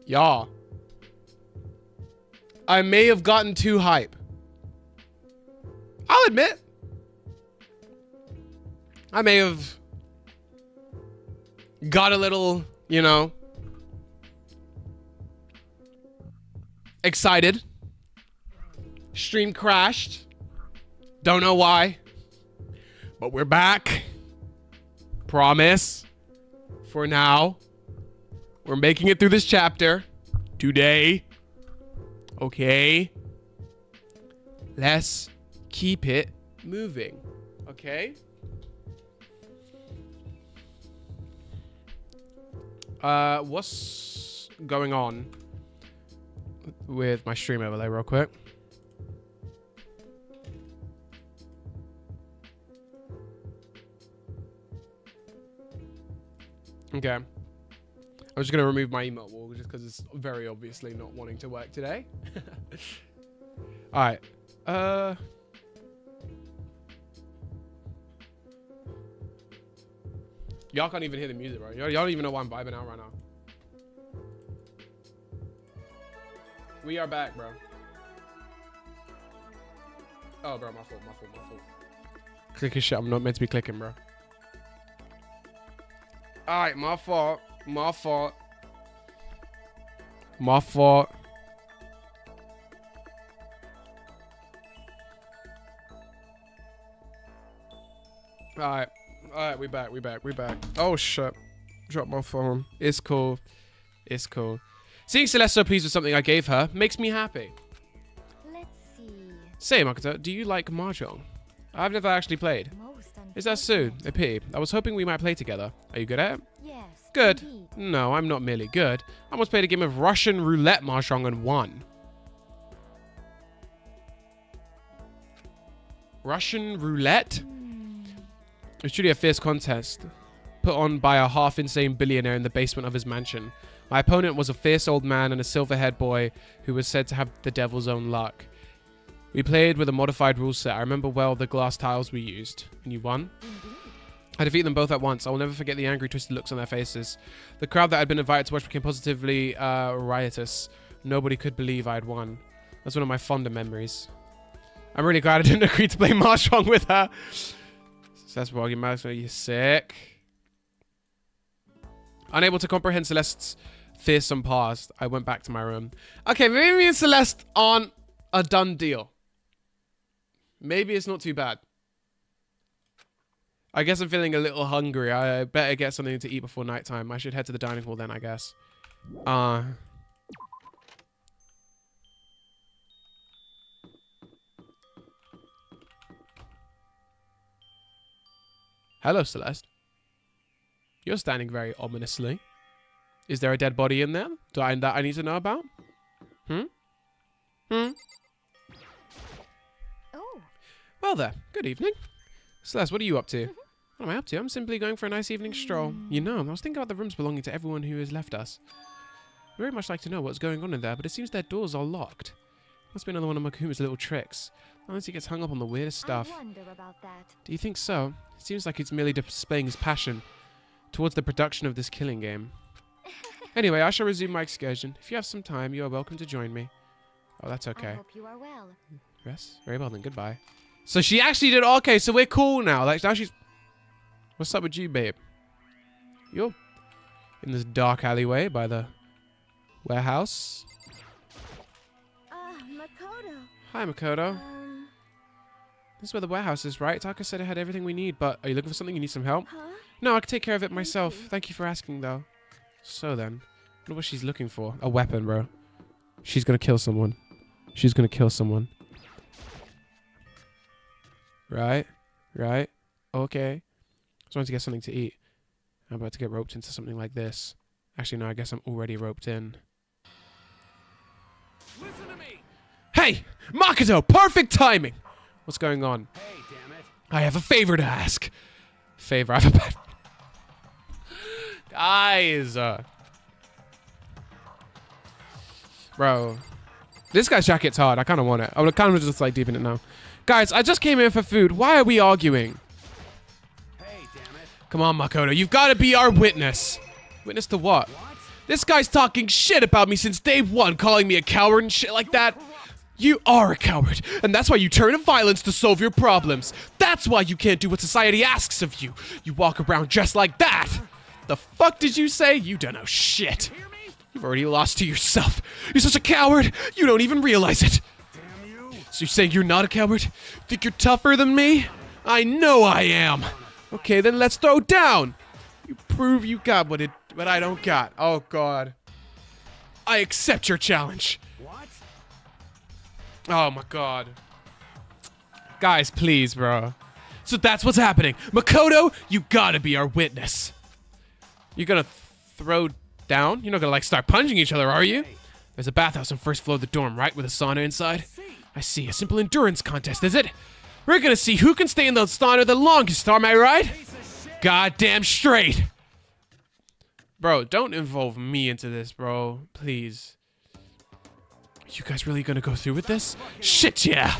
Y'all. I may have gotten too hype. I'll admit. I may have got a little, you know, excited. Stream crashed. Don't know why. But we're back. Promise. For now. We're making it through this chapter. Today. Okay. Let's keep it moving. Okay? What's going on with my stream overlay real quick? Okay. I'm just gonna remove my emote wall just because it's very obviously not wanting to work today. Alright. Y'all can't even hear the music, bro. Y'all don't even know why I'm vibing out right now. We are back, bro. Oh, bro, my fault. Clicking shit I'm not meant to be clicking, bro. Alright, my fault. Alright, we back. Oh, shit. Drop my phone. It's cool. Seeing Celeste so pleased with something I gave her makes me happy. Let's see. Say, Makoto, do you like Mahjong? I've never actually played. Is that Sue? A pity. I was hoping we might play together. Are you good at it? Yes. Good. Indeed. No, I'm not merely good. I once played a game of Russian roulette Mahjong and won. Russian roulette? It was truly a fierce contest, put on by a half-insane billionaire in the basement of his mansion. My opponent was a fierce old man and a silver-haired boy who was said to have the devil's own luck. We played with a modified rule set. I remember well the glass tiles we used. And you won? I defeated them both at once. I will never forget the angry, twisted looks on their faces. The crowd that I'd been invited to watch became positively riotous. Nobody could believe I'd won. That's one of my fonder memories. I'm really glad I didn't agree to play Mahjong with her. So that's why you're sick. Unable to comprehend Celeste's fearsome past, I went back to my room. Okay, maybe me and Celeste aren't a done deal. Maybe it's not too bad. I guess I'm feeling a little hungry. I better get something to eat before nighttime. I should head to the dining hall then, I guess. Hello, Celeste. You're standing very ominously. Is there a dead body in there that I need to know about? Oh. Well there. Good evening. Celeste, what are you up to? What am I up to? I'm simply going for a nice evening stroll. You know, I was thinking about the rooms belonging to everyone who has left us. I'd very much like to know what's going on in there, but it seems their doors are locked. Must be another one of Makuma's little tricks. Unless he gets hung up on the weirdest stuff. I wonder about that. Do you think so? It seems like he's merely displaying his passion towards the production of this killing game. Anyway, I shall resume my excursion. If you have some time, you are welcome to join me. Oh, that's okay. I hope you are well. Yes, very well then. Goodbye. So she actually did. Okay, so we're cool now. Like now she's. What's up with you, babe? You're in this dark alleyway by the warehouse. Makoto. Hi, Makoto. This is where the warehouse is, right? Taka said it had everything we need, but are you looking for something? You need some help? Huh? No, I can take care of it myself. Thank you for asking, though. So then, I wonder what she's looking for. A weapon, bro. She's gonna kill someone. She's gonna kill someone. Right? Okay. Just wanted to get something to eat. I'm about to get roped into something like this. Actually, no, I guess I'm already roped in. Listen to me. Hey! Makoto! Perfect timing! What's going on? Hey, damn it. I have a favor to ask. Favor? I have a bad... Guys! Bro. This guy's jacket's hard. I kind of want it. I would kind of just like deep in it now. Guys, I just came here for food. Why are we arguing? Hey, damn it. Come on, Makoto. You've got to be our witness. Witness to what? This guy's talking shit about me since day one, calling me a coward and shit like that. You are a coward, and that's why you turn to violence to solve your problems. That's why you can't do what society asks of you. You walk around just like that. The fuck did you say? You don't know shit. You've already lost to yourself. You're such a coward, you don't even realize it. So you're saying you're not a coward? Think you're tougher than me? I know I am. Okay, then let's throw down. You prove you got what I don't got. Oh, God. I accept your challenge. Oh my God. Guys, please, bro. So that's what's happening. Makoto, you gotta be our witness. You're gonna throw down? You're not gonna like start punching each other, are you? There's a bathhouse on first floor of the dorm, right? With a sauna inside? I see. A simple endurance contest, is it? We're gonna see who can stay in the sauna the longest, am I right? Goddamn straight. Bro, don't involve me into this, bro. Please. You guys really gonna go through with this? Shit, yeah.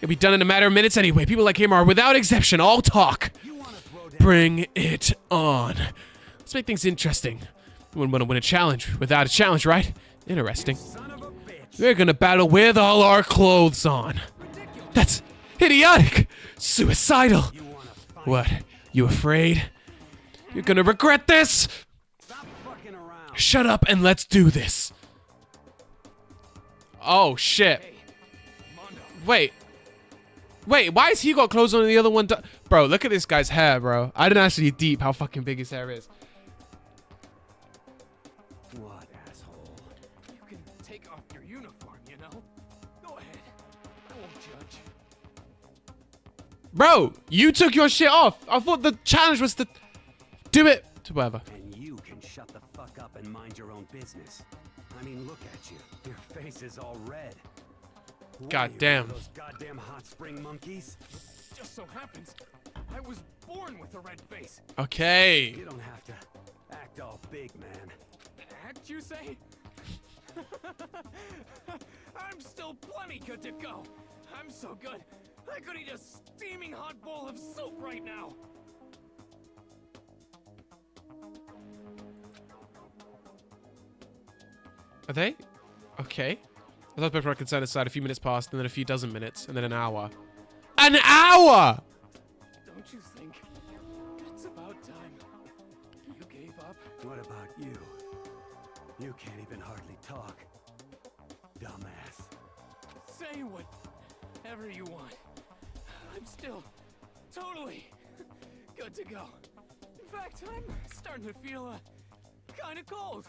It'll be done in a matter of minutes anyway. People like him are, without exception, all talk. Bring it on. Let's make things interesting. You wouldn't want to win a challenge without a challenge, right? Interesting. We're gonna battle with all our clothes on. That's idiotic. Suicidal. What? You afraid? You're gonna regret this? Shut up and let's do this. Oh, shit. Wait. Wait, why has he got clothes on and the other one? Bro, look at this guy's hair, bro. I didn't actually deep how fucking big his hair is. What, asshole? You can take off your uniform, you know? Go ahead. I won't judge. Bro, you took your shit off. I thought the challenge was to do it to whatever. And you can shut the fuck up and mind your own business. I mean, look at you. Your face is all red. God damn. Those goddamn hot spring monkeys. Just so happens, I was born with a red face. Okay. You don't have to act all big, man. Act, you say? I'm still plenty good to go. I'm so good, I could eat a steaming hot bowl of soup right now. Are they? Okay. I thought people were concerned aside. A few minutes passed, and then a few dozen minutes, and then an hour. An hour! Don't you think it's about time you gave up? What about you? You can't even hardly talk. Dumbass. Say whatever you want. I'm still totally good to go. In fact, I'm starting to feel kind of cold.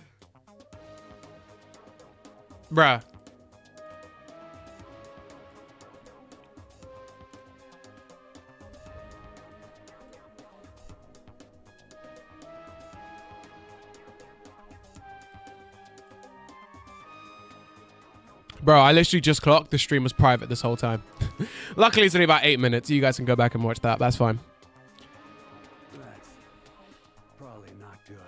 Bruh. Bro, I literally just clocked. The stream was private this whole time. Luckily, it's only about 8 minutes. You guys can go back and watch that. That's fine. That's probably not good.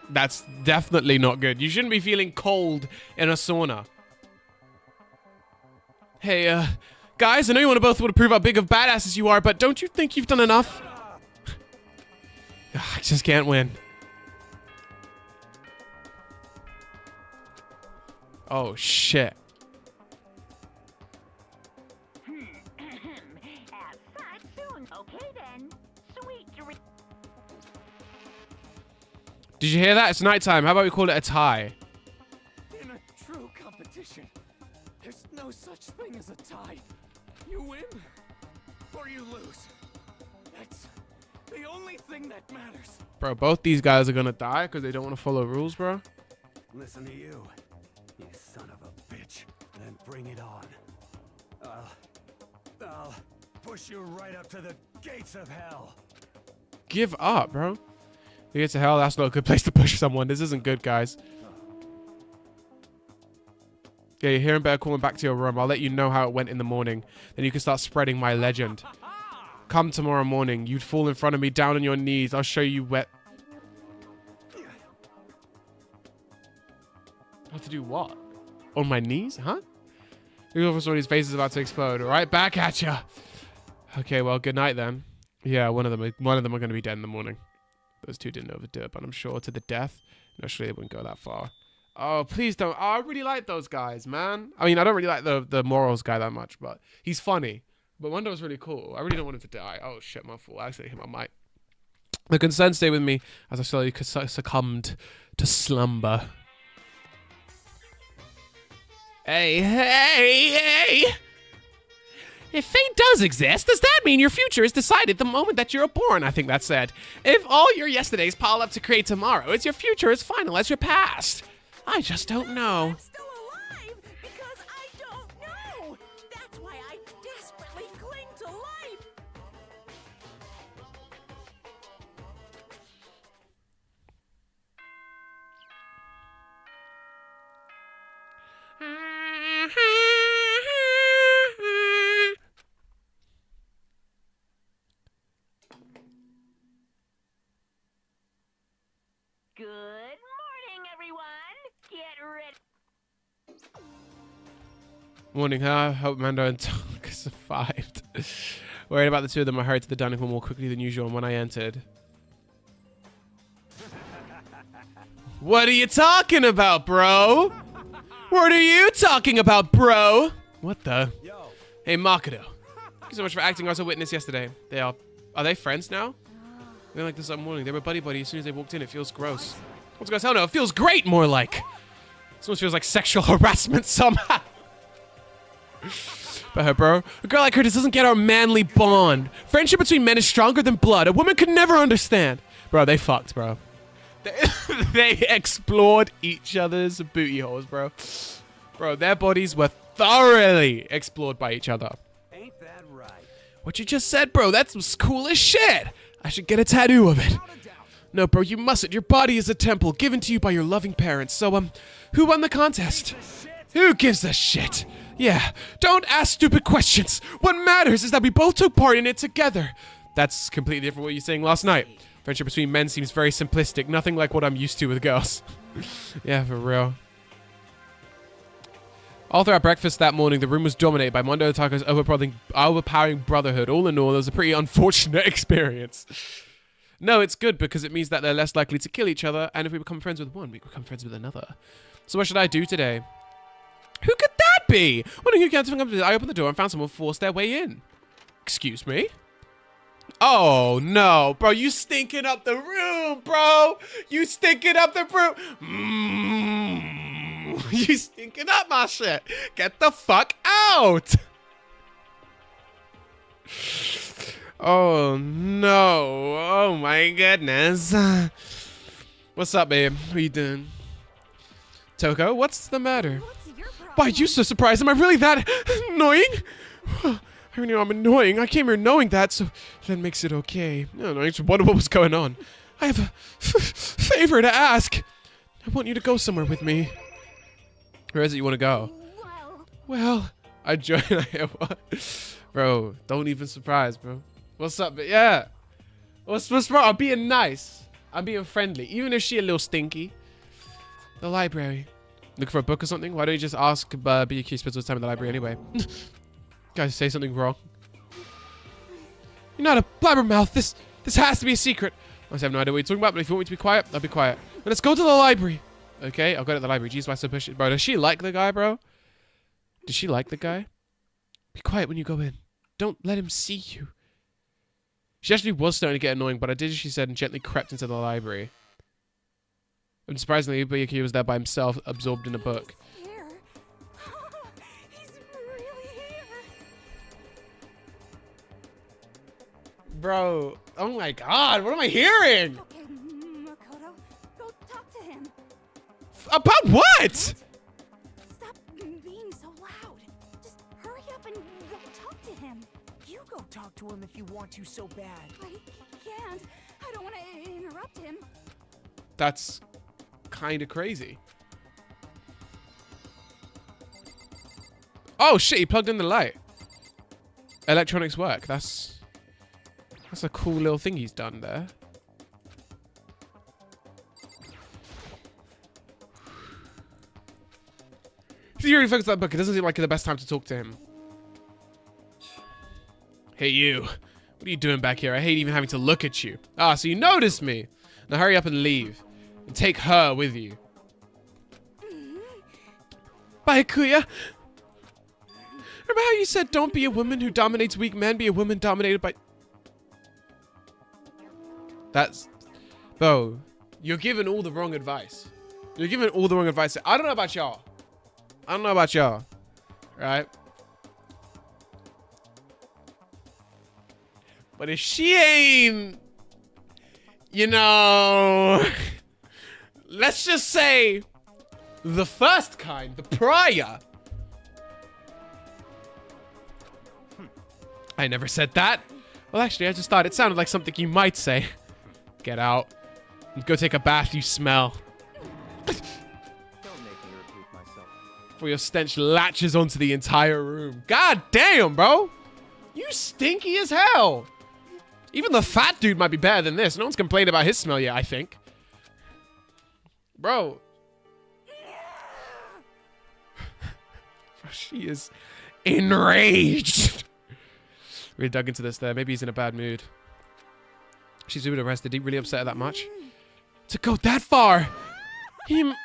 That's definitely not good. You shouldn't be feeling cold in a sauna. Hey, guys, I know you want to prove how big of badasses you are, but don't you think you've done enough? I just can't win. Oh, shit. Did you hear that? It's nighttime. How about we call it a tie? In a true competition, there's no such thing as a tie. You win or you lose. That's the only thing that matters. Bro, both these guys are gonna die because they don't want to follow rules, bro. Listen to you, you son of a bitch. Then bring it on. I'll push you right up to the gates of hell. Give up, bro. The gates of hell, that's not a good place to push someone. This isn't good, guys. Yeah, you're hearing better calling back to your room. I'll let you know how it went in the morning. Then you can start spreading my legend. Come tomorrow morning. You'd fall in front of me down on your knees. I'll show you wet. Have to do what? On my knees? Huh? The officer, his face is about to explode. Right back at ya. Okay, well, good night then. Yeah, one of them are going to be dead in the morning. Those two didn't overdo it, but I'm sure to the death. No, surely they wouldn't go that far. Oh, please don't. Oh, I really like those guys, man. I mean, I don't really like the morals guy that much, but he's funny. But Mondo was really cool. I really don't want him to die. Oh, shit, my fault. I actually hit my mic. The concerns stay with me as I slowly succumbed to slumber. Hey, hey, hey! If fate does exist, does that mean your future is decided the moment that you're born? I think that's said. If all your yesterdays pile up to create tomorrow, it's your future as final as your past. I just don't know. I'm still alive because I don't know. That's why I desperately cling to life. Good morning, everyone. Get ready. Morning, huh? Hope Mando and Tonka survived. Worried about the two of them, I hurried to the dining hall more quickly than usual, and when I entered... What are you talking about, bro? What are you talking about, bro? What the? Yo. Hey, Makoto. Thank you so much for acting as a witness yesterday. They are they friends now? They're like this morning. They were buddy-buddy as soon as they walked in. It feels gross. What's going on? No, it feels great, more like. This almost feels like sexual harassment somehow. But her, bro. A girl like her just doesn't get our manly bond. Friendship between men is stronger than blood. A woman could never understand. Bro, they fucked, bro. They explored each other's booty holes, bro. Bro, their bodies were thoroughly explored by each other. Ain't that right? What you just said, bro, that's cool as shit. I should get a tattoo of it. No, bro, you mustn't. Your body is a temple given to you by your loving parents. So, who won the contest? Who gives a shit? Yeah, don't ask stupid questions. What matters is that we both took part in it together. That's completely different from what you were saying last night. Friendship between men seems very simplistic. Nothing like what I'm used to with girls. Yeah, for real. All throughout breakfast that morning, the room was dominated by Mondo and Tako's overpowering brotherhood. All in all, it was a pretty unfortunate experience. No, it's good because it means that they're less likely to kill each other, and if we become friends with one, we become friends with another. So what should I do today? Who could that be? Wondering who came to I opened the door and found someone force their way in. Excuse me? Oh, no. Bro, you stinking up the room, bro. You stinking up the room. You stinking up my shit. Get the fuck out. Oh, no. Oh, my goodness. What's up, babe? What are you doing? Toko, what's the matter? What's your problem? Why, you so surprised? Am I really that annoying? I already know I'm annoying. I came here knowing that, so that makes it okay. No, I just wondered what was going on. I have a favor to ask. I want you to go somewhere with me. Where is it you want to go? Well, I join. Bro, don't even surprise, bro. What's up? Yeah. What's wrong? I'm being nice. I'm being friendly. Even if she a little stinky. The library. Looking for a book or something? Why don't you just ask BQ spends all the time in the library anyway? Guys, say something wrong. You're not a blabbermouth. This has to be a secret. I have no idea what you're talking about, but if you want me to be quiet, I'll be quiet. But let's go to the library. Okay, I'll go to the library. Jeez, why so push it? Bro, does she like the guy, bro? Does she like the guy? Be quiet when you go in. Don't let him see you. She actually was starting to get annoying, but I did as she said and gently crept into the library. And surprisingly, Buyaki was there by himself, absorbed in a book. He's here. He's really here. Bro, oh my god, what am I hearing? Okay, Makoto, go talk to him. About what? Stop being so loud. Just hurry up and go talk to him. You go talk to him if you want to so bad. I can't. I don't want to interrupt him. That's kind of crazy. Oh shit, he plugged in the light. Electronics work. That's a cool little thing he's done there. He's really focused on that book. It doesn't seem like the best time to talk to him. Hey you. What are you doing back here? I hate even having to look at you. Ah, so you noticed me. Now hurry up and leave. And take her with you. Byakuya. Remember how you said don't be a woman who dominates weak men, be a woman dominated by... That's... Bro, you're giving all the wrong advice. You're giving all the wrong advice. I don't know about y'all. I don't know about y'all. Right? But if she ain't... You know... Let's just say... The first kind. The prior. I never said that. Well, actually, I just thought it sounded like something you might say. Get out. Go take a bath, you smell. Don't make me repeat myself. For your stench latches onto the entire room. God damn, bro. You stinky as hell. Even the fat dude might be better than this. No one's complained about his smell yet, I think. Bro. She is enraged. Really dug into this there. Maybe he's in a bad mood. She's really arrested. He really upset her that much? To go that far. Him.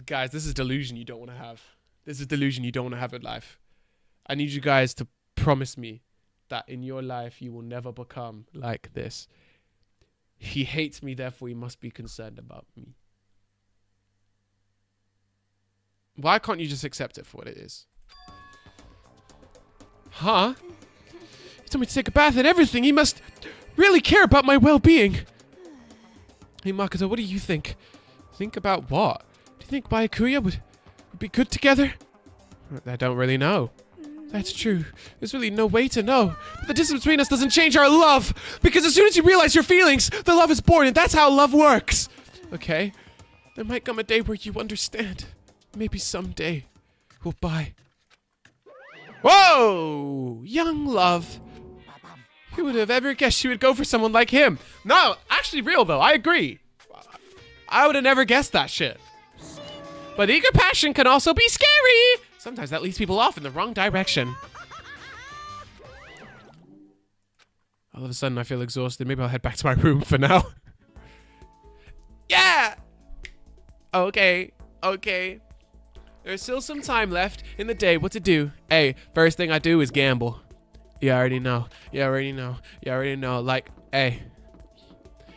Guys, this is delusion you don't want to have. This is delusion you don't want to have in life. I need you guys to promise me that in your life you will never become like this. He hates me, therefore he must be concerned about me. Why can't you just accept it for what it is? Huh? He told me to take a bath and everything. He must really care about my well-being. Hey, Makoto, what do you think? Think about what? Do you think Byakuya would be good together? I don't really know. That's true. There's really no way to know. But the distance between us doesn't change our love. Because as soon as you realize your feelings, the love is born, and that's how love works. Okay? There might come a day where you understand. Maybe someday. Goodbye. Whoa! Young love. Who would have ever guessed she would go for someone like him? No, actually real though. I agree. I would have never guessed that shit. But eager passion can also be scary. Sometimes that leads people off in the wrong direction. All of a sudden I feel exhausted. Maybe I'll head back to my room for now. Yeah! Okay. Okay. There's still some time left in the day. What to do? Hey, first thing I do is gamble. You already know. You already know. You already know. Like, hey.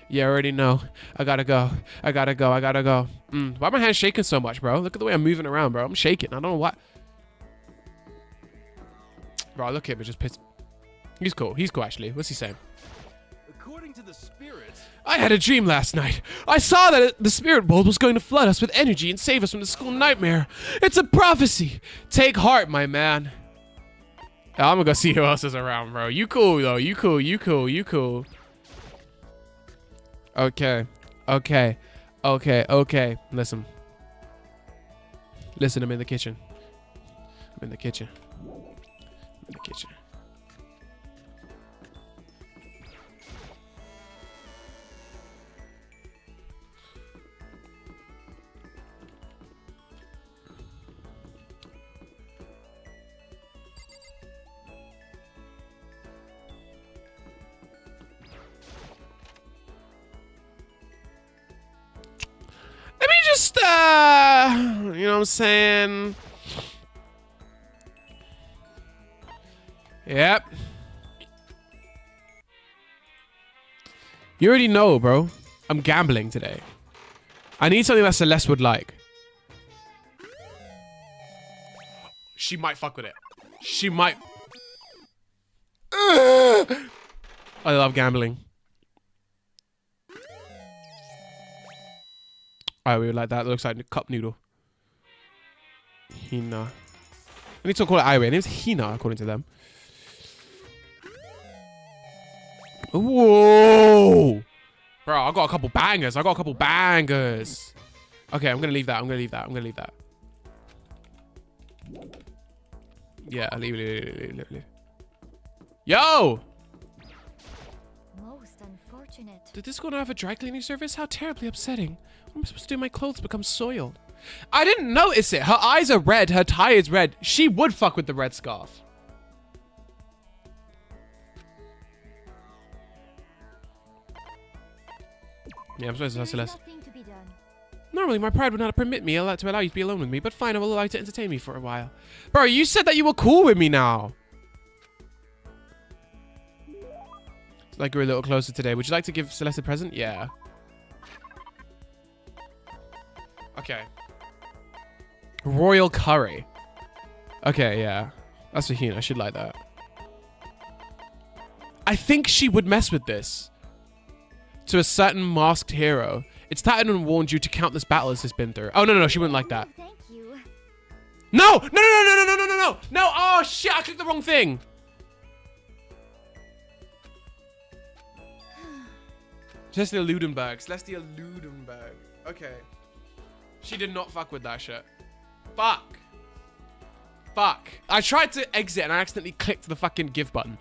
You already know. I gotta go. I gotta go. I gotta go. Why are my hands shaking so much, bro? Look at the way I'm moving around, bro. I'm shaking. I don't know what. Bro, look at me. Just pissed. He's cool. He's cool, actually. What's he saying? According to the spirits... I had a dream last night. I saw that the spirit world was going to flood us with energy and save us from the school nightmare. It's a prophecy. Take heart, my man. I'm gonna go see who else is around, bro. You cool, though. You cool. You cool. You cool. Okay. Okay. Okay. Okay. Listen. Listen, I'm in the kitchen. I'm in the kitchen. I'm in the kitchen. Let me just, you know what I'm saying? Yep. You already know, bro. I'm gambling today. I need something that Celeste would like. She might fuck with it. She might. I love gambling. Alright, we would like that. It looks like a cup noodle. Hina. I need to call it Iway. Her name's Hina, according to them. Whoa! Bro, I got a couple bangers. I got a couple bangers. Okay, I'm gonna leave that. I'm gonna leave that. I'm gonna leave that. Yeah, leave. Yo! Most unfortunate. Did this go to have a dry cleaning service? How terribly upsetting. What am I supposed to do? My clothes become soiled. I didn't notice it. Her eyes are red. Her tie is red. She would fuck with the red scarf. Yeah, I'm supposed to There is Celeste. nothing to be done. Normally, my pride would not permit me to allow you to be alone with me, but fine, I will allow you to entertain me for a while. Bro, you said that you were cool with me now. It's like we're a little closer today. Would you like to give Celeste a present? Yeah. Okay. Royal curry. Okay, yeah. That's a hint. I should like that. I think she would mess with this. To a certain masked hero. It's tattered and warned you to countless battles has been through. Oh, no, she wouldn't like that. Oh, thank you. No! No! Oh, shit, I clicked the wrong thing. Celestia Ludenberg. Okay. She did not fuck with that shit. Fuck. I tried to exit and I accidentally clicked the fucking give button.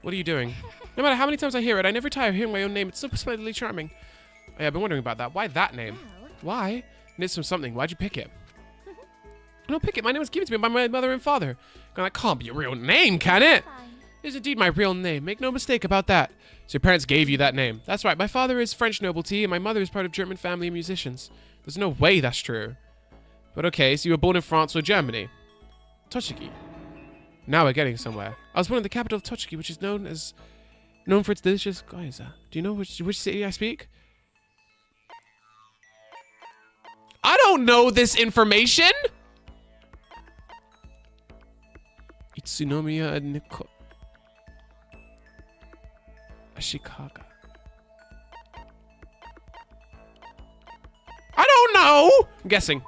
What are you doing? No matter how many times I hear it, I never tire of hearing my own name. It's so splendidly charming. Oh, yeah, I've been wondering about that. Why that name? Well, Why? It is from something. Why'd you pick it? I don't pick it. My name was given to me by my mother and father. That can't be your real name, can it? fine. It is indeed my real name. Make no mistake about that. So your parents gave you that name. That's right. My father is French nobility, and my mother is part of German family of musicians. There's no way that's true. But okay, so you were born in France or Germany. Tochigi. Now we're getting somewhere. I was born in the capital of Tochigi, which is known for its delicious geyser. Do you know which city I speak? I don't know this information. Itsunomiya Niko. Ashikaga. I don't know. I'm guessing.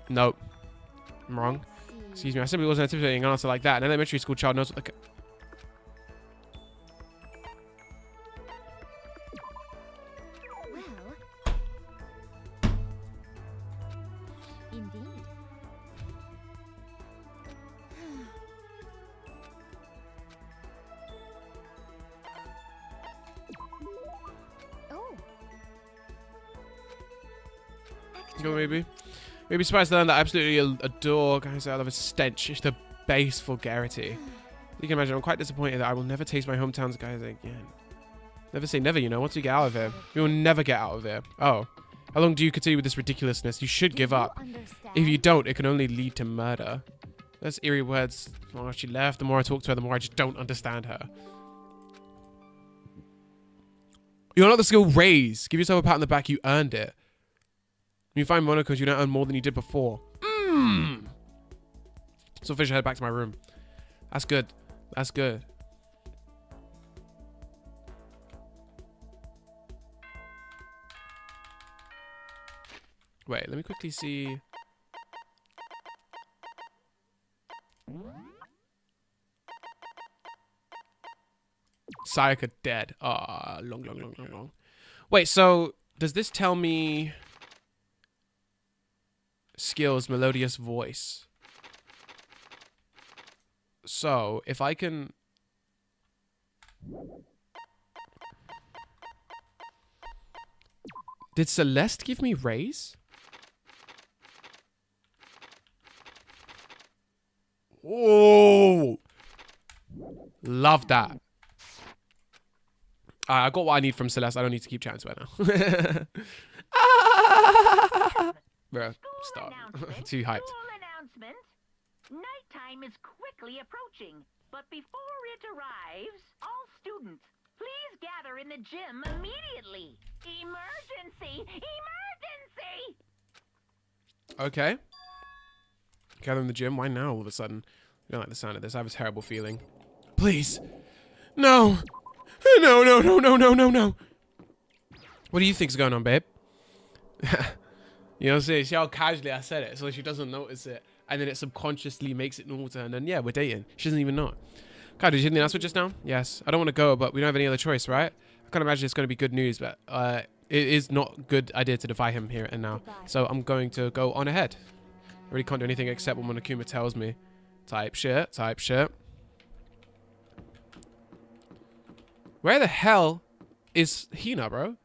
Nope. I'm wrong. Excuse me. I simply wasn't anticipating an answer like that. An elementary school child knows what the... Well, indeed. Oh. Go maybe. Maybe surprised to learn that I absolutely adore guys out of a stench. It's the base vulgarity. You can imagine I'm quite disappointed that I will never taste my hometown's guys again. Never say never, you know. Once you get out of here, you will never get out of here. Oh. How long do you continue with this ridiculousness? You should give up. If you don't, it can only lead to murder. Those eerie words. The more she left, the more I talk to her, the more I just don't understand her. You're not the skill raise. Give yourself a pat on the back. You earned it. When you find Monocos, you don't earn more than you did before. So officially head back to my room. That's good. That's good. Wait, let me quickly see. Sayaka dead. Ah, long. Wait, so does this tell me skills, melodious voice? So if I can... Did Celeste give me raise? Oh, love that. I got what I need from Celeste. I don't need to keep chatting to her now. Bro, stop. Too hyped. School announcement. Nighttime is quickly approaching, but before it arrives, all students, please gather in the gym immediately. Emergency! Emergency! Okay. Gather in the gym. Why now all of a sudden? I don't like the sound of this. I have a terrible feeling. Please. No. No. What do you think's going on, babe? You know what I'm saying? See how casually I said it, so she doesn't notice it. And then it subconsciously makes it normal to her. And then, yeah, we're dating. She doesn't even know it. God, did you hear the announcement just now? Yes. I don't want to go, but we don't have any other choice, right? I can't imagine it's going to be good news, but it is not a good idea to defy him here and now. Goodbye. So I'm going to go on ahead. I really can't do anything except what Monokuma tells me. Type shit. Where the hell is Hina, bro?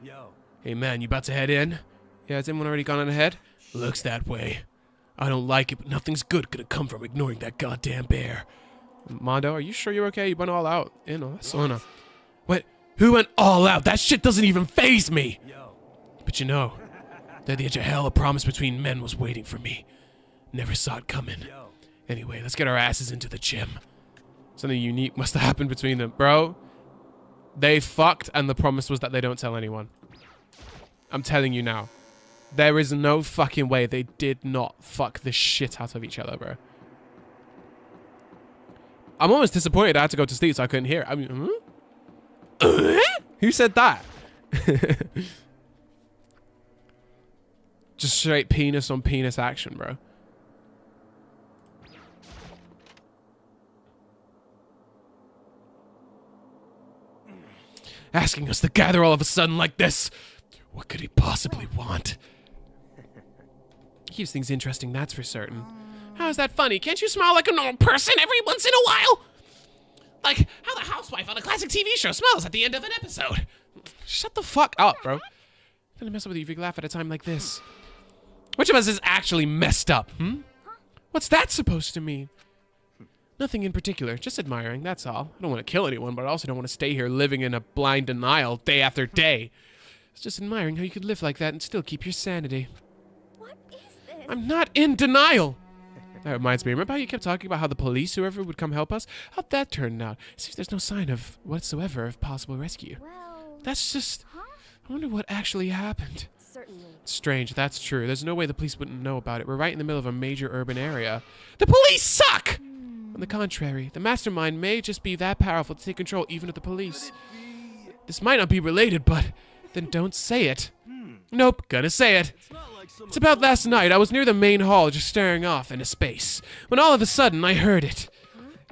Yo. Hey, man, you about to head in? Yeah, has anyone already gone on ahead? Looks that way. I don't like it, but nothing's good gonna come from ignoring that goddamn bear. Mondo, are you sure you're okay? You went all out in a sauna. What? Who went all out? That shit doesn't even faze me. Yo. But you know, at the edge of hell, a promise between men was waiting for me. Never saw it coming. Yo. Anyway, let's get our asses into the gym. Something unique must have happened between them. Bro, they fucked and the promise was that they don't tell anyone. I'm telling you now. There is no fucking way they did not fuck the shit out of each other, bro. I'm almost disappointed I had to go to sleep so I couldn't hear it. I mean, who said that? Just straight penis on penis action, bro. Asking us to gather all of a sudden like this. What could he possibly want? Keeps things interesting, that's for certain. How's that funny? Can't you smile like a normal person every once in a while? Like how the housewife on a classic TV show smiles at the end of an episode. Shut the fuck up, bro. I'm gonna mess up with you if you laugh at a time like this. Which of us is actually messed up, What's that supposed to mean? Nothing in particular, just admiring, that's all. I don't want to kill anyone, but I also don't want to stay here living in a blind denial day after day. It's just admiring how you could live like that and still keep your sanity. What is this? I'm not in denial. That reminds me, remember how you kept talking about how the police, whoever would come help us? How'd that turn out? Seems there's no sign of whatsoever of possible rescue. Well, That's just... huh? I wonder what actually happened. Certainly. Strange, that's true. There's no way the police wouldn't know about it. We're right in the middle of a major urban area. The police suck! On the contrary, the mastermind may just be that powerful to take control even of the police. This might not be related, but then don't say it. Nope, gonna say it. It's about last night. I was near the main hall just staring off into space, when all of a sudden I heard it.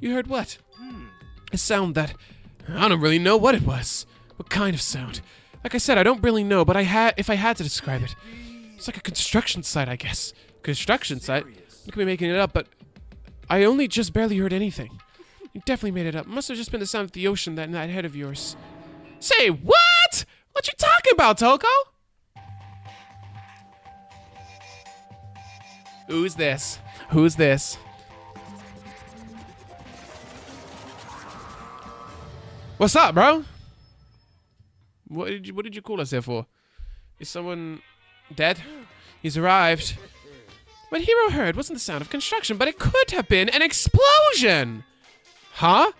You heard what? A sound that... I don't really know what it was. What kind of sound? Like I said, I don't really know, but if I had to describe it, it's like a construction site, I guess. Construction site? You could be making it up, but I only just barely heard anything. You definitely made it up. It must have just been the sound of the ocean that head of yours. Say what? What you talking about, Toko? Who's this? Who's this? What's up, bro? What did you call us here for? Is someone dead? He's arrived. What Hero heard wasn't the sound of construction, but it could have been an explosion. Huh?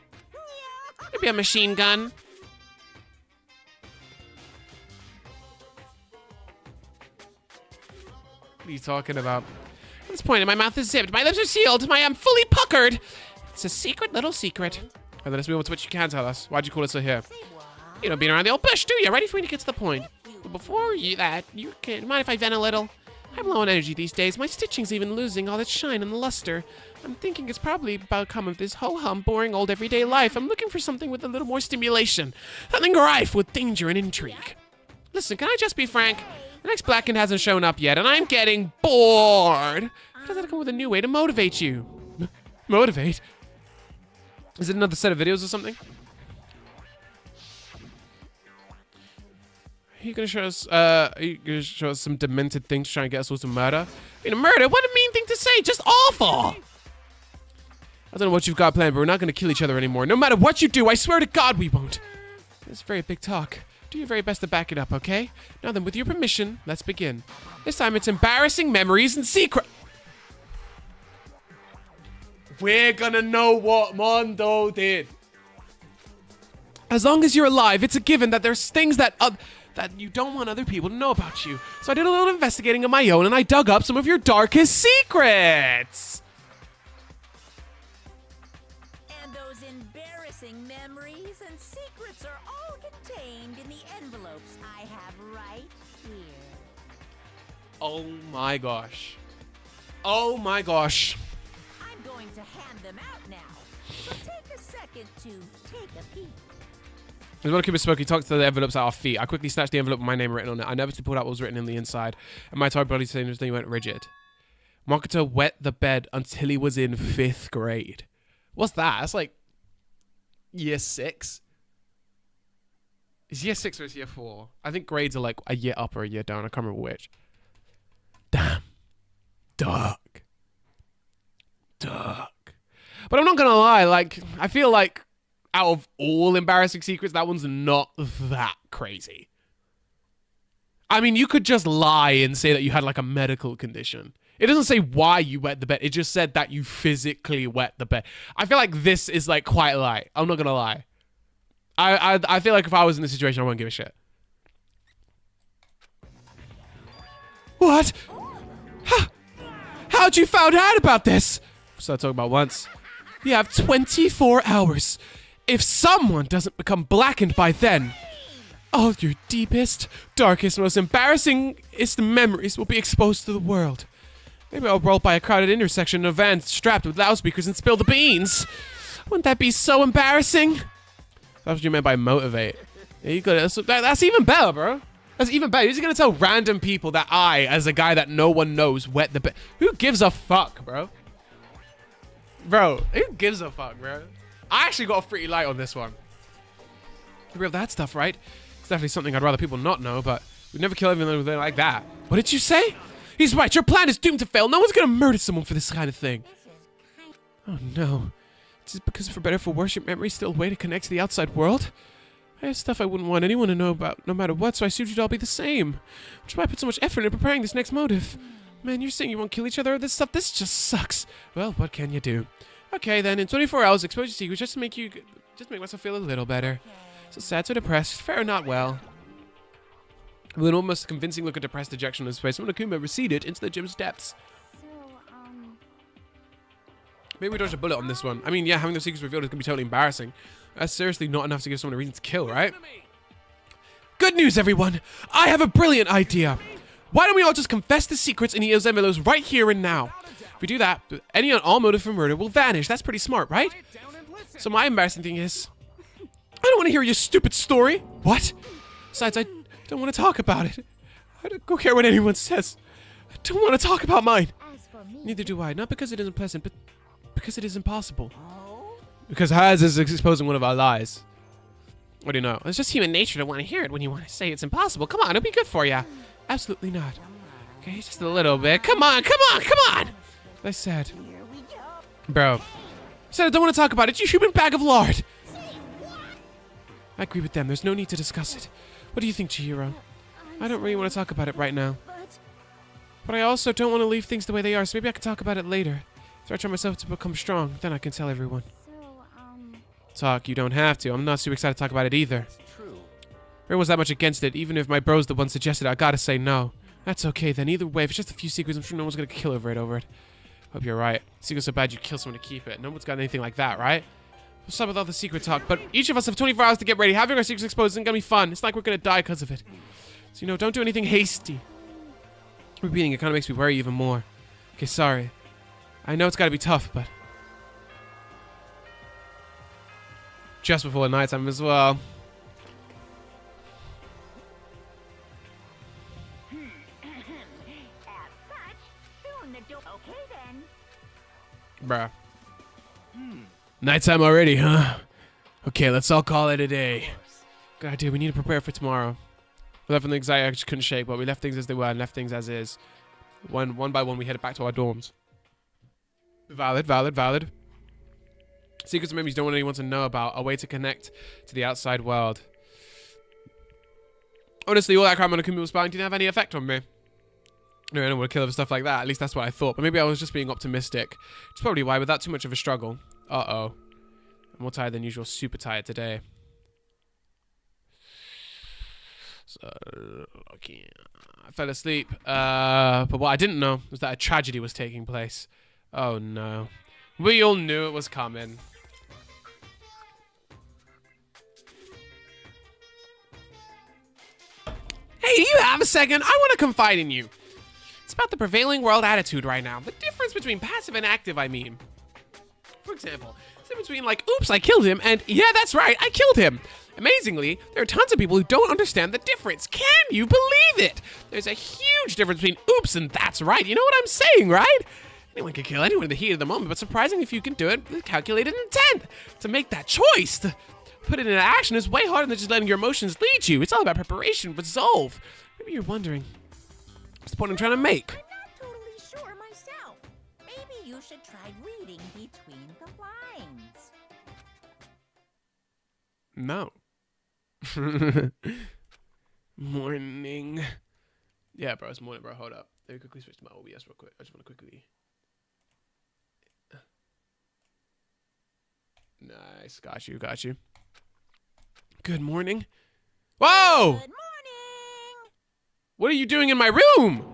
Maybe a machine gun. What are you talking about? At this point, my mouth is zipped, my lips are sealed, I'm fully puckered. It's a secret little secret. And then let's move on to what you can tell us. Why'd you call us here? You don't beat around the old bush, do you? Ready for me to get to the point? But before you can mind if I vent a little? I'm low on energy these days. My stitching's even losing all its shine and luster. I'm thinking it's probably about come of this ho-hum, boring old everyday life. I'm looking for something with a little more stimulation. Something rife with danger and intrigue. Listen, can I just be frank? The next Blacken hasn't shown up yet, and I'm getting bored. Does that come with a new way to motivate you? Motivate? Is it another set of videos or something? Are you gonna show us some demented things to try and get us all to murder? I mean, a murder? What a mean thing to say! Just awful! I don't know what you've got planned, but we're not gonna kill each other anymore. No matter what you do, I swear to God we won't. It's very big talk. Do your very best to back it up, okay? Now then, with your permission, let's begin. This time it's embarrassing memories and secret. We're gonna know what Mondo did. As long as you're alive, it's a given that there's things that you don't want other people to know about you. So I did a little investigating of my own, and I dug up some of your darkest secrets. And those embarrassing memories and secrets are all contained in the envelopes I have right here. Oh my gosh. Oh my gosh. I'm going to hand them out now. So take a second to take a peek. As well, Cupid spoke, he talked to the envelopes at our feet. I quickly snatched the envelope with my name written on it. I nervously pulled out what was written in the inside, and my entire body suddenly went rigid. Marketer wet the bed until he was in 5th grade. What's that? That's like year 6. Is year 6 or is year 4? I think grades are like a year up or a year down. I can't remember which. Damn. Dark. Dark. But I'm not gonna lie, like, I feel like out of all embarrassing secrets, that one's not that crazy. I mean, you could just lie and say that you had like a medical condition. It doesn't say why you wet the bed. It just said that you physically wet the bed. I feel like this is like quite light. I'm not gonna lie. I feel like if I was in this situation, I wouldn't give a shit. What? How'd you find out about this? Start talking about once. You have 24 hours. If someone doesn't become blackened by then, all your deepest, darkest, most embarrassingest memories will be exposed to the world. Maybe I'll roll by a crowded intersection in a van strapped with loudspeakers and spill the beans. Wouldn't that be so embarrassing? That's what you meant by motivate. Yeah, you could. That's even better, bro. That's even better. You're gonna tell random people that I, as a guy that no one knows, wet the bed. Who gives a fuck, bro? Bro, who gives a fuck, bro? I actually got off pretty light on this one. You real that stuff, right? It's definitely something I'd rather people not know, but we'd never kill anyone like that. What did you say? He's right. Your plan is doomed to fail. No one's gonna murder someone for this kind of thing. Oh no. Just because for better or for worse, your memory's still a way to connect to the outside world? I have stuff I wouldn't want anyone to know about no matter what, so I assumed you'd all be the same. Which is why I put so much effort into preparing this next motive. Man, you're saying you won't kill each other or this stuff? This just sucks. Well, what can you do? Okay, then, in 24 hours, expose your secrets just to make myself feel a little better. So sad, so depressed. Fair or not well. With an almost convincing look of depressed dejection on his face, Monokuma receded into the gym's depths. Maybe we dodged a bullet on this one. I mean, yeah, having those secrets revealed is going to be totally embarrassing. That's seriously not enough to give someone a reason to kill, right? Good news, everyone! I have a brilliant idea! Why don't we all just confess the secrets in the envelopes right here and now? If we do that, any and all motive for murder will vanish. That's pretty smart, right? So my embarrassing thing is, I don't want to hear your stupid story. What? Besides, I don't want to talk about it. I don't care what anyone says. I don't want to talk about mine. Neither do I. Not because it isn't pleasant, but because it is impossible. Because Haz is exposing one of our lies. What do you know? It's just human nature to want to hear it when you want to say it's impossible. Come on, it'll be good for you. Absolutely not. Okay, just a little bit. Come on, come on, come on! I said. Bro. I said I don't want to talk about it, you human bag of lard! I agree with them. There's no need to discuss it. What do you think, Chihiro? I don't really want to talk about it right now. But I also don't want to leave things the way they are, so maybe I can talk about it later. After I try myself to become strong, then I can tell everyone. Talk, you don't have to. I'm not super excited to talk about it either. There was that much against it, even if my bro's the one suggested it, I gotta say no. That's okay then. Either way, if it's just a few secrets, I'm sure no one's gonna kill over it. Hope you're right. Secret's so bad you kill someone to keep it. No one's got anything like that, right? What's up with all the secret talk? But each of us have 24 hours to get ready. Having our secrets exposed isn't gonna be fun. It's like we're gonna die because of it. So, you know, don't do anything hasty. Repeating it kind of makes me worry even more. Okay, sorry. I know it's gotta be tough, but... just before nighttime as well. Bruh. Nighttime already, huh? Okay, let's all call it a day. Good idea, we need to prepare for tomorrow. We left from the anxiety I just couldn't shake, but we left things as they were and left things as is. One by one, we headed back to our dorms. Valid. Secrets and memories you don't want anyone to know about. A way to connect to the outside world. Honestly, all that crap Monokuma was spying didn't have any effect on me. No, I don't want to kill over stuff like that. At least that's what I thought. But maybe I was just being optimistic. It's probably why, without too much of a struggle. Uh-oh. I'm more tired than usual. Super tired today. So, okay. I fell asleep. But what I didn't know was that a tragedy was taking place. Oh, no. We all knew it was coming. Hey, do you have a second? I want to confide in you. It's about the prevailing world attitude right now. The difference between passive and active, I mean. For example, the difference between like, oops, I killed him, and yeah, that's right, I killed him. Amazingly, there are tons of people who don't understand the difference. Can you believe it? There's a huge difference between oops and that's right. You know what I'm saying, right? Anyone can kill anyone in the heat of the moment, but surprisingly if you can do it with calculated intent. To make that choice, to put it into action is way harder than just letting your emotions lead you. It's all about preparation, resolve. Maybe you're wondering, what's the point I'm trying to make? I'm not totally sure myself. Maybe you should try reading between the lines. No. Morning. Yeah, bro, it's morning, bro. Hold up. Let me quickly switch to my OBS real quick. I just want to quickly. Nice. Got you. Got you. Good morning. Whoa! Good morning. What are you doing in my room?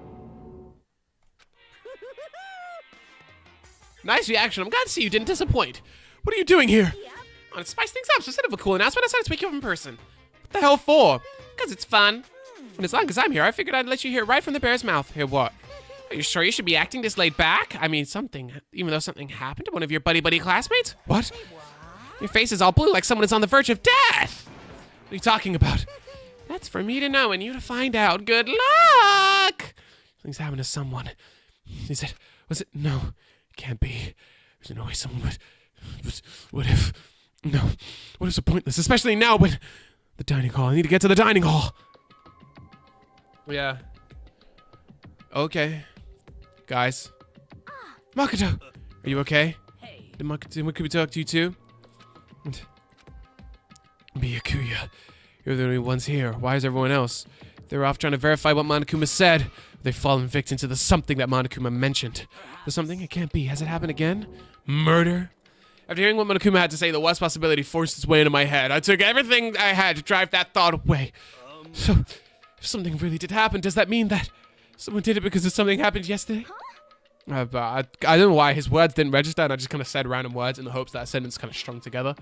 Nice reaction. I'm glad to see you didn't disappoint. What are you doing here? I want to spice things up, so instead of a cool announcement, I decided to wake you up in person. What the hell for? Because it's fun. And as long as I'm here, I figured I'd let you hear it right from the bear's mouth. Hear what? Are you sure you should be acting this laid back? I mean, even though something happened to one of your buddy classmates? What? Your face is all blue like someone is on the verge of death. What are you talking about? That's for me to know and you to find out. Good luck! Something's happened to someone. Is it? Was it? No, it can't be. There's no way someone would. But what if? No. What if it's pointless? Especially now when the dining hall. I need to get to the dining hall. Yeah. Okay. Guys. Makoto! Are you okay? Hey. Did Makoto talk to you too? And Byakuya. You're the only ones here. Why is everyone else? They're off trying to verify what Monokuma said. They've fallen victim to the something that Monokuma mentioned. The something? It can't be. Has it happened again? Murder? After hearing what Monokuma had to say, the worst possibility forced its way into my head. I took everything I had to drive that thought away. So, if something really did happen, does that mean that someone did it because of something happened yesterday? I don't know why his words didn't register, and I just kind of said random words in the hopes that a sentence kind of strung together.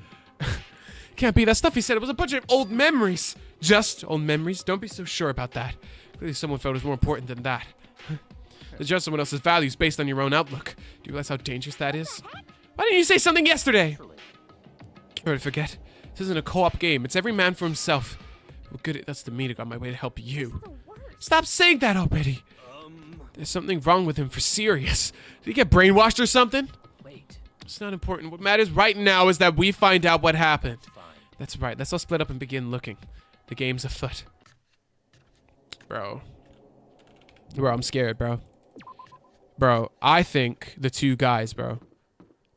Can't be. That stuff he said, it was a bunch of old memories. Just old memories? Don't be so sure about that. Clearly someone felt it was more important than that. To judge someone else's values based on your own outlook. Do you realize how dangerous that is? Why didn't you say something yesterday? Or to forget. This isn't a co-op game. It's every man for himself. Well, good. That's the meaning on my way to help you. Stop saying that already. There's something wrong with him for serious. Did he get brainwashed or something? Wait. It's not important. What matters right now is that we find out what happened. That's right. Let's all split up and begin looking. The game's afoot. Bro, I'm scared, bro. Bro, I think the two guys, bro.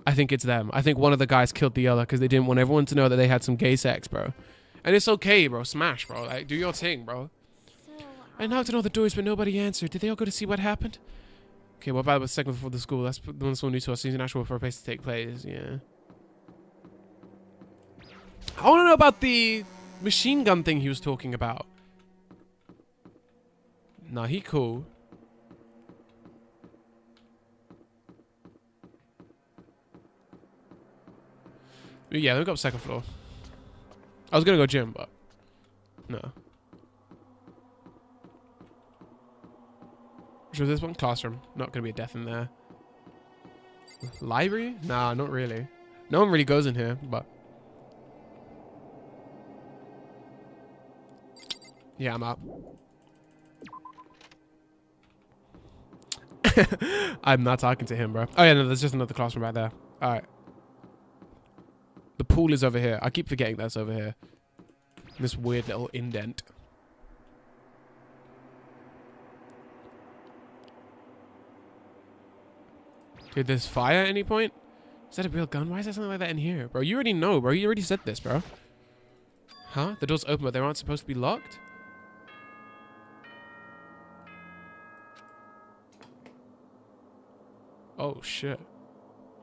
I think it's them. I think one of the guys killed the other because they didn't want everyone to know that they had some gay sex, bro. And it's okay, bro. Smash, bro. Like, do your thing, bro. I knocked on all the doors, but nobody answered. Did they all go to see what happened? Okay, what about the second before the school? That's the one that's so new to us. Season actual for a place to take place. Yeah. I want to know about the machine gun thing he was talking about. Nah, he cool. Yeah, let me go up second floor. I was gonna go gym, but no. Which was this one? Classroom. Not gonna be a death in there. Library? Nah, not really. No one really goes in here, but yeah, I'm out. I'm not talking to him, bro. Oh yeah, no, there's just another classroom right there. All right. The pool is over here. I keep forgetting that's over here. This weird little indent. Did this fire at any point? Is that a real gun? Why is there something like that in here? Bro, you already know, bro. You already said this, bro. Huh? The door's open, but they aren't supposed to be locked? Oh, shit.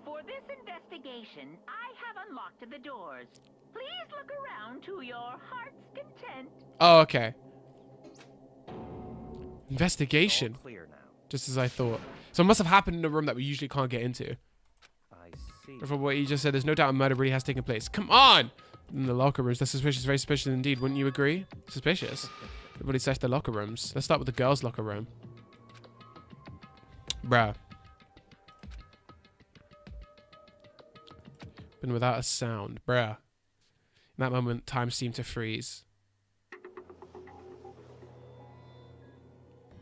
For this investigation, I have unlocked the doors. Please look around to your heart's content. Oh, okay. Investigation. All clear now. Just as I thought. So it must have happened in a room that we usually can't get into. I see. But from what you just said, there's no doubt a murder really has taken place. Come on! In the locker rooms. That's suspicious. Very suspicious indeed. Wouldn't you agree? Suspicious. Everybody searched the locker rooms. Let's start with the girls' locker room. Bruh. Been without a sound. Bruh. In that moment, time seemed to freeze.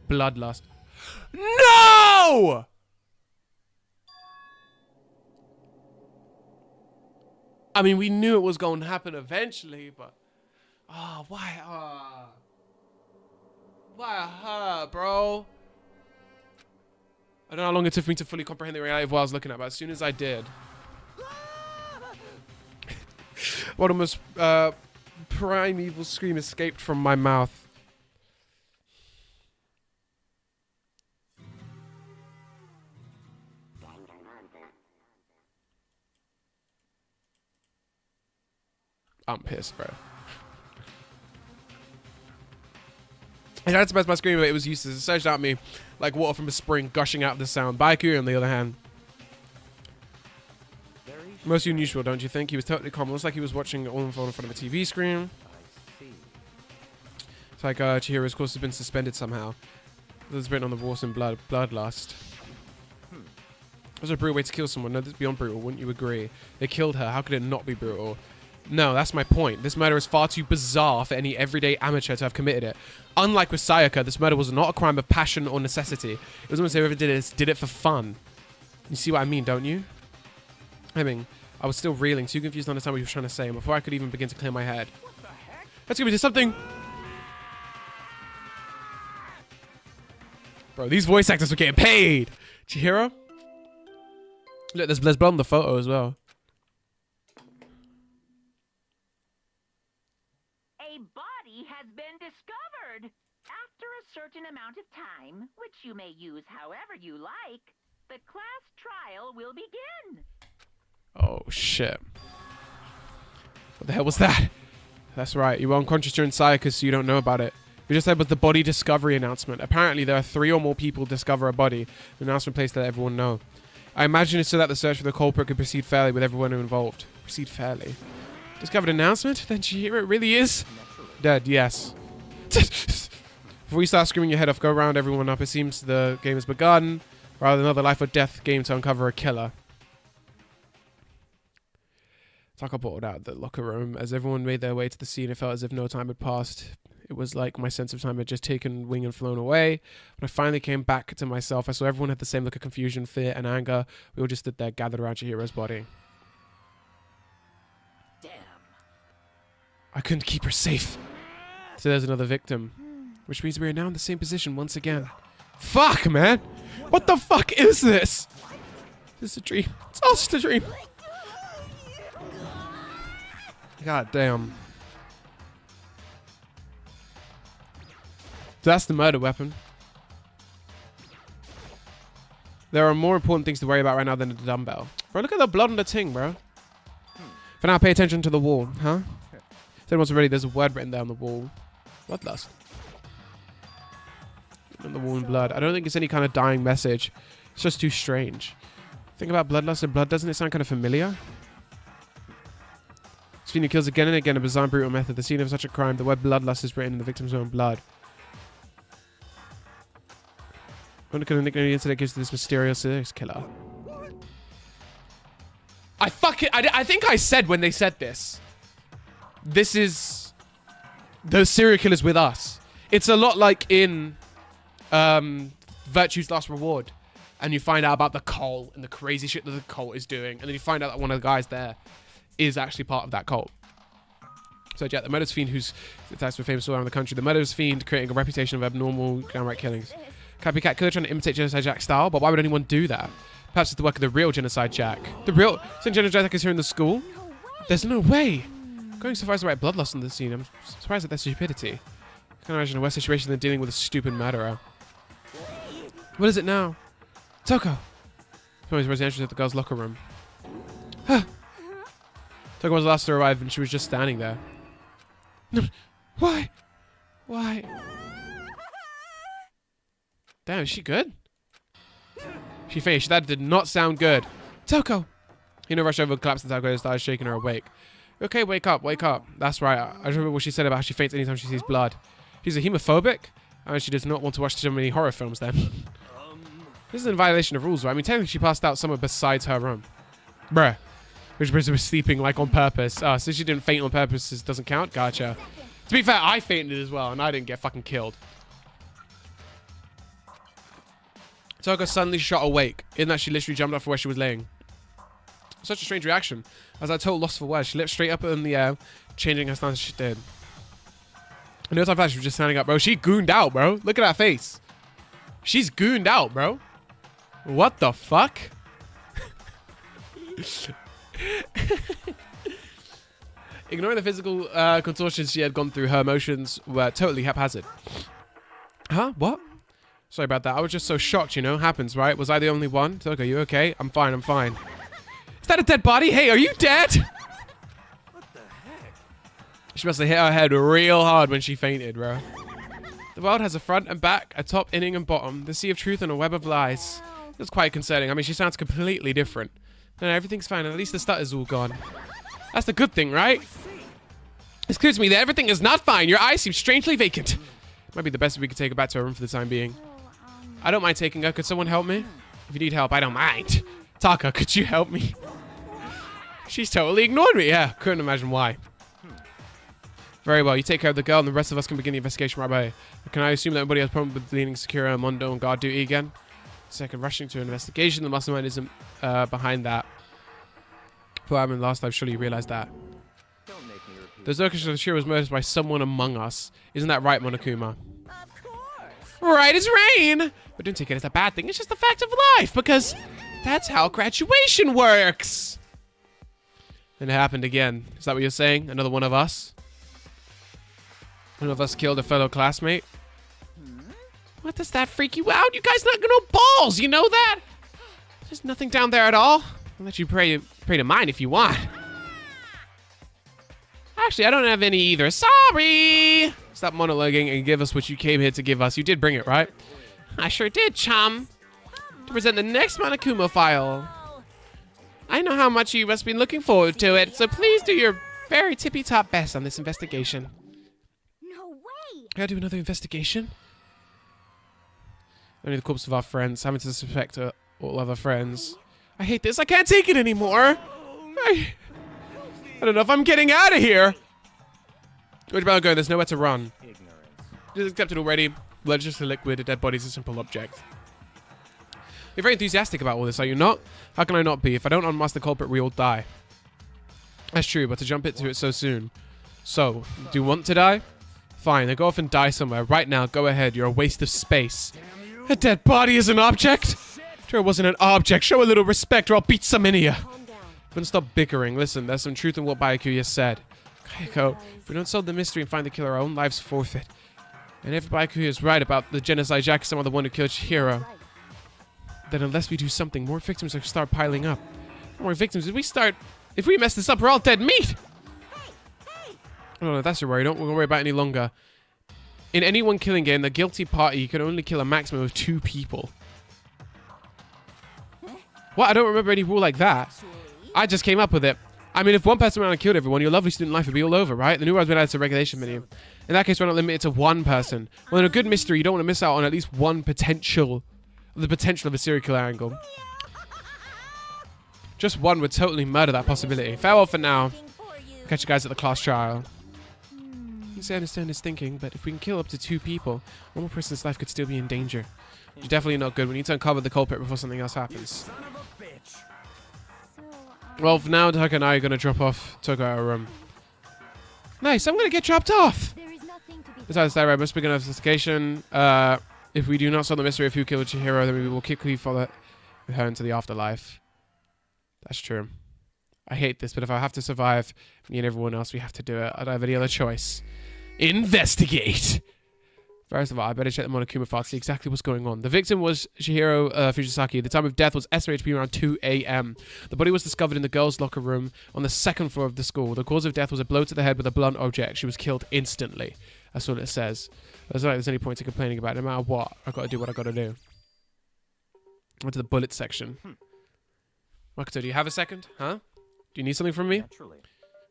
Bloodlust. No! I mean, we knew it was going to happen eventually, but... Oh, why her? Why her, bro? I don't know how long it took me to fully comprehend the reality of what I was looking at, but as soon as I did... What almost Primeval scream escaped from my mouth. I'm pissed, bro. I tried to suppress my scream, but it was useless. It surged out me like water from a spring, gushing out of the sound. Baiku, on the other hand, most unusual, don't you think? He was totally calm. It looks like he was watching it all unfold in front of a TV screen. I see. It's like Chihiro's course has been suspended somehow. There's written on the walls in bloodlust. That's a brutal way to kill someone. No, this is beyond brutal, wouldn't you agree? They killed her. How could it not be brutal? No, that's my point. This murder is far too bizarre for any everyday amateur to have committed it. Unlike with Sayaka, this murder was not a crime of passion or necessity. It was almost whoever did it did it for fun. You see what I mean, don't you? I mean, I was still reeling, too confused to understand what he was trying to say, and before I could even begin to clear my head. Let's give me to something. Bro, these voice actors were getting paid. Chihiro? Look, there's blood on the photo as well. A body has been discovered. After a certain amount of time, which you may use however you like, the class trial will begin. Oh, shit. What the hell was that? That's right. You were unconscious during Sayaka, so you don't know about it. We just said was the body discovery announcement. Apparently, there are 3 or more people discover a body. The announcement placed to let everyone know. I imagine it's so that the search for the culprit could proceed fairly with everyone involved. Proceed fairly. Discovered announcement? Then Chihiro really is dead, yes. Before you start screaming your head off, go round everyone up. It seems the game has begun. Rather than another life or death game to uncover a killer. Taka bottled out the locker room. As everyone made their way to the scene, it felt as if no time had passed. It was like my sense of time had just taken wing and flown away. When I finally came back to myself, I saw everyone had the same look of confusion, fear, and anger. We all just stood there, gathered around Chihiro's body. Damn. I couldn't keep her safe. So there's another victim. Which means we are now in the same position once again. Fuck, man! What the fuck is this? This is a dream. It's all just a dream. God damn. So that's the murder weapon. There are more important things to worry about right now than the dumbbell. Bro, look at the blood on the ting, bro. For now, pay attention to the wall, huh? Said once already, there's a word written there on the wall. Bloodlust. On the wall in blood. I don't think it's any kind of dying message. It's just too strange. Think about bloodlust and blood, doesn't it sound kind of familiar? Sweeney kills again and again, a bizarre and brutal method. The scene of such a crime, the word bloodlust is written in the victim's own blood. What kind of nickname the incident gives to this mysterious serial killer? I think I said when they said this. This is the serial killers with us. It's a lot like in Virtue's Last Reward. And you find out about the cult and the crazy shit that the cult is doing. And then you find out that one of the guys there is actually part of that cult. So yeah, the murderous fiend who's attached to a famous all around the country. The murderous fiend creating a reputation of abnormal downright killings. Copycat killer trying to imitate Genocide Jack style, but why would anyone do that? Perhaps it's the work of the real Genocide Jack. The real Genocide Jack is here in the school? There's no way. Going so far as to write bloodlust in the scene, I'm surprised at their stupidity. I can't imagine a worse situation than dealing with a stupid murderer. What is it now? Toko! Somebody's raising the entrance of the girl's locker room. Toko was the last to arrive and she was just standing there. Why? Why? Damn, is she good? She finished. That did not sound good. Toko! Hino rushed over and collapsed into Toko and started shaking her awake. Okay, wake up, wake up. That's right. I remember what she said about how she faints anytime she sees blood. She's a hemophobic? And she does not want to watch so many horror films then. This is in violation of rules, right? I mean, technically she passed out somewhere besides her room. Bruh. Which person was sleeping, like, on purpose. So she didn't faint on purpose. This doesn't count? Gotcha. To be fair, I fainted as well, and I didn't get fucking killed. Toko suddenly shot awake, in that she literally jumped up from where she was laying. Such a strange reaction. As I told lost for words, she leapt straight up in the air, changing her stance as she did. And no time flash, she was just standing up, bro. She gooned out, bro. Look at that face. She's gooned out, bro. What the fuck? Ignoring the physical contortions she had gone through, her emotions were totally haphazard. Huh? What? Sorry about that. I was just so shocked, you know. Happens, right? Was I the only one? Toga, you okay? I'm fine, I'm fine. Is that a dead body? Hey, are you dead? What the heck? She must have hit her head real hard when she fainted, bro. The world has a front and back, a top, inning, and bottom. The sea of truth and a web of lies. It's quite concerning. I mean, she sounds completely different. No, everything's fine. At least the stutter's all gone. That's the good thing, right? It's clear to me that everything is not fine. Your eyes seem strangely vacant. Might be the best if we could take her back to her room for the time being. I don't mind taking her. Could someone help me? If you need help, I don't mind. Taka, could you help me? She's totally ignored me. Yeah, couldn't imagine why. Very well. You take care of the girl, and the rest of us can begin the investigation right away. Can I assume that everybody has a problem with leaving Sakura and Mondo on guard duty again? Second, rushing to an investigation. The mastermind isn't behind that. What happened last time? Surely you realized that. Don't make me repeat. The Zerkish of Shira was murdered by someone among us. Isn't that right, Monokuma? Of course. Right as rain! But don't take it as a bad thing. It's just a fact of life, because that's how graduation works. And it happened again. Is that what you're saying? Another one of us? One of us killed a fellow classmate? What does that freak you out? You guys not got no balls, you know that? There's nothing down there at all. I'll let you pray to mine if you want. Actually, I don't have any either. Sorry! Stop monologuing and give us what you came here to give us. You did bring it, right? I sure did, chum. To present the next Monokuma file. I know how much you must be looking forward to it, so please do your very tippy-top best on this investigation. No way. I gotta do another investigation? Only the corpse of our friends, having to suspect all other friends. I hate this. I can't take it anymore. I don't know if I'm getting out of here. Where'd you go? There's nowhere to run. Ignorance. Just accepted already. Blood is just a liquid. A dead body is a simple object. You're very enthusiastic about all this, are you not? How can I not be? If I don't unmask the culprit, we all die. That's true, but to jump into it so soon. So, do you want to die? Fine, then go off and die somewhere. Right now, go ahead. You're a waste of space. A dead body is an object? Sure, it wasn't an object. Show a little respect or I'll beat some in you. Calm down. But stop bickering. Listen, there's some truth in what Byakuya said. Kayako, if we don't solve the mystery and find the killer, our own lives forfeit. And if Byakuya is right about the genocide Jack-sama, the one who killed Chihiro, then unless we do something, more victims will start piling up. More victims. If we mess this up, we're all dead meat. No, that's your worry. Don't worry about it any longer. In any one killing game, the guilty party can only kill a maximum of 2 people. What? I don't remember any rule like that. I just came up with it. I mean, if one person around and killed everyone, your lovely student life would be all over, right? The new one's been added to regulation menu. In that case, we're not limited to 1 person. Well, in a good mystery, you don't want to miss out on at least the potential of a serial killer angle. Just 1 would totally murder that possibility. Farewell for now. For you. Catch you guys at the class trial. I understand his thinking, but if we can kill up to 2 people, one more person's life could still be in danger. You're definitely not good. We need to uncover the culprit before something else happens. Son of a bitch. Well, for now, Tucker and I are going to drop off Tucker at our room. Nice, I'm going to get dropped off! There is nothing to be Besides that, right, must begin an investigation. If we do not solve the mystery of who killed Chihiro, then we will quickly follow her into the afterlife. That's true. I hate this, but if I have to survive, me and everyone else, we have to do it. I don't have any other choice. Investigate! First of all, I better check the Monokuma file to see exactly what's going on. The victim was Shihiro Fujisaki. The time of death was estimated to be around 2 a.m. The body was discovered in the girls' locker room on the 2nd floor of the school. The cause of death was a blow to the head with a blunt object. She was killed instantly. That's what it says. There's not like there's any point in complaining about it. No matter what, I've got to do what I've got to do. On to the bullet section. Makoto, do you have a second? Huh? Do you need something from me? Naturally.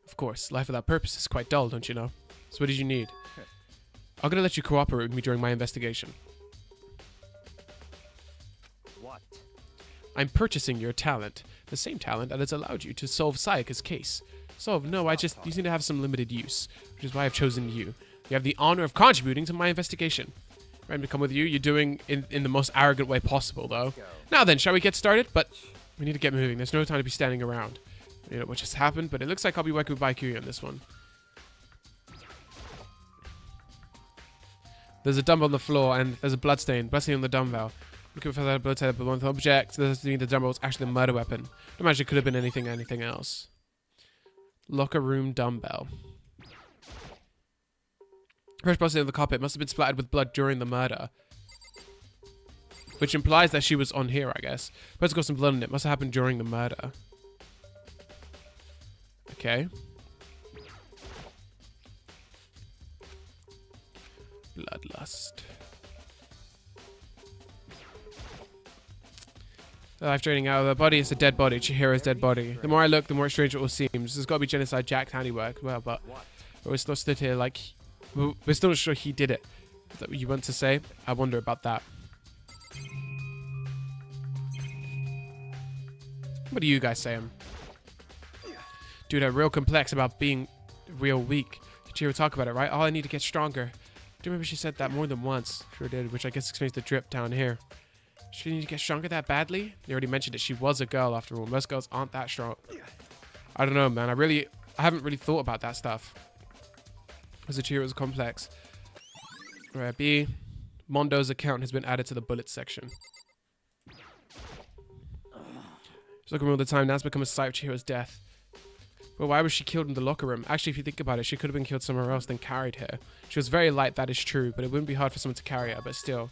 Of course. Life without purpose is quite dull, don't you know? So what did you need? I'm going to let you cooperate with me during my investigation. What? I'm purchasing your talent. The same talent that has allowed you to solve Sayaka's case. No, you seem to have some limited use, which is why I've chosen you. You have the honor of contributing to my investigation. Ready to come with you? You're doing in the most arrogant way possible, though. Now then, shall we get started? But we need to get moving. There's no time to be standing around. You know what just happened, but it looks like I'll be working with Byakuya on this one. There's a dumbbell on the floor, and there's a bloodstain. Bloodstain on the dumbbell. Looking for that bloodstain on the object. Does mean the dumbbell was actually a murder weapon. I imagine it could have been anything else. Locker room dumbbell. Fresh blood on the carpet must have been splattered with blood during the murder. Which implies that she was on here, I guess. Must have got some blood in it. Must have happened during the murder. Okay. Bloodlust. Life draining out of her body. It's a dead body. Chihira's dead body. The more I look, the more strange it all seems. This has got to be genocide Jack's handiwork. Well, but we're still stood here like... We're still not sure he did it. Is that what you want to say? I wonder about that. What do you guys saying? Dude, I'm real complex about being real weak. Chihiro talk about it, right? Oh, I need to get stronger. Do you remember she said that more than once? Sure did, which I guess explains the drip down here. She need to get stronger that badly? You already mentioned it. She was a girl after all. Most girls aren't that strong. I don't know, man. I haven't really thought about that stuff. As a Chihiro's complex. Right, B. Mondo's account has been added to the bullets section. She's looking all the time. Now it's become a sight of Chihiro's death. But why was she killed in the locker room? Actually, if you think about it, she could have been killed somewhere else than carried here. She was very light, that is true, but it wouldn't be hard for someone to carry her, but still.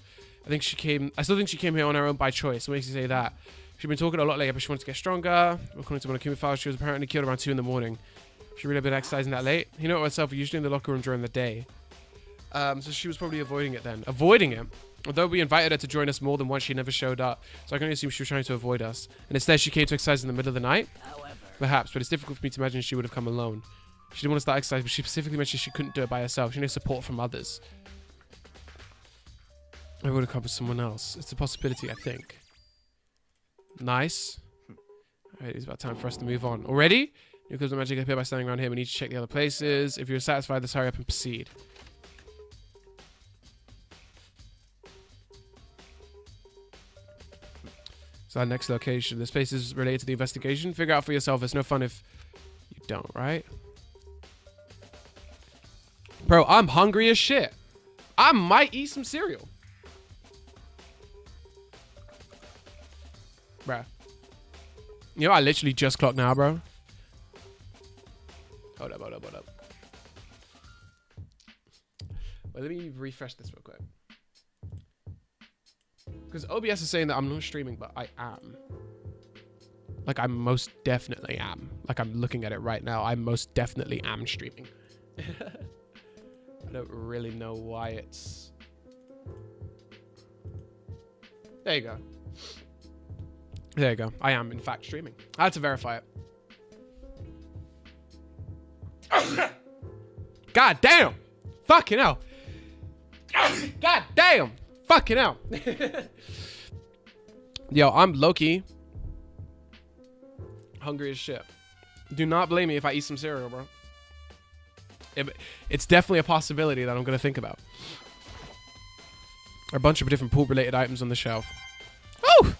I still think she came here on her own by choice. What makes you say that? She'd been talking a lot later, but she wanted to get stronger. According to one of Kumi's files, she was apparently killed around 2 in the morning. She really been exercising that late? You know it herself, usually in the locker room during the day. So she was probably avoiding it then. Avoiding it? Although we invited her to join us more than once, she never showed up. So I can only assume she was trying to avoid us. And instead, she came to exercise in the middle of the night? Perhaps, but it's difficult for me to imagine she would have come alone. She didn't want to start exercise, but she specifically mentioned she couldn't do it by herself. She needed support from others. I would have come with someone else. It's a possibility, I think. Nice. Alright, it's about time for us to move on. Already? New clues of magic appear by standing around here. We need to check the other places. If you're satisfied, let's hurry up and proceed. So our next location. This place is related to the investigation. Figure out for yourself. It's no fun if you don't, right? Bro, I'm hungry as shit. I might eat some cereal. Bruh. You know, I literally just clocked now, bro. Hold up. Wait, let me refresh this real quick. Because OBS is saying that I'm not streaming, but I am. Like, I most definitely am. Like, I'm looking at it right now. I most definitely am streaming. I don't really know why it's... There you go. There you go. I am, in fact, streaming. I had to verify it. God damn! Fucking hell! God damn! Fucking hell! Yo, I'm low-key hungry as shit. Do not blame me if I eat some cereal, bro. It's definitely a possibility that I'm gonna think about. A bunch of different pool-related items on the shelf. Oh!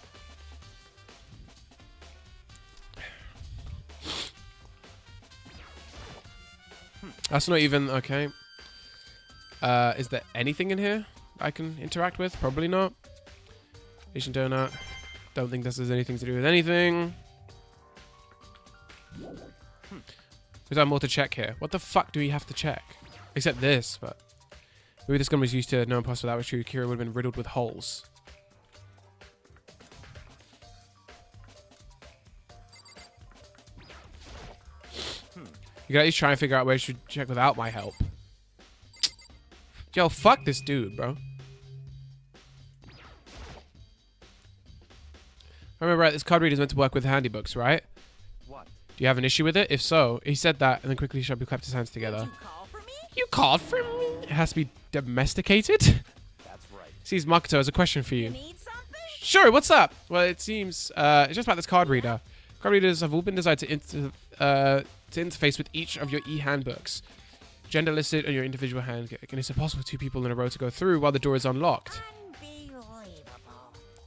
That's not even okay. Is there anything in here I can interact with? Probably not. Asian donut. Don't think this has anything to do with anything. Is there more to check here? What the fuck do we have to check? Except this, but maybe this gun was used to know impossible. That was true. Kira would have been riddled with holes. You gotta at least try and figure out where you should check without my help. Yo, fuck this dude, bro. I remember right, this card reader is meant to work with handy books, right? What? Do you have an issue with it? If so, he said that and then quickly shoved clapped his hands together. You called for me? It has to be domesticated? That's right. Sees Makoto has a question for you. Need something? Sure, what's up? Well, it seems it's just about this card reader. Card readers have all been designed to interface with each of your e-handbooks. Gender listed on your individual handbook, and it's impossible for 2 people in a row to go through while the door is unlocked. Unbelievable.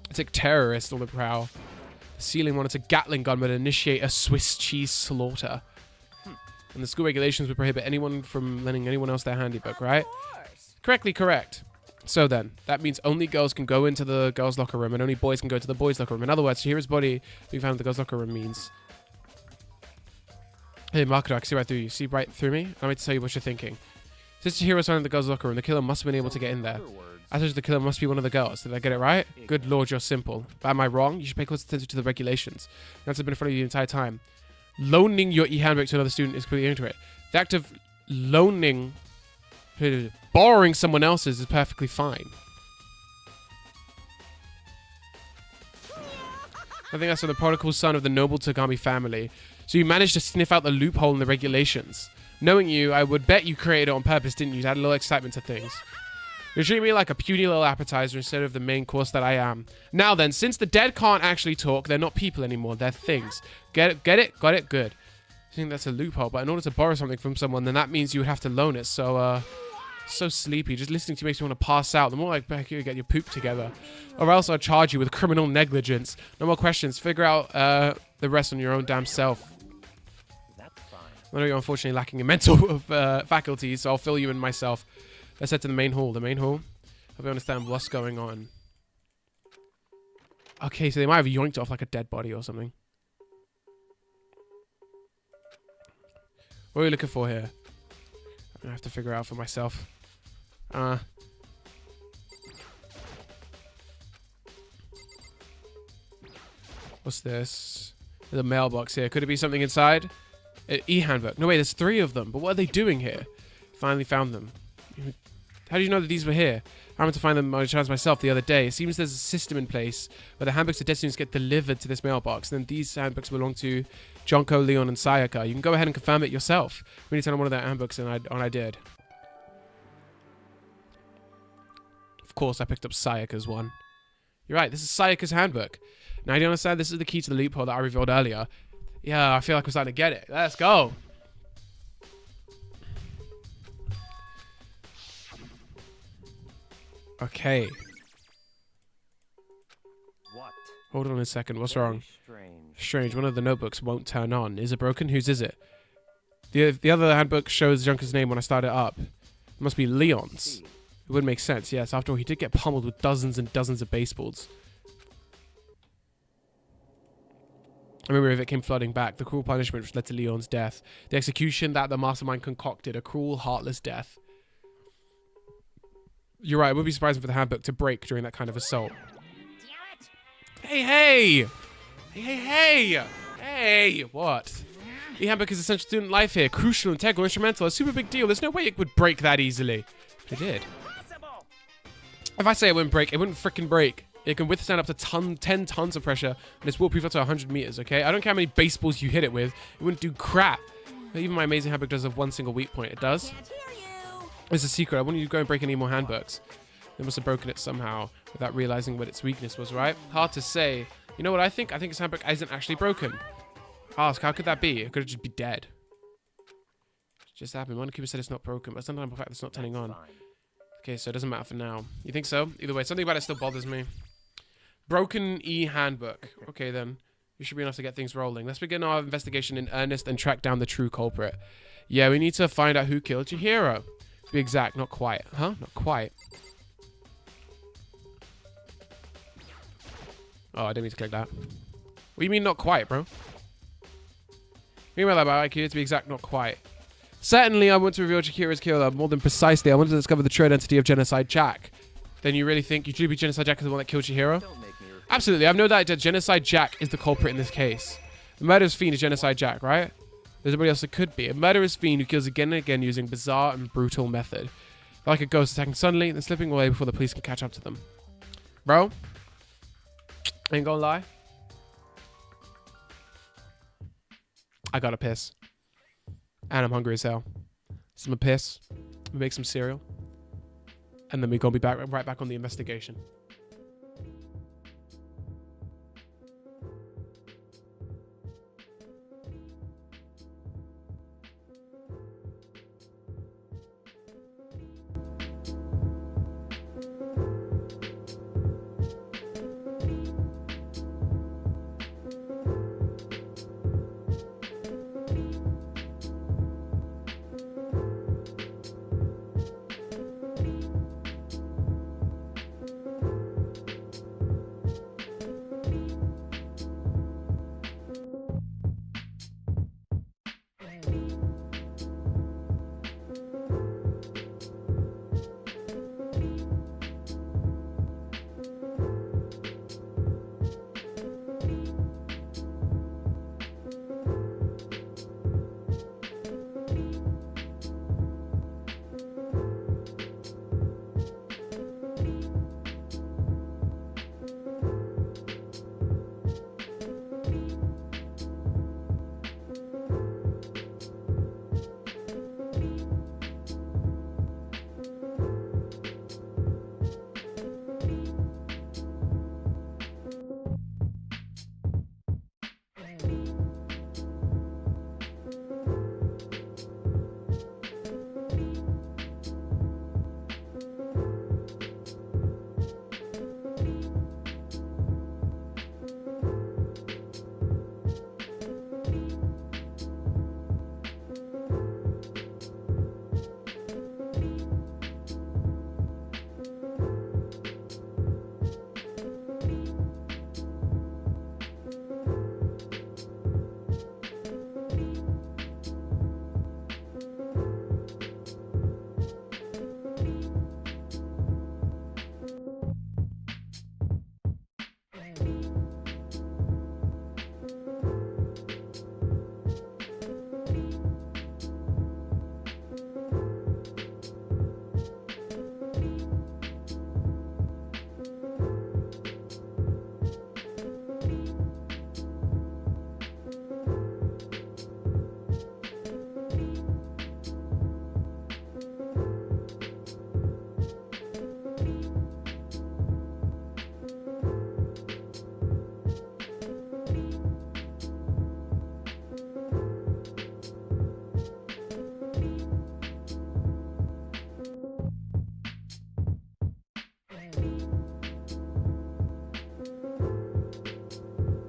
It's like terrorists on the prowl. The ceiling wanted a Gatling gun would initiate a Swiss cheese slaughter. And the school regulations would prohibit anyone from lending anyone else their handybook, right? Of course. Correctly correct. So then, that means only girls can go into the girls' locker room and only boys can go to the boys' locker room. In other words, Chihira's body being found in the girls' locker room means... Hey, Marketer, I can see right through you. See right through me? I'm going to tell you what you're thinking. Since the hero was found in the girl's locker room, the killer must have been able to get in there. I thought the killer must be one of the girls. Did I get it right? Good lord, you're simple. But am I wrong? You should pay close attention to the regulations. That's been in front of you the entire time. Loaning your e-handbook to another student is completely into it. The act of loaning, borrowing someone else's is perfectly fine. I think that's from the prodigal son of the noble Tagami family. So you managed to sniff out the loophole in the regulations. Knowing you, I would bet you created it on purpose, didn't you? To add a little excitement to things. You're treating me like a puny little appetizer instead of the main course that I am. Now then, since the dead can't actually talk, they're not people anymore, they're things. Get it? Get it? Got it? Good. I think that's a loophole, but in order to borrow something from someone, then that means you would have to loan it. So, so sleepy. Just listening to you makes me want to pass out. The more like back you get your poop together. Or else I'll charge you with criminal negligence. No more questions. Figure out the rest on your own damn self. I know you're unfortunately lacking in mental faculties, so I'll fill you in myself. Let's head to the main hall. The main hall? Hope you understand what's going on. Okay, so they might have yoinked off like a dead body or something. What are we looking for here? I have to figure out for myself. What's this? There's a mailbox here. Could it be something inside? E-handbook. No, wait, there's 3 of them. But what are they doing here? Finally found them. How do you know that these were here? I happened to find them on a chance myself the other day. It seems there's a system in place where the handbooks of dead students get delivered to this mailbox. And then these handbooks belong to Junko, Leon, and Sayaka. You can go ahead and confirm it yourself. We need to turn on one of their handbooks, and I did. Of course, I picked up Sayaka's one. You're right, this is Sayaka's handbook. Now, do you understand? This is the key to the loophole that I revealed earlier. Yeah, I feel like we're starting to get it. Let's go. Okay. What? Hold on a second. What's wrong? Strange. Strange. One of the notebooks won't turn on. Is it broken? Whose is it? The other handbook shows Junker's name when I start it up. It must be Leon's. It would make sense, yes. After all, he did get pummeled with dozens and dozens of baseballs. I remember if it came flooding back, the cruel punishment which led to Leon's death. The execution that the mastermind concocted, a cruel, heartless death. You're right, it would be surprising for the handbook to break during that kind of assault. Hey, hey! Hey, hey, hey! Hey! What? The handbook is essential student life here. Crucial, integral, instrumental. A super big deal. There's no way it would break that easily. It did. If I say it wouldn't break, it wouldn't frickin' break. It can withstand up to 10 tons of pressure, and it's waterproof up to 100 meters, okay? I don't care how many baseballs you hit it with. It wouldn't do crap. Even my amazing handbook does have one single weak point. It does. It's a secret. I want you to go and break any more handbooks. They must have broken it somehow without realizing what its weakness was, right? Hard to say. You know what I think? I think its handbook isn't actually broken. Ask, how could that be? It could just be dead. It just happened. One keeper said it's not broken, but sometimes the fact it's not turning on. Okay, so it doesn't matter for now. You think so? Either way, something about it still bothers me. Broken e-handbook. Okay, then. You should be enough to get things rolling. Let's begin our investigation in earnest and track down the true culprit. Yeah, we need to find out who killed Chihiro. To be exact, not quite. Huh? Not quite. Oh, I didn't mean to click that. What do you mean not quite, bro? Meanwhile, about IQ, to be exact, not quite. Certainly, I want to reveal Chihiro's killer. More than precisely, I want to discover the true identity of Genocide Jack. Then you really think you truly be Genocide Jack is the one that killed Chihiro? Absolutely, I have no doubt that Genocide Jack is the culprit in this case. The murderous fiend is Genocide Jack, right? There's nobody else that could be. A murderous fiend who kills again and again using bizarre and brutal method. Like a ghost attacking suddenly, then slipping away before the police can catch up to them. Bro? Ain't gonna lie. I gotta piss. And I'm hungry as hell. So I'm gonna piss. We make some cereal. And then we're gonna be right back on the investigation.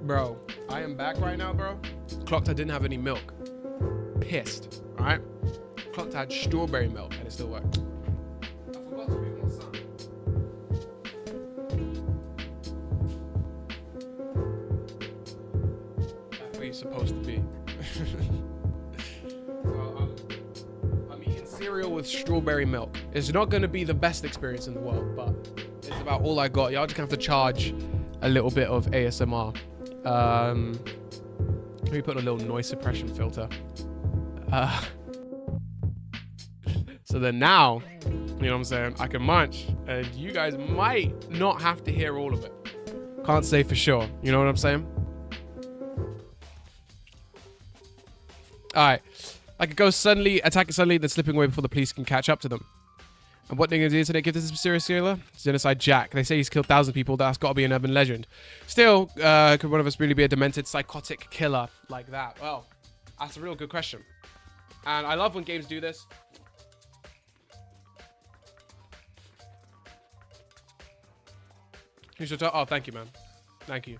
Bro, I am back right now, bro. Clocked I didn't have any milk. Pissed, all right? Clocked I had strawberry milk and it still worked. I forgot to pick my son. That's where you're supposed to be. I'm eating cereal with strawberry milk. It's not going to be the best experience in the world, but it's about all I got. Y'all just gonna have to charge a little bit of ASMR. Let me put a little noise suppression filter. So then now, you know what I'm saying, I can munch and you guys might not have to hear all of it. Can't say for sure. You know what I'm saying? All right. I could go suddenly, attack it suddenly, then slipping away before the police can catch up to them. And what thing is the internet give this mysterious serial? Genocide Jack. They say he's killed 1,000 people. That's got to be an urban legend. Still, could one of us really be a demented, psychotic killer like that? Well, that's a real good question. And I love when games do this. You should talk. Oh, thank you, man. Thank you.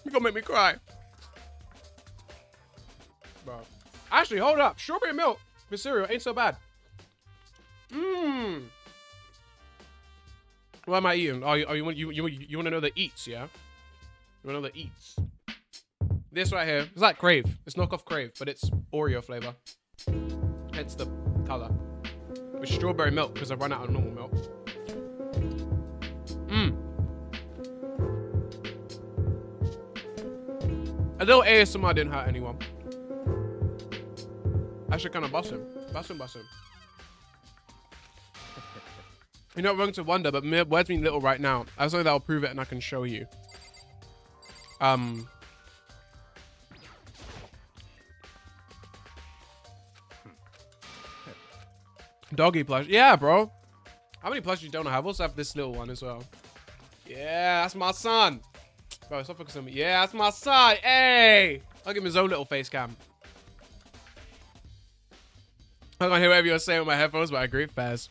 You're gonna make me cry. Bro. Actually, hold up. Strawberry milk for cereal ain't so bad. Mmm. What am I eating? Oh, you want to know the eats, yeah? You want to know the eats? This right here. It's like Crave. It's knockoff Crave, but it's Oreo flavor. Hence the color. With strawberry milk, because I run out of normal milk. Mmm. A little ASMR didn't hurt anyone. I should kind of bust him. Bust him. You're not wrong to wonder, but words mean little right now. I have something that'll prove it and I can show you. Doggy plush. Yeah, bro. How many plushies don't I have? I also have this little one as well. Yeah, that's my son. Bro, stop focusing on me. Yeah, that's my son. Hey! I'll give him his own little face cam. I can't hear whatever you're saying with my headphones, but I agree, Faz.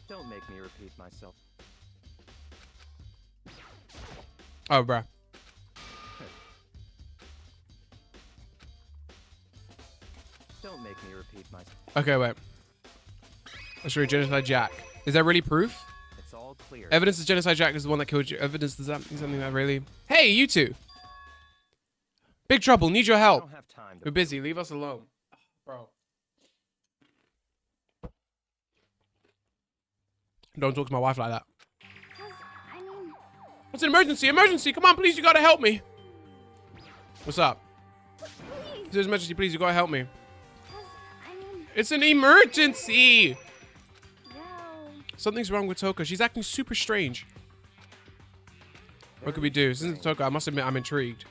Don't make me repeat myself. Oh, bruh. Don't make me repeat myself. Okay, wait. I'll show you Genocide Jack. Is that really proof? It's all clear. Evidence that Genocide Jack is the one that killed you. Evidence does that mean something that really... Hey, you two! Big trouble. Need your I help. don't have time to We're busy. Leave us alone. Bro. Don't talk to my wife like that. I mean, It's an emergency. Emergency. Come on, please. You gotta help me. What's up? please. It's an emergency. Please, you gotta help me. I mean, It's an emergency. no. Something's wrong with Toka. She's acting super strange. What could we do? Since it's Toka, I must admit I'm intrigued.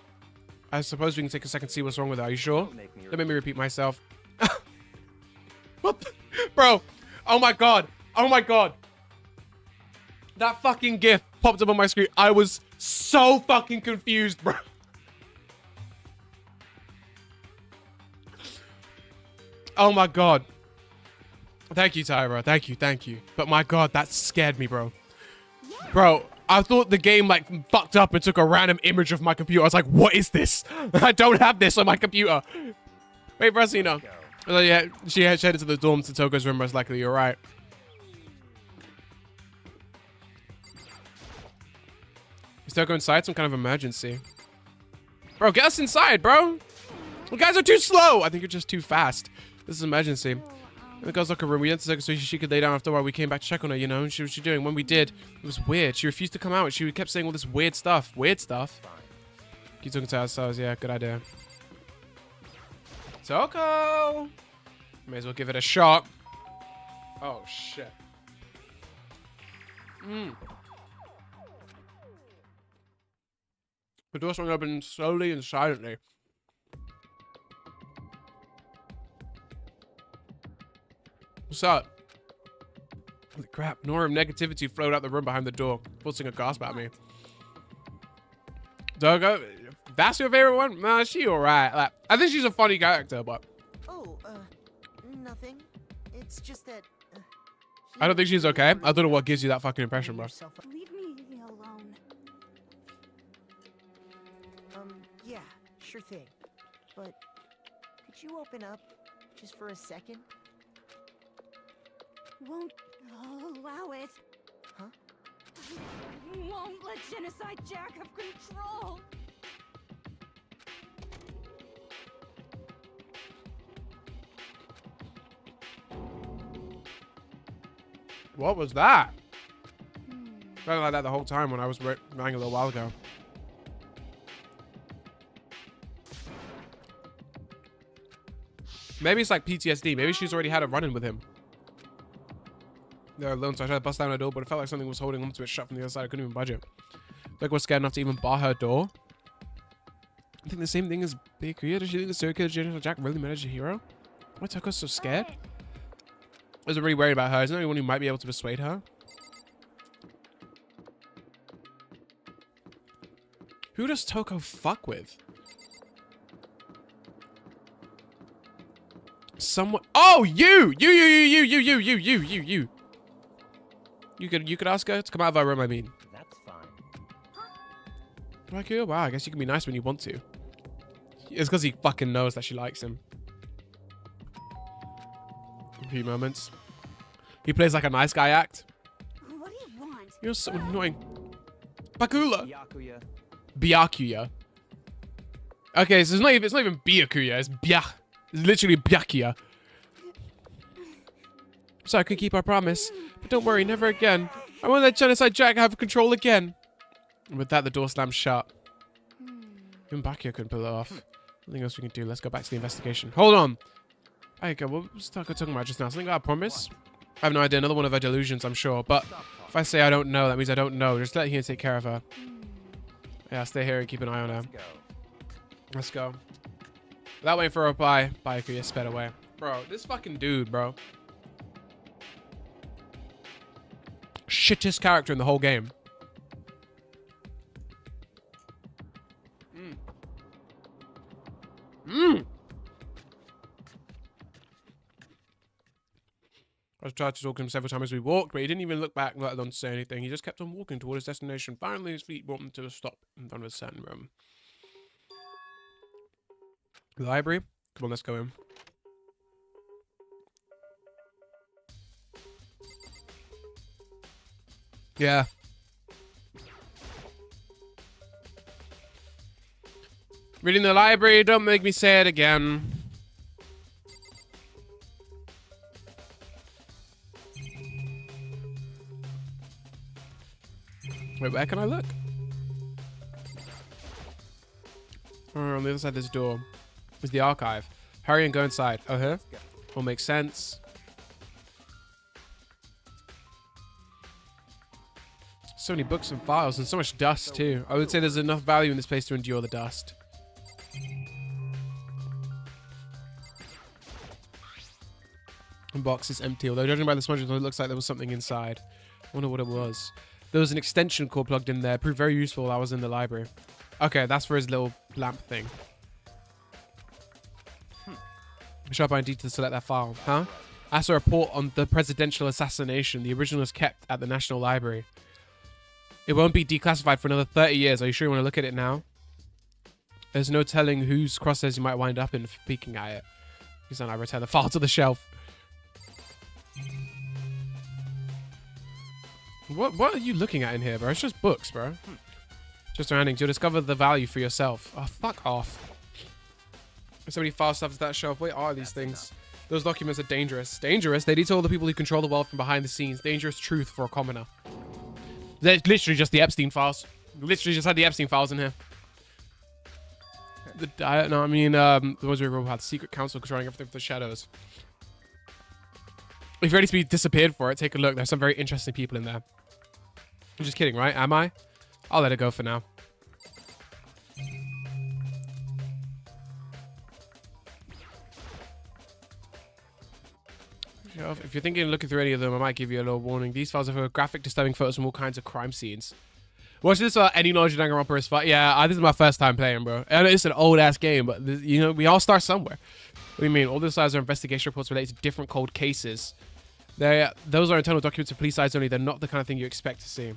I suppose we can take a second to see what's wrong with her. Are you sure? Don't make me Don't make me repeat myself. What? Bro. Oh my god. Oh my god. That fucking GIF popped up on my screen. I was so fucking confused, bro. Oh my god. Thank you, Tyra. Thank you. But my god, that scared me, bro. Bro, I thought the game like fucked up and took a random image of my computer. I was like, what is this? I don't have this on my computer. Wait, Brasino. Oh, yeah, she headed to the dorm to Toko's room, most likely. You're right. Is Toko inside? Some kind of emergency. Bro, get us inside, bro. You guys are too slow. I think you're just too fast. This is emergency. In the girl's locker room, we entered Toko so she could lay down after a while. We came back to check on her, you know, and she was doing. When we did, it was weird. She refused to come out. She kept saying all this weird stuff. Weird stuff. Keep talking to ourselves. Yeah, good idea. Toko! May as well give it a shot. Oh, shit. The door swung open slowly and silently. What's up? Holy crap. Nora negativity flowed out the room behind the door, forcing a gasp at me. Dogo, that's your favorite one? Nah, she alright. Like, I think she's a funny character, but... Oh, nothing. It's just that... I don't think she's okay. I don't know what gives you that fucking impression, bro. Leave me alone. Sure thing. But could you open up just for a second? Won't allow it. Huh? Won't let Genocide Jack have control. What was that? Felt like that the whole time when I was running a little while ago. Maybe it's like PTSD. Maybe she's already had a run-in with him. They're alone, so I tried to bust down her door, but it felt like something was holding onto it shut from the other side. I couldn't even budge it. Like, was scared enough to even bar her door. I think the same thing as Bakery. Does she think the serial killer Jennifer Jack really managed a hero? Why is Toko so scared? I was really worried about her. Isn't there anyone who might be able to persuade her? Who does Toko fuck with? Someone. Oh, you! You could ask her to come out of our room, I mean. That's fine. Like, wow, I guess you can be nice when you want to. It's because he fucking knows that she likes him. A few moments. He plays like a nice guy act. What do you want? You're so annoying. Bakula. Yakuya. Byakuya. Okay, so it's not even Byakuya, it's Byak. It's literally Byakuya. So I could keep our promise. But don't worry, never again. I won't let Genocide Jack have control again. And with that, the door slams shut. Even Byakuya couldn't pull it off. Nothing else we can do. Let's go back to the investigation. Hold on. Okay, what was Taka talking about just now? Something about a promise? I have no idea. Another one of her delusions, I'm sure. But if I say I don't know, that means I don't know. Just let her take care of her. Yeah, stay here and keep an eye on her. Go. Let's go. Without waiting for a reply, Byakuya sped away. Bro, this fucking dude, bro. Shittest character in the whole game. I tried to talk to him several times as we walked, but he didn't even look back, let alone say anything. He just kept on walking toward his destination. Finally, his feet brought him to a stop in front of a certain room. The library? Come on, let's go in. Yeah. Reading the library, don't make me say it again. Wait, where can I look? Oh, on the other side of this door is the archive. Hurry and go inside. Oh, here? All makes sense. So many books and files and so much dust too. I would say there's enough value in this place to endure the dust. The box is empty, although judging by the smudges, it looks like there was something inside. I wonder what it was. There was an extension cord plugged in there. Proved very useful while I was in the library. Okay, that's for his little lamp thing. Should I find details to select that file? Huh? I saw a report on the presidential assassination. The original is kept at the National Library. It won't be declassified for another 30 years. Are you sure you want to look at it now? There's no telling whose crosshairs you might wind up in for peeking at it. Please don't I return the file to the shelf. What are you looking at in here, bro? It's just books, bro. Just surroundings. You'll discover the value for yourself. Oh, fuck off. There's so many file stuff to that shelf. What are these things? Those documents are dangerous. Dangerous? They detail the people who control the world from behind the scenes. Dangerous truth for a commoner. They're literally just the Epstein files. Literally just had the Epstein files in here. The ones we wrote about the secret council controlling everything from the shadows. If you're ready to be disappeared for it, take a look. There's some very interesting people in there. I'm just kidding, right? Am I? I'll let it go for now. If you're thinking of looking through any of them, I might give you a little warning. These files are for graphic, disturbing photos from all kinds of crime scenes. Watch this without any knowledge of Danganronpa is fun. Yeah, this is my first time playing, bro. I know it's an old-ass game, but, you know, we all start somewhere. What do you mean? All these files are investigation reports related to different cold cases. Those are internal documents for police eyes only. They're not the kind of thing you expect to see.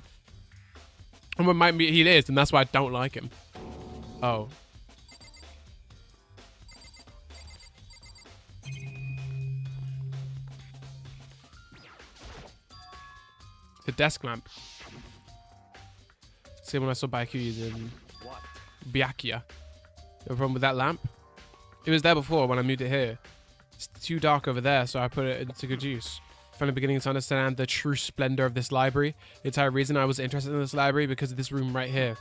And what might be he is, and that's why I don't like him. Oh. It's a desk lamp. Same one I saw Baiku using. What? Byakuya. No problem with that lamp? It was there before when I moved it here. It's too dark over there, so I put it into good use. Finally beginning to understand the true splendor of this library. The entire reason I was interested in this library because of this room right here.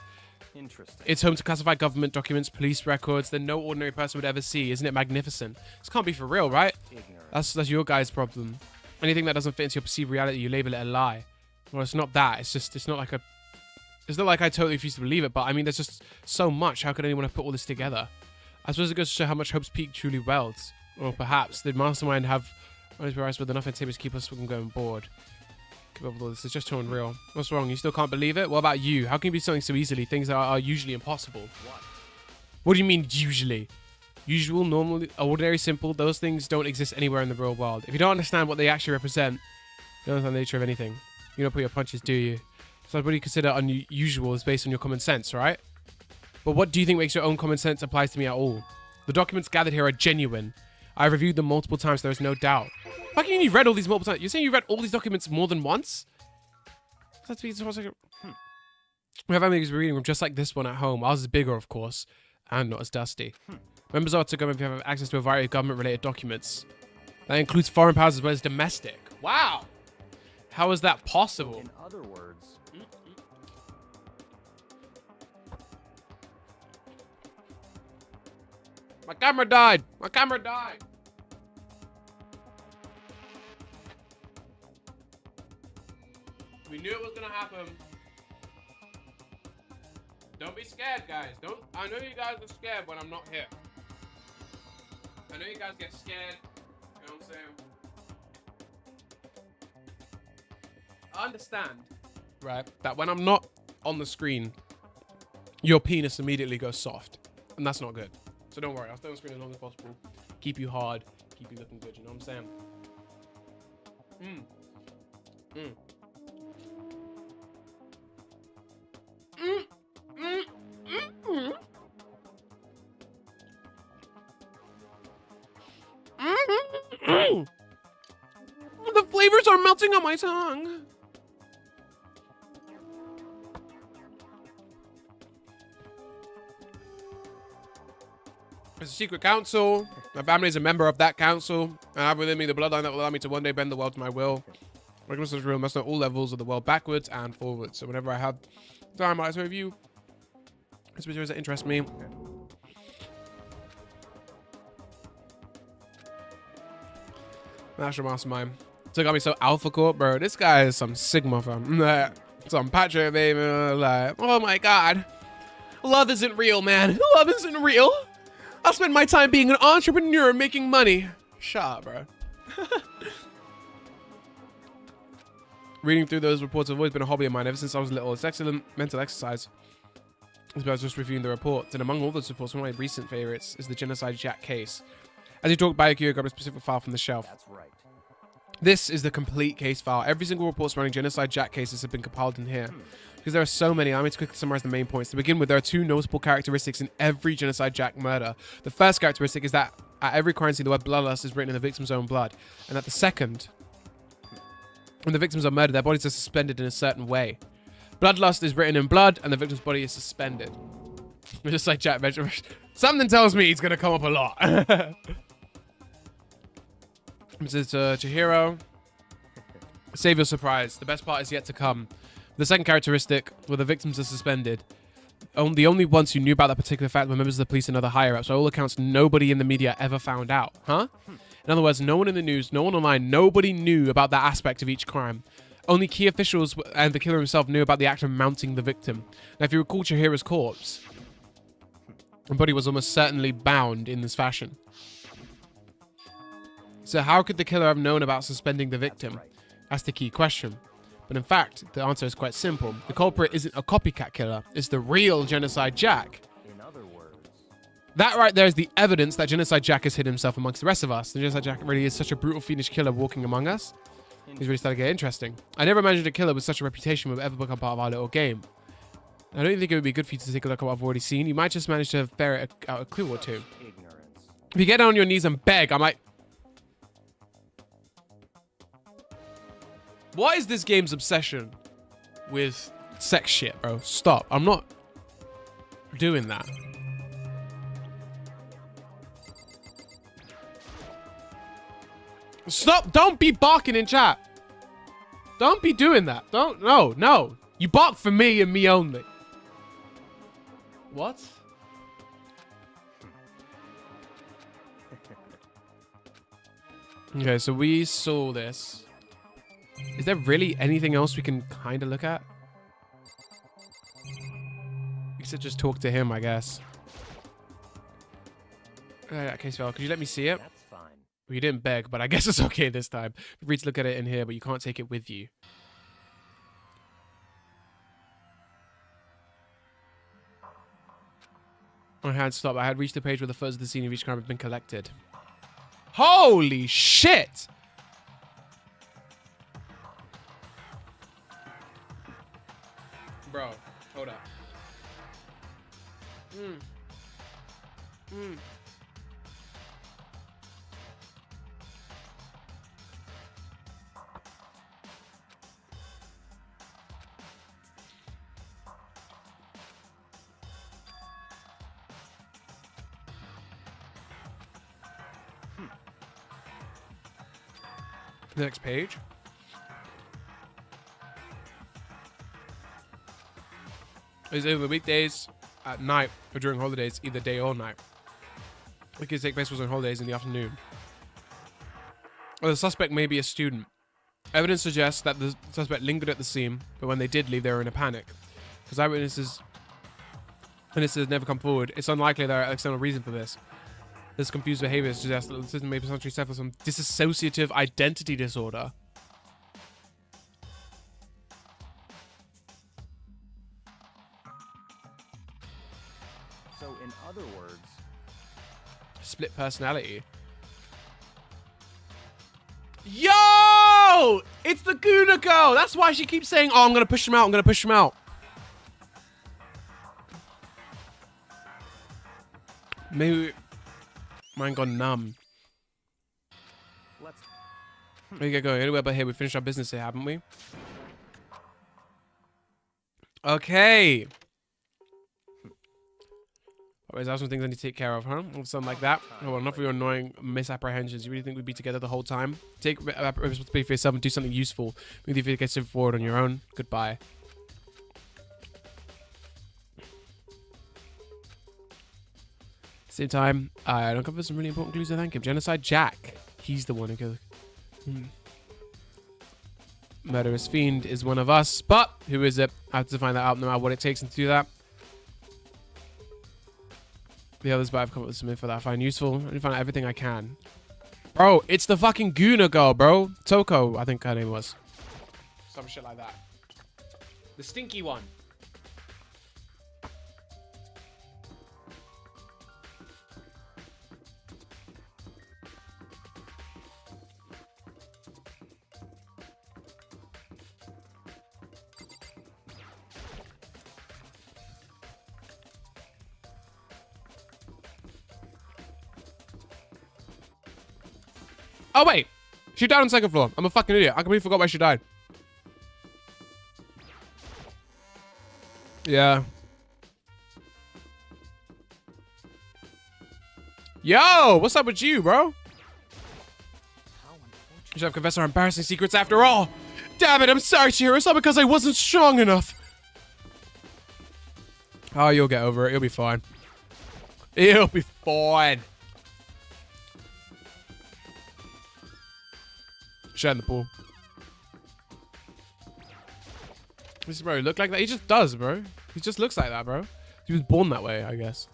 Interesting. It's home to classified government documents, police records that no ordinary person would ever see. Isn't it magnificent? This can't be for real, right? Ignorant. That's your guys' problem. Anything that doesn't fit into your perceived reality, you label it a lie. Well, it's not that. It's not like I totally refuse to believe it, but I mean, there's just so much. How could anyone have put all this together? I suppose it goes to show how much Hope's Peak truly welds. Or perhaps the mastermind have only provided us with enough entertainment to keep us from going bored. Keep up with all this. It's just too unreal. What's wrong? You still can't believe it? What about you? How can you be something so easily? Things that are usually impossible. What do you mean usually? Usual, normal, ordinary, simple. Those things don't exist anywhere in the real world. If you don't understand what they actually represent, you don't understand the nature of anything. You don't put your punches, do you? So what do you consider unusual is based on your common sense, right? But what do you think makes your own common sense applies to me at all? The documents gathered here are genuine. I've reviewed them multiple times, there is no doubt. How can you read all these multiple times? You're saying you read all these documents more than once? That's me. We have a reading room just like this one at home. Ours is bigger, of course, and not as dusty. Members are to government if you have access to a variety of government-related documents. That includes foreign powers as well as domestic. Wow! How is that possible? In other words, My camera died! My camera died! We knew it was gonna happen. Don't be scared, guys. I know you guys are scared when I'm not here. I know you guys get scared. You know what I'm saying? I understand, right, that when I'm not on the screen, your penis immediately goes soft. And that's not good. So don't worry, I'll stay on the screen as long as possible. Keep you hard, keep you looking good, you know what I'm saying? The flavors are melting on my tongue. It's a secret council. My family is a member of that council. I have within me the bloodline that will allow me to one day bend the world to my will. Recognize this rule must know all levels of the world backwards and forwards. So whenever I have time, I like to review materials that interest me. National Mastermind. So got me so alpha core, bro. This guy is some Sigma fam. Some Patrick, baby. Like, oh my god. Love isn't real, man. Love isn't real. I'll spend my time being an entrepreneur and making money. Shut up, bro. Reading through those reports have always been a hobby of mine ever since I was little. It's excellent mental exercise. I was just reviewing the reports, and among all those reports, one of my recent favorites is the Genocide Jack case. As you talk, Baiku got a specific file from the shelf. that's right. This is the complete case file. Every single report surrounding Genocide Jack cases have been compiled in here. Because there are so many, I'm going to quickly summarize the main points. To begin with, there are two noticeable characteristics in every Genocide Jack murder. The first characteristic is that at every crime scene, the word bloodlust is written in the victim's own blood. And at the second, when the victims are murdered, their bodies are suspended in a certain way. Bloodlust is written in blood, and the victim's body is suspended. Genocide Jack mentioned. Something tells me he's going to come up a lot. This is Chihiro. Save your surprise. The best part is yet to come. The second characteristic, where the victims are suspended. The only ones who knew about that particular fact were members of the police and other higher-ups. By all accounts, nobody in the media ever found out. Huh? In other words, no one in the news, no one online, nobody knew about that aspect of each crime. Only key officials and the killer himself knew about the act of mounting the victim. Now, if you recall Chihiro's corpse, the body was almost certainly bound in this fashion. So how could the killer have known about suspending the victim? That's the key question. But in fact, the answer is quite simple. The culprit isn't a copycat killer. It's the real Genocide Jack. In other words, That right there is the evidence that Genocide Jack has hid himself amongst the rest of us. The Genocide Jack really is such a brutal, fiendish killer walking among us. He's really starting to get interesting. I never imagined a killer with such a reputation would ever become part of our little game. I don't think it would be good for you to take a look at what I've already seen. You might just manage to ferret out a clue or two. ignorance. If you get down on your knees and beg, I might... What is this game's obsession with sex shit, bro? Stop. I'm not doing that. Stop. Don't be barking in chat. Don't be doing that. Don't. No, no. You bark for me and me only. What? Okay, so we saw this. Is there really anything else we can kind of look at? We should just talk to him, I guess. Okay, so could you let me see it? That's fine. Well, you didn't beg, but I guess it's okay this time. Feel free to look at it in here, but you can't take it with you. My hand stopped. I had reached the page where the photos of the scene of each crime had been collected. Holy shit! Bro, hold up. The next page. Is over weekdays, at night, or during holidays, either day or night. The kids take place was on holidays in the afternoon. Or the suspect may be a student. Evidence suggests that the suspect lingered at the scene, but when they did leave, they were in a panic. Because eyewitnesses never come forward, it's unlikely there are external reason for this. This confused behavior suggests that the system may potentially suffer from dissociative identity disorder. So, in other words, Split personality. Yo! It's the Guna girl! That's why she keeps saying, oh, I'm gonna push him out, I'm gonna push him out. Maybe mine gone numb. let's. Where you get going? Anywhere but here. We finished our business here, haven't we? Okay. Always have some things I need to take care of, huh? Or something like that. Oh, well, enough of your annoying misapprehensions. You really think we'd be together the whole time? Take responsibility for yourself and do something useful. Maybe if you get forward on your own. Goodbye. Same time, I don't cover some really important clues to thank him. Genocide Jack. He's the one who killed. Murderous Fiend is one of us, but who is it? I have to find that out no matter what it takes to do that. The others, but I've come up with some info that I find useful. I need to find out everything I can. Bro, it's the fucking Guna girl, bro. Toko, I think her name was. Some shit like that. The stinky one. Oh, wait. She died on the second floor. I'm a fucking idiot. I completely forgot why she died. Yeah. Yo, what's up with you, bro? You should have confessed our embarrassing secrets after all. Damn it, I'm sorry, Chihiro. It's not because I wasn't strong enough. Oh, you'll get over it. You'll be fine. You'll be fine. Shit in the pool. This bro look like that? He just does, bro. He just looks like that, bro. He was born that way, I guess.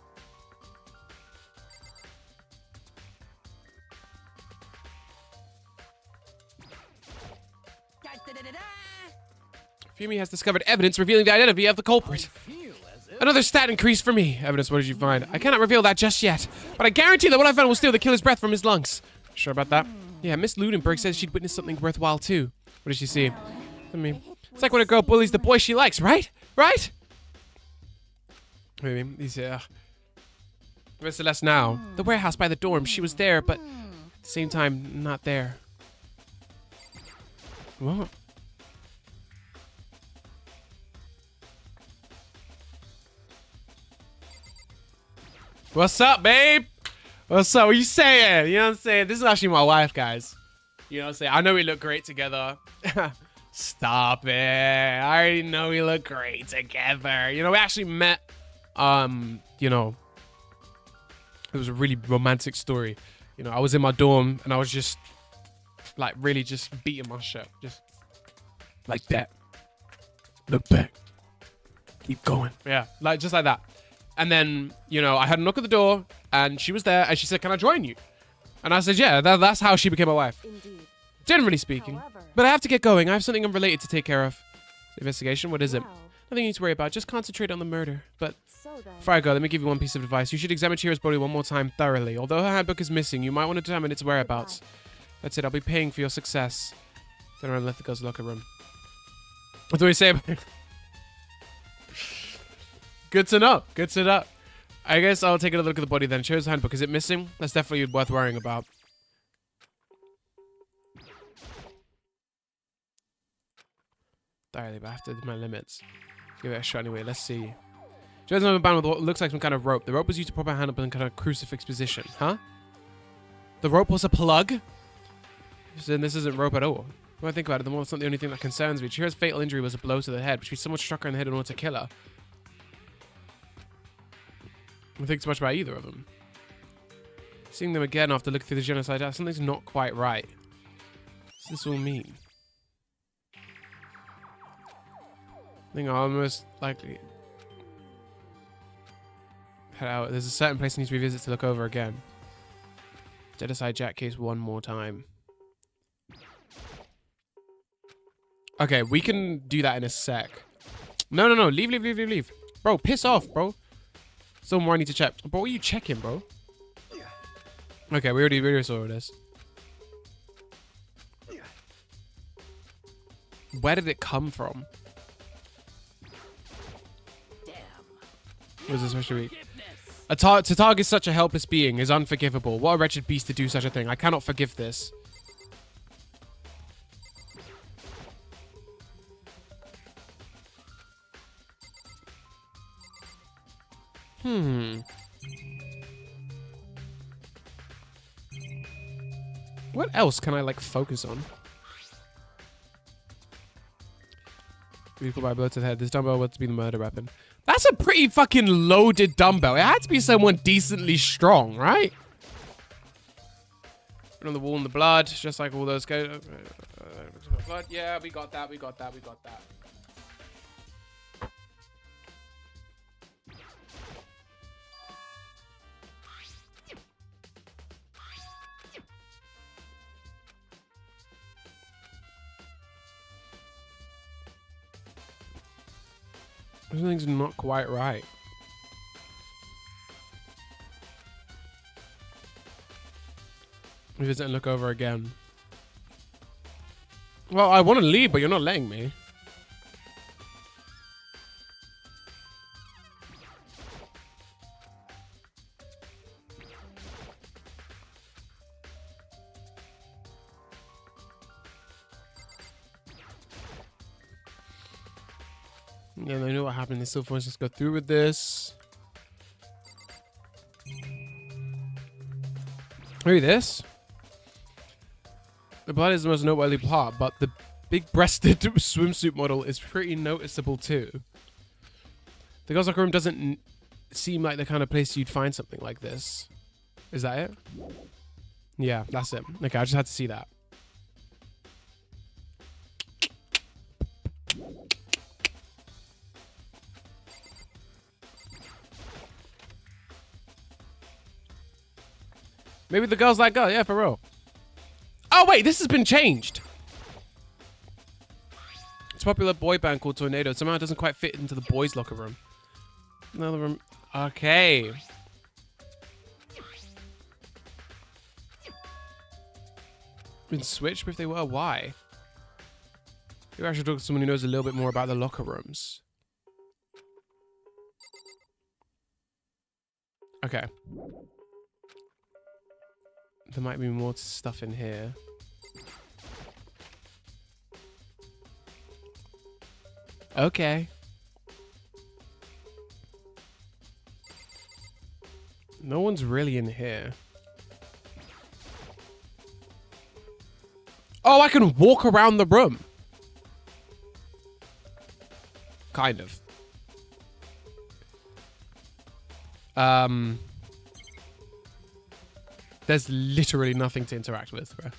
Fumi has discovered evidence revealing the identity of the culprit. Another stat increase for me. Evidence, what did you find? I cannot reveal that just yet, but I guarantee that what I found will steal the killer's breath from his lungs. Sure about that? Yeah, Miss Ludenberg says she'd witnessed something worthwhile too. What did she see? I mean, it's like when a girl bullies the boy she likes, right? Right? Maybe. He's here. Where's Celeste now? The warehouse by the dorm. She was there, but at the same time, not there. What? What's up, babe? What's up? What you saying? You know what I'm saying? This is actually my wife, guys. You know what I'm saying? I know we look great together. Stop it. I already know we look great together. You know, we actually met, you know, it was a really romantic story. You know, I was in my dorm and I was just, like, really just beating my shirt. Just like that. Look back. Keep going. Yeah, like, just like that. And then, you know, I had a knock at the door and she was there and she said, can I join you? And I said, yeah, that's how she became my wife. Indeed. Generally speaking. However, But I have to get going. I have something unrelated to take care of. Investigation? What is it? well, Nothing you need to worry about. Just concentrate on the murder. But so then. before I go, let me give you one piece of advice. You should examine Chihira's body one more time thoroughly. Although her handbook is missing, you might want to determine its whereabouts. That's it. I'll be paying for your success. Turn around and left the girls' locker room. What do we say? Good to know. Good to know. I guess I'll take another look at the body then. Chihira's handbook. Is it missing? That's definitely worth worrying about. Thoroughly, but I have to do my limits. Give it a shot anyway. Let's see. Joe's on a band with what looks like some kind of rope. The rope was used to prop her hand up in kind of crucifix position. Huh? The rope was a plug? Then this isn't rope at all. The more I think about it, the more it's not the only thing that concerns me. Chihira's fatal injury was a blow to the head, which means someone struck her in the head in order to kill her. I don't think too much about either of them. Seeing them again after looking through the genocide, something's not quite right. What does this all mean? I think I'll almost likely head out. There's a certain place I need to revisit to look over again. Genocide Jack case one more time. Okay, we can do that in a sec. No, no, no. Leave, leave, leave, leave, leave. Bro, piss off, bro. Still more I need to check. Bro, what are you checking, bro? Okay, we already saw this. Where did it come from? What is this supposed to be? To target such a helpless being is unforgivable. What a wretched beast to do such a thing. I cannot forgive this. What else can I, like, focus on? Vehicle by blow to the head. This dumbbell was to be the murder weapon. That's a pretty fucking loaded dumbbell. It had to be someone decently strong, right? Put on the wall in the blood, just like all those guys. Blood. Yeah, we got that. We got that. We got that. Something's not quite right. Revisit and look over again. Well, I want to leave, but you're not letting me. Yeah, they know what happened. They still forced us to go through with this. Maybe this. The blood is the most noteworthy part, but the big-breasted swimsuit model is pretty noticeable too. The girls' locker room doesn't seem like the kind of place you'd find something like this. Is that it? Yeah, that's it. Okay, I just had to see that. Maybe the girl's like, oh, yeah, for real. Oh, wait, this has been changed. It's a popular boy band called Tornado. Somehow it doesn't quite fit into the boys' locker room. Another room. Okay. Been switched, but if they were, why? Maybe I should talk to someone who knows a little bit more about the locker rooms. Okay. There might be more stuff in here. Okay. No one's really in here. Oh, I can walk around the room. Kind of. There's literally nothing to interact with, bro.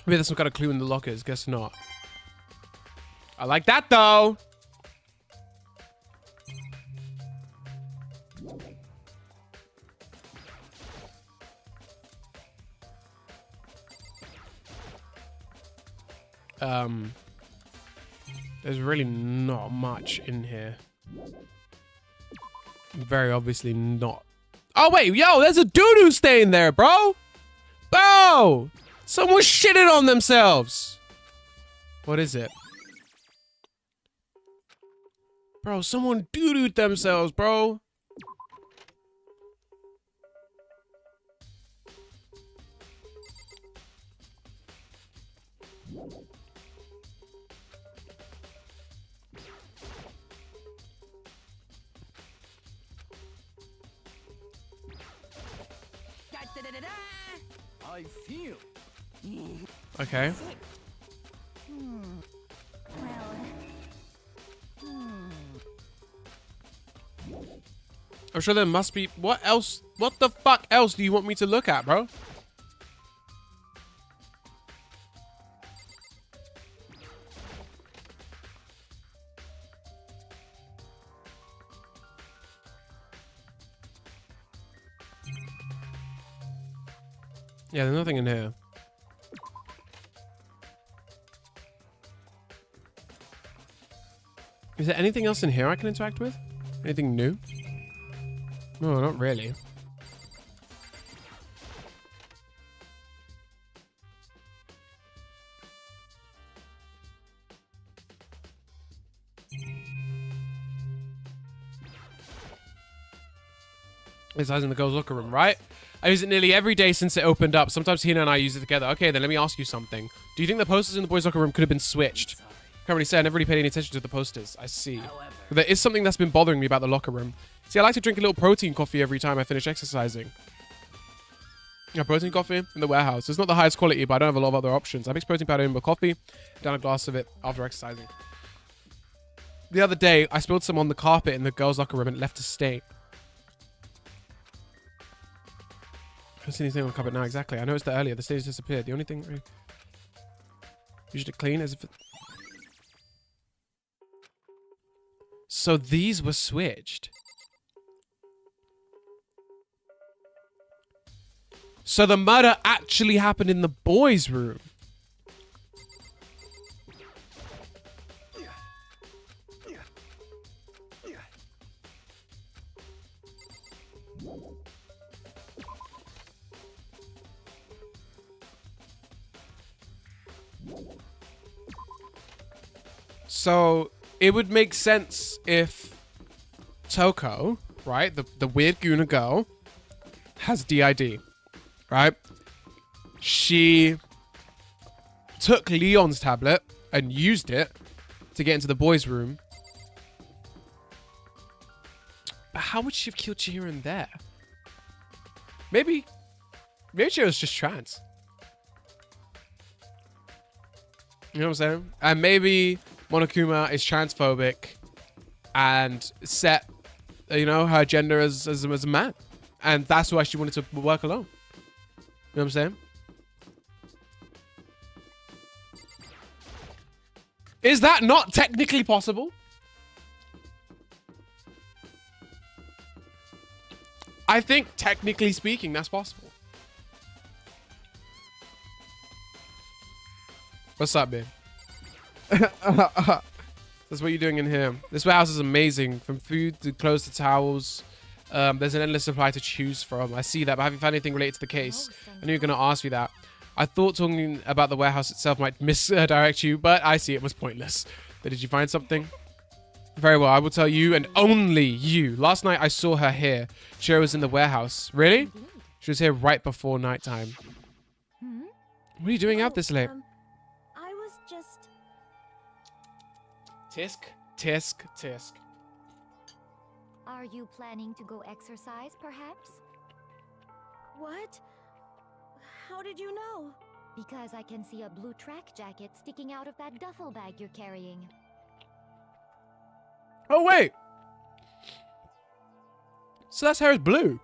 Maybe there's some kind of clue in the lockers. Guess not. I like that, though. There's really not much in here. Very obviously not. Oh, wait. Yo, there's a doo-doo stain there, bro. Bro. Someone shitted on themselves. What is it? Bro, someone doo-dooed themselves, bro. I feel. Okay. I'm sure there must be... What else? What the fuck else do you want me to look at, bro? Yeah, there's nothing in here. Is there anything else in here I can interact with? Anything new? No, not really. This is in the girls' locker room, right? I use it nearly every day since it opened up. Sometimes Hina and I use it together. Okay, then let me ask you something. Do you think the posters in the boys' locker room could have been switched? Can't really say. I never really paid any attention to the posters. I see. But there is something that's been bothering me about the locker room. See, I like to drink a little protein coffee every time I finish exercising. Yeah, protein coffee in the warehouse. It's not the highest quality, but I don't have a lot of other options. I mix protein powder in with coffee, down a glass of it after exercising. The other day, I spilled some on the carpet in the girls' locker room and it left a stain. I don't see anything on the carpet now, exactly. I noticed that earlier. The stains disappeared. The only thing I usually clean is if it... So these were switched. So the murder actually happened in the boys' room. So it would make sense if Toko, right, the weird Guna girl, has DID, right? She took Leon's tablet and used it to get into the boys' room. But how would she have killed Chihiro in there? Maybe she was just trans. You know what I'm saying? And maybe Monokuma is transphobic and set, you know, her gender as a man. And that's why she wanted to work alone. You know what I'm saying? Is that not technically possible? I think, technically speaking, that's possible. What's up, babe? That's what you're doing in here. This warehouse is amazing. From food to clothes to towels. There's an endless supply to choose from. I see that, but have you found anything related to the case? I knew you were going to ask me that. I thought talking about the warehouse itself might misdirect you, but I see it was pointless. But did you find something? Very well, I will tell you and only you. Last night I saw her here. Chihiro was in the warehouse. Really? She was here right before nighttime. What are you doing out this late? Tisk, tisk, tisk. Are you planning to go exercise, perhaps? What? How did you know? Because I can see a blue track jacket sticking out of that duffel bag you're carrying. Oh, wait. So that's hair is blue.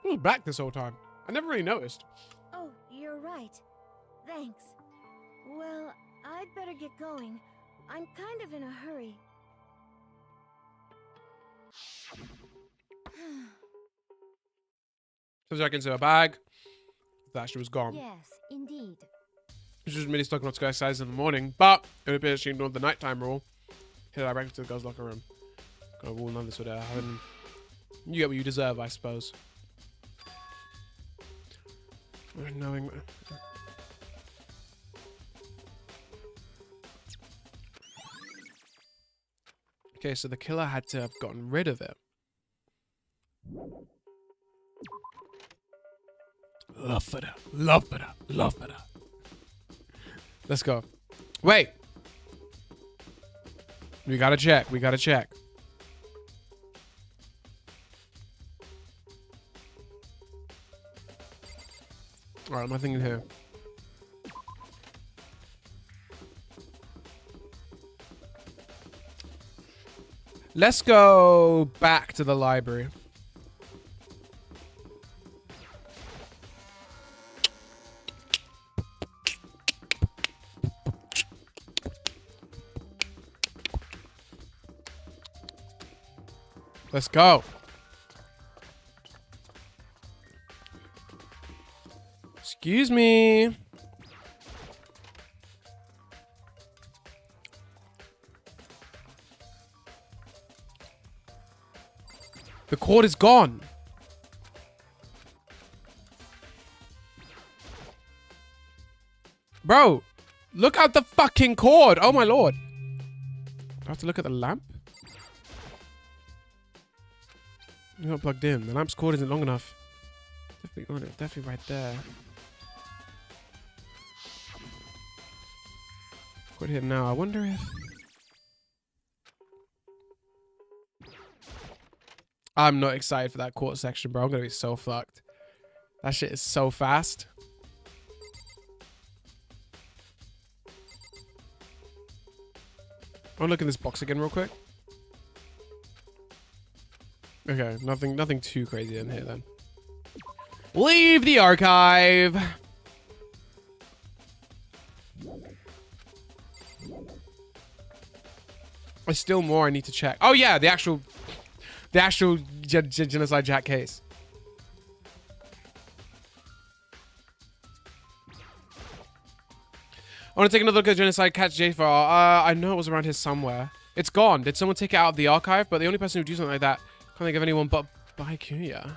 It was black this whole time. I never really noticed. Oh, you're right. Thanks. Well, I'd better get going. I'm kind of in a hurry. 7 seconds in a bag. That she was gone. Yes, indeed. She was really stuck not to go exercise in the morning, but it appears she ignored the nighttime rule. Hit her back to the girls' locker room. Got a wall none this with her. You get what you deserve, I suppose. Knowing. Okay, so the killer had to have gotten rid of it. Love for that. Love for that. Love for that. Let's go. Wait. We gotta check. We gotta check. Alright, nothing in here. Let's go back to the library. Let's go. Excuse me. The cord is gone. Bro, look at the fucking cord. Oh my lord. Do I have to look at the lamp? You're not plugged in. The lamp's cord isn't long enough. Definitely on it. Definitely right there. Put it here now. I wonder if... I'm not excited for that court section, bro. I'm gonna be so fucked. That shit is so fast. I'll look in this box again real quick. Okay, nothing too crazy in here then. Leave the archive. There's still more I need to check. Oh yeah, the actual genocide Jack case. I want to take another look at genocide catch J file. I know it was around here somewhere. It's gone. Did someone take it out of the archive? But the only person who would do something like that, can't think of anyone but Baikuya.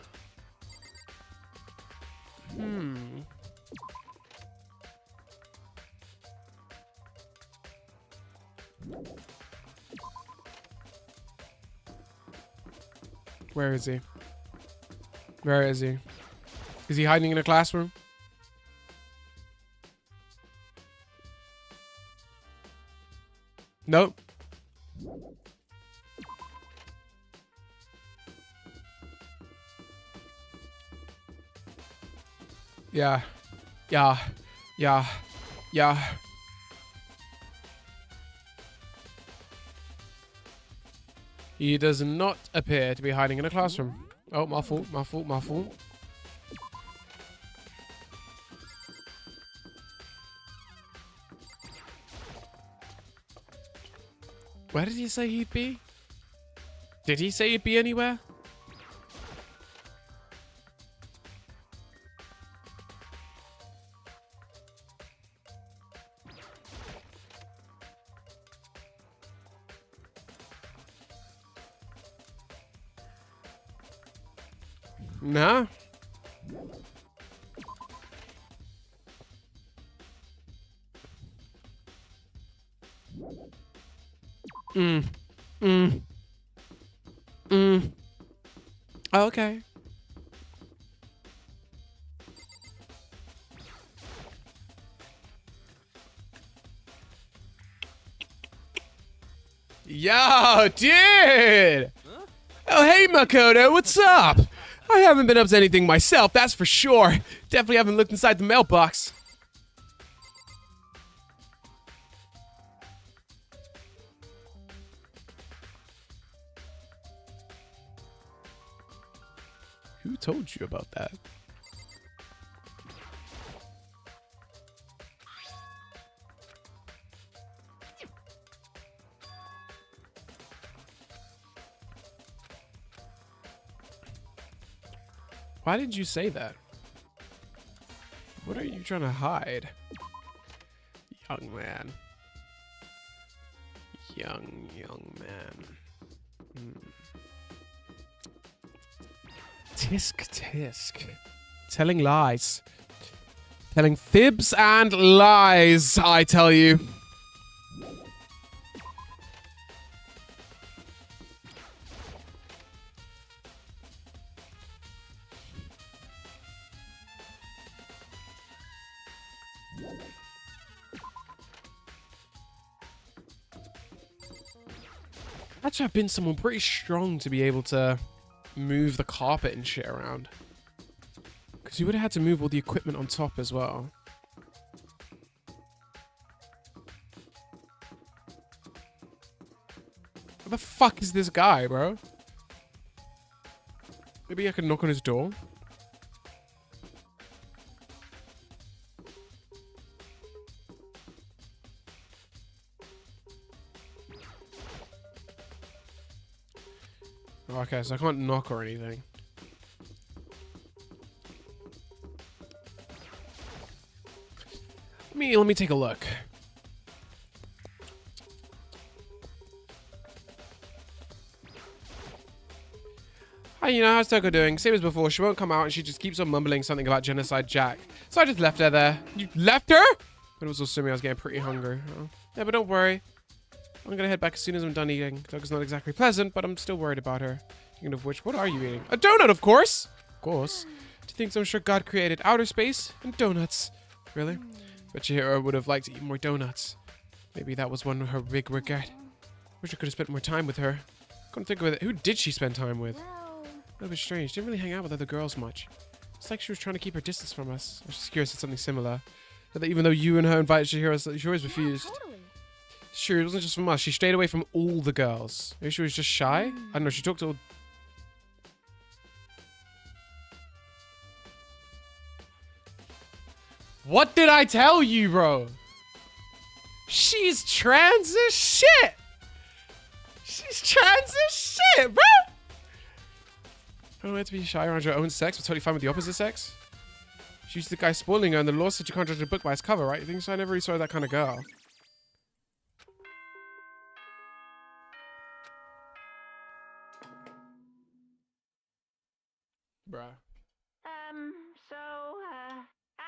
Where is he? Where is he? Is he hiding in a classroom? Nope. Yeah. Yeah. Yeah. Yeah. He does not appear to be hiding in a classroom. Oh, my fault, my fault, my fault. Where did he say he'd be? Did he say he'd be anywhere? Nah. Okay. Yo, dude! Oh, hey, Makoto, what's up? I haven't been up to anything myself, that's for sure. Definitely haven't looked inside the mailbox. Who told you about that? Why did you say that? What are you trying to hide? Young man. Young man. Tisk. Telling lies. Telling fibs and lies, I tell you. Actually, I've been someone pretty strong to be able to move the carpet and shit around. Because you would have had to move all the equipment on top as well. Where the fuck is this guy, bro? Maybe I could knock on his door? Okay, so I can't knock or anything. Let me take a look. Hi, how's Toko doing? Same as before, she won't come out and she just keeps on mumbling something about Genocide Jack. So I just left her there. You left her? But also assuming I was getting pretty hungry. Oh. Yeah, but don't worry. I'm gonna head back as soon as I'm done eating. Toko's not exactly pleasant, but I'm still worried about her. Speaking of which, what are you eating? A donut, of course! Of course. Do you think I'm sure God created outer space and donuts? Really? Bet Chihiro would have liked to eat more donuts. Maybe that was one of her big regret. Wish I could have spent more time with her. Couldn't think of it. Who did she spend time with? That was strange. Didn't really hang out with other girls much. It's like she was trying to keep her distance from us. I was just curious at something similar. That even though you and her invited Chihiro, she always refused. Yeah, totally. Sure, it wasn't just from us. She stayed away from all the girls. Maybe she was just shy? I don't know. She talked to all... What did I tell you, bro? She's trans as shit. She's trans as shit, bro. I don't want to be shy around your own sex, but totally fine with the opposite sex. She's the guy spoiling her, and the law said you can't judge a book by its cover, right? You think so? I never really saw that kind of girl. Bruh.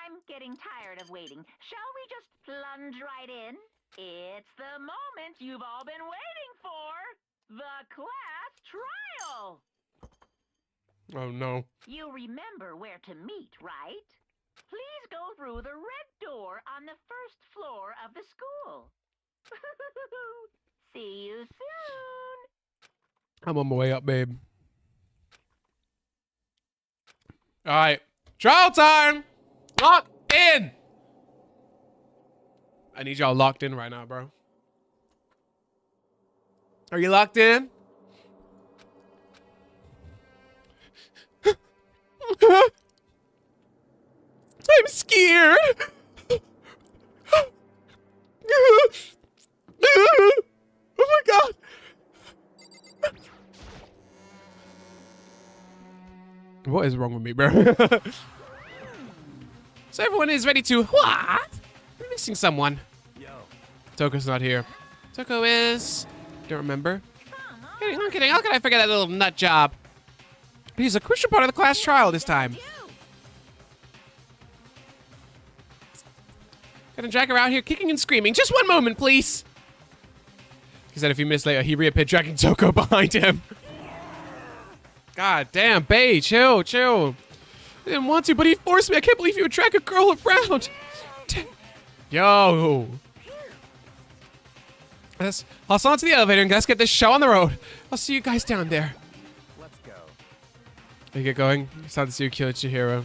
I'm getting tired of waiting. Shall we just plunge right in? It's the moment you've all been waiting for. The class trial. Oh, no. You remember where to meet, right? Please go through the red door on the first floor of the school. See you soon. I'm on my way up, babe. All right. Trial time. Lock in. I need y'all locked in right now, bro. Are you locked in? I'm scared. Oh my God. What is wrong with me, bro? So everyone is ready to... What? I'm missing someone. Yo. Toko's not here. Toko is... Don't remember. I'm kidding. How can I forget that little nut job? He's a crucial part of the class trial this time. Gonna drag her out here kicking and screaming. Just one moment, please. He said a few minutes later, he reappeared dragging Toko behind him. God damn, babe, chill. I didn't want to, but he forced me. I can't believe you would drag a girl around. Yo. Let's hustle onto the elevator and let's get this show on the road. I'll see you guys down there. Let's go. You get going. It's time to see who killed Chihiro.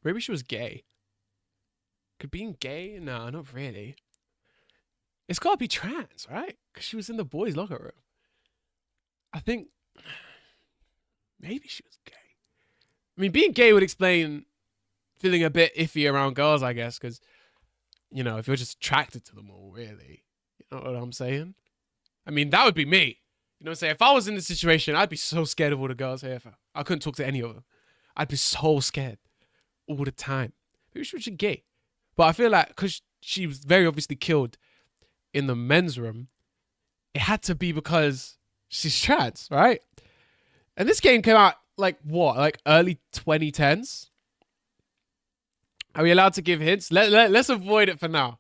Maybe she was gay. Could being gay? No, not really. It's gotta be trans, right? Because she was in the boys' locker room. I think maybe she was gay. I mean, being gay would explain feeling a bit iffy around girls, I guess, because, you know, if you're just attracted to them all, really. You know what I'm saying? I mean, that would be me. You know what I'm saying? If I was in this situation, I'd be so scared of all the girls here. I couldn't talk to any of them. I'd be so scared all the time. Maybe she was gay. But I feel like because she was very obviously killed in the men's room, it had to be because she's trans, right? And this game came out like what? Like early 2010s? Are we allowed to give hints? Let's avoid it for now.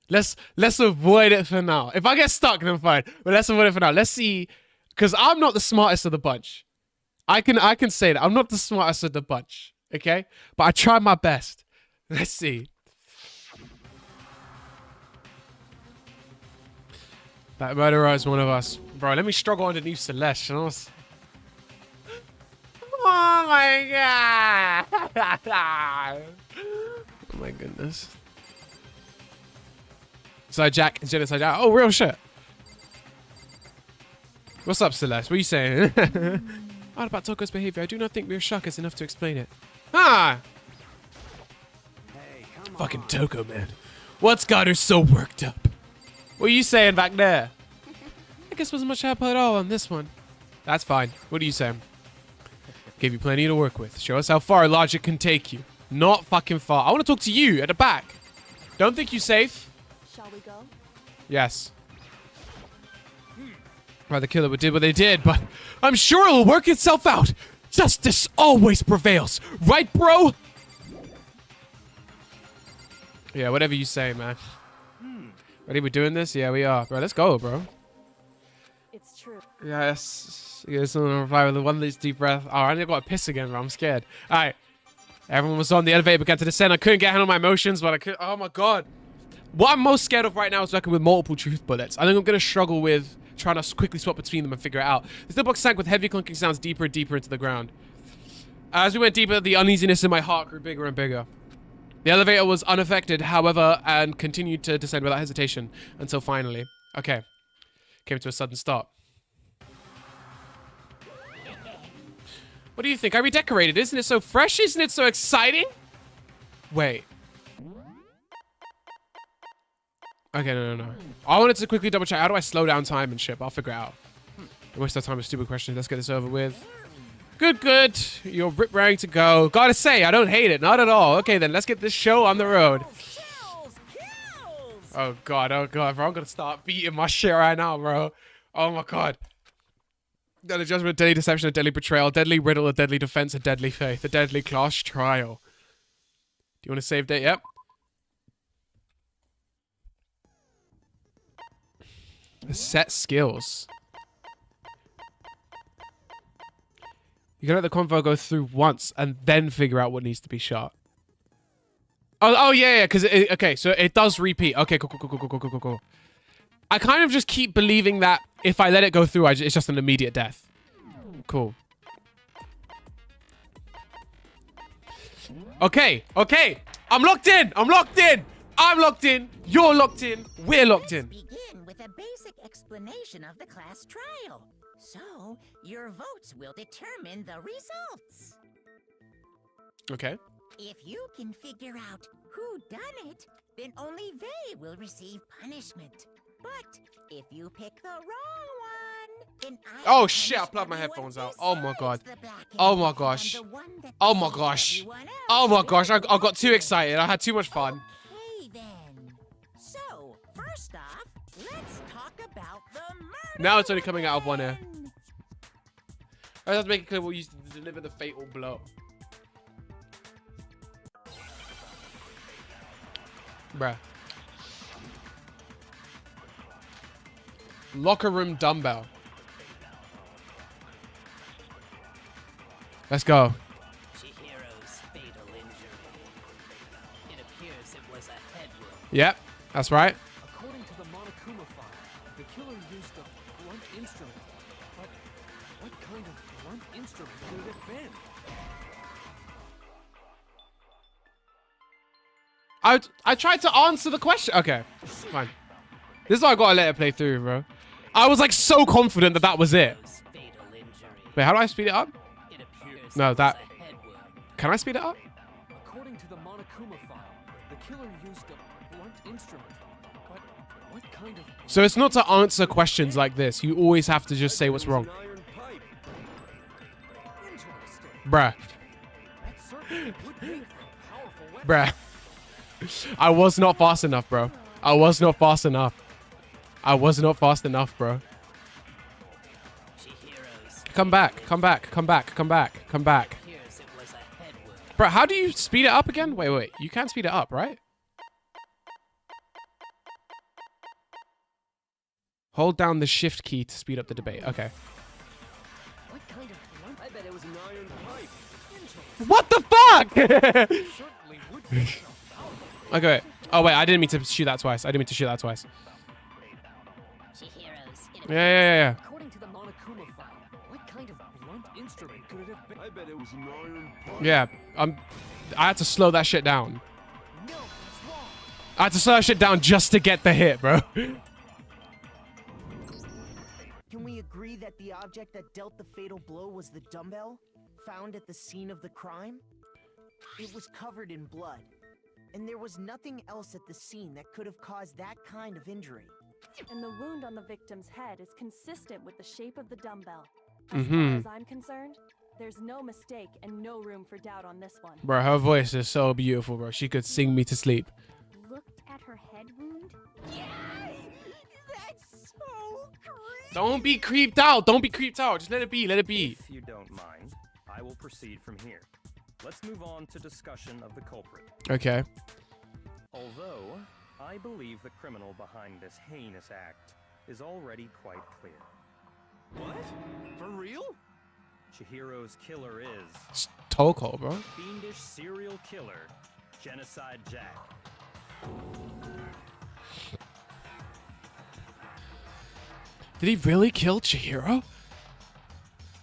Let's avoid it for now. If I get stuck, then fine. But let's avoid it for now. Let's see. Because I'm not the smartest of the bunch. I can say that. I'm not the smartest of the bunch. Okay? But I tried my best. Let's see. That murderer is one of us. Bro, let me struggle underneath Celeste. You know? Oh my god. Oh my goodness. Side Jack and Genocide Jack. Oh, real shit. What's up, Celeste? What are you saying? What about Toko's behavior? I do not think mere shock is enough to explain it. Ah! Hey, come Fucking on. Toko, man. What's got her so worked up? What are you saying back there? I guess wasn't much help at all on this one. That's fine. What are you saying? Gave you plenty to work with. Show us how far logic can take you. Not fucking far. I want to talk to you at the back. Don't think you safe. Shall we go? Yes. Well, the killer did what they did, but I'm sure it'll work itself out. Justice always prevails. Right, bro? Yeah, whatever you say, man. Ready? We're doing this? Yeah, we are. Bro, let's go, bro. It's true. Yes. Yes, someone reply with one last deep breath. Oh, I got to piss again, bro. I'm scared. All right. Everyone was on the elevator, began to descend. I couldn't get a handle on my emotions, but I could. Oh, my God. What I'm most scared of right now is working with multiple truth bullets. I think I'm going to struggle with trying to quickly swap between them and figure it out. The steel box sank with heavy clunking sounds deeper and deeper into the ground. As we went deeper, the uneasiness in my heart grew bigger and bigger. The elevator was unaffected, however, and continued to descend without hesitation until finally, okay, came to a sudden stop. What do you think? I redecorated. Isn't it so fresh? Isn't it so exciting? Wait. Okay, no. I wanted to quickly double check. How do I slow down time and shit? I'll figure it out. Don't waste our time with stupid questions. Let's get this over with. Good. You're raring to go. Gotta say, I don't hate it. Not at all. Okay, then let's get this show on the road. Oh, God, bro. I'm gonna start beating my shit right now, bro. Oh, my God. Deadly judgment, deadly deception, a deadly betrayal, deadly riddle, a deadly defense, a deadly faith, a deadly class trial. Do you want to save date? Yep. Set skills. You can let the convo go through once and then figure out what needs to be shot. Oh yeah, because okay, so it does repeat. Okay, cool. I kind of just keep believing that if I let it go through, it's just an immediate death. Cool. Okay. I'm locked in. I'm locked in. You're locked in. We're locked in. Let's begin with a basic explanation of the class trial. So, your votes will determine the results. Okay. If you can figure out who done it, then only they will receive punishment. But if you pick the wrong one, then I Oh will shit, I punish plugged my everyone headphones out. Oh my God. besides the black Oh my and gosh. the one that Oh my kills gosh. everyone else Oh my will gosh, I be got too voted. excited. I had too much fun. Okay then. So, first off, let's talk about the murder. Now it's only coming out of one ear. weapon. I have to make it clear what used to deliver the fatal blow. Bruh. Locker room dumbbell. Let's go. Chihiro's fatal Yep, that's right. According to the Monokuma file, the killer used a blunt instrument. But what kind of blunt instrument could it have been? I tried to answer the question. Okay, fine. This is why I gotta let it play through, bro. I was like so confident that that was it. Wait, how do I speed it up? No, that. Can I speed it up? According to the Monokuma file, the killer used a blunt instrument. But what kind of... So it's not to answer questions like this. You always have to just say what's wrong. An iron pipe. Interesting. Bruh. That certainly would make for a powerful weapon. Bruh. I was not fast enough, bro. I was not fast enough. I was not fast enough, bro. Come back. Come back. Come back. Come back. Come back. Bro, how do you speed it up again? Wait, wait. You can speed it up, right? Hold down the shift key to speed up the debate. Okay. What kind of blunt? I bet it was an iron pipe. What the fuck? Certainly would make for a powerful Okay. Wait. Oh, wait. I didn't mean to shoot that twice. I didn't mean to shoot that twice. Yeah. According to the Monokuma file, what kind of blunt instrument could it have been? I bet it was an iron pipe. Yeah. I had to slow that shit down. No, that's wrong. I had to slow that shit down just to get the hit, bro. Can we agree that the object that dealt the fatal blow was the dumbbell found at the scene of the crime? It was covered in blood, and there was nothing else at the scene that could have caused that kind of injury. And the wound on the victim's head is consistent with the shape of the dumbbell. As far as I'm concerned, there's no mistake and no room for doubt on this one. Bro, her voice is so beautiful, bro. She could sing me to sleep. Looked at her head wound? That's so creepy. Don't be creeped out. Don't be creeped out. Just let it be. Let it be. If you don't mind, I will proceed from here. Let's move on to discussion of the culprit. Okay. Although, I believe the criminal behind this heinous act is already quite clear. What? For real? Chihiro's killer is It's Toko, bro. fiendish serial killer, Genocide Jack. Did he really kill Chihiro?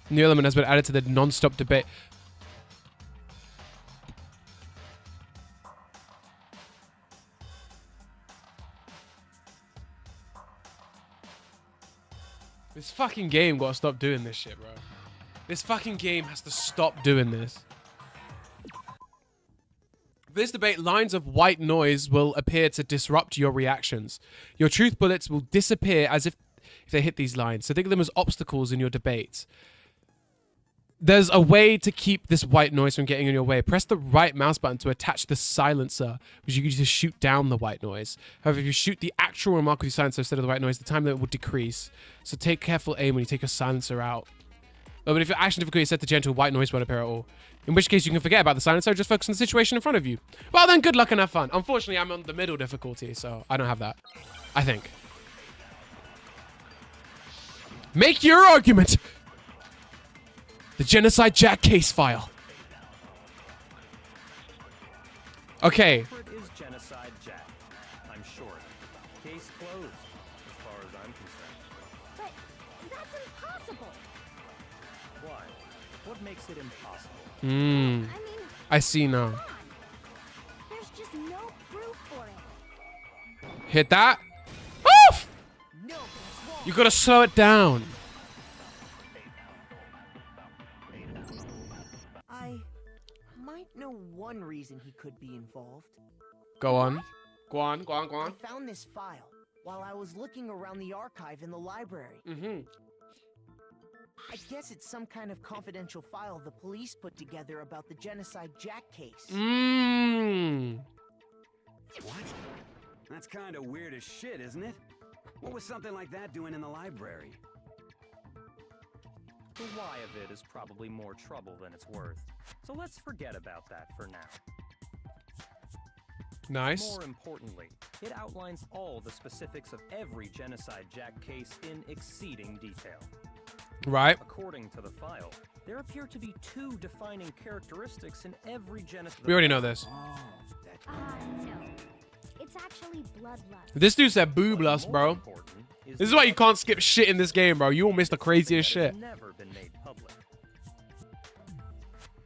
New element has been added to the non-stop debate. This fucking game gotta stop doing this shit, bro. This fucking game has to stop doing this. For this debate, lines of white noise will appear to disrupt your reactions. Your truth bullets will disappear as if they hit these lines. So think of them as obstacles in your debates. There's a way to keep this white noise from getting in your way. Press the right mouse button to attach the silencer, which you can use to shoot down the white noise. However, if you shoot the actual remark with your silencer instead of the white noise, the time limit will decrease. So take careful aim when you take your silencer out. But if your action difficulty is set to gentle, white noise won't appear at all. In which case you can forget about the silencer, just focus on the situation in front of you. Well then, good luck and have fun. Unfortunately, I'm on the middle difficulty, so I don't have that. I think. Make your argument! The Genocide Jack case file. Okay. Culprit is Genocide Jack. I'm sure. Case closed, as far as I'm concerned. But that's impossible. Why? What makes it impossible? Hmm. I mean, I see now. come on. There's just no proof for it. Hit that. Oof! No, that's wrong. You gotta slow it down. I might know one reason he could be involved. Go on. Go on, go on, go I on. found this file while I was looking around the archive in the library. Mm-hmm. I guess it's some kind of confidential file the police put together about the Genocide Jack case. Mmm. What? That's kind of weird as shit, isn't it? What was something like that doing in the library? The why of it is probably more trouble than it's worth. So let's forget about that for now. Nice. More importantly, it outlines all the specifics of every Genocide Jack case in exceeding detail. Right. According to the file, there appear to be two defining characteristics in every genocide. We already know this. Oh, that... No. It's actually bloodlust. This dude said boob lust, bro. This is why you can't skip shit in this game, bro. You will miss the craziest shit. Never been made public.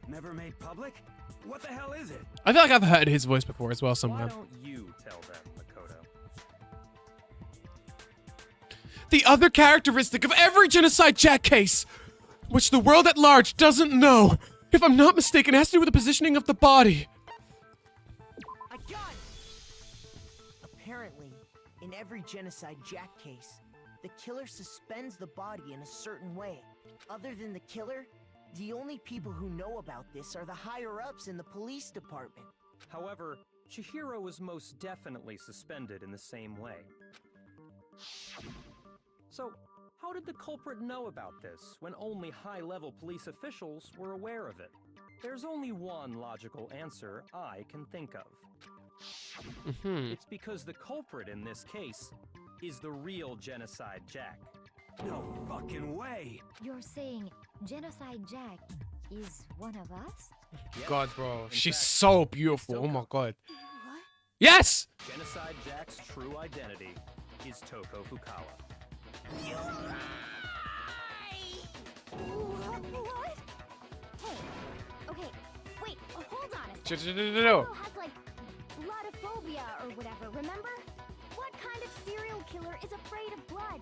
Never made public? What the hell is it? I feel like I've heard his voice before as well Why somehow. don't you tell them, Makoto? The other characteristic of every genocide Jack case, which the world at large doesn't know, if I'm not mistaken, has to do with the positioning of the body. I got it! Apparently, in every genocide Jack case, the killer suspends the body in a certain way. Other than the killer, the only people who know about this are the higher-ups in the police department. However, Chihiro was most definitely suspended in the same way. So, how did the culprit know about this when only high-level police officials were aware of it? There's only one logical answer I can think of. It's because the culprit in this case is the real Genocide Jack. No fucking way. You're saying Genocide Jack is one of us? Yep. God, bro. In She's fact, so beautiful. Oh Toko. my god. Yes! Genocide Jack's true identity is Toko Fukawa. What? Hey, okay, wait, hold on a second. No. Toko has like bloodophobia or whatever, remember? What kind of serial killer is afraid of blood?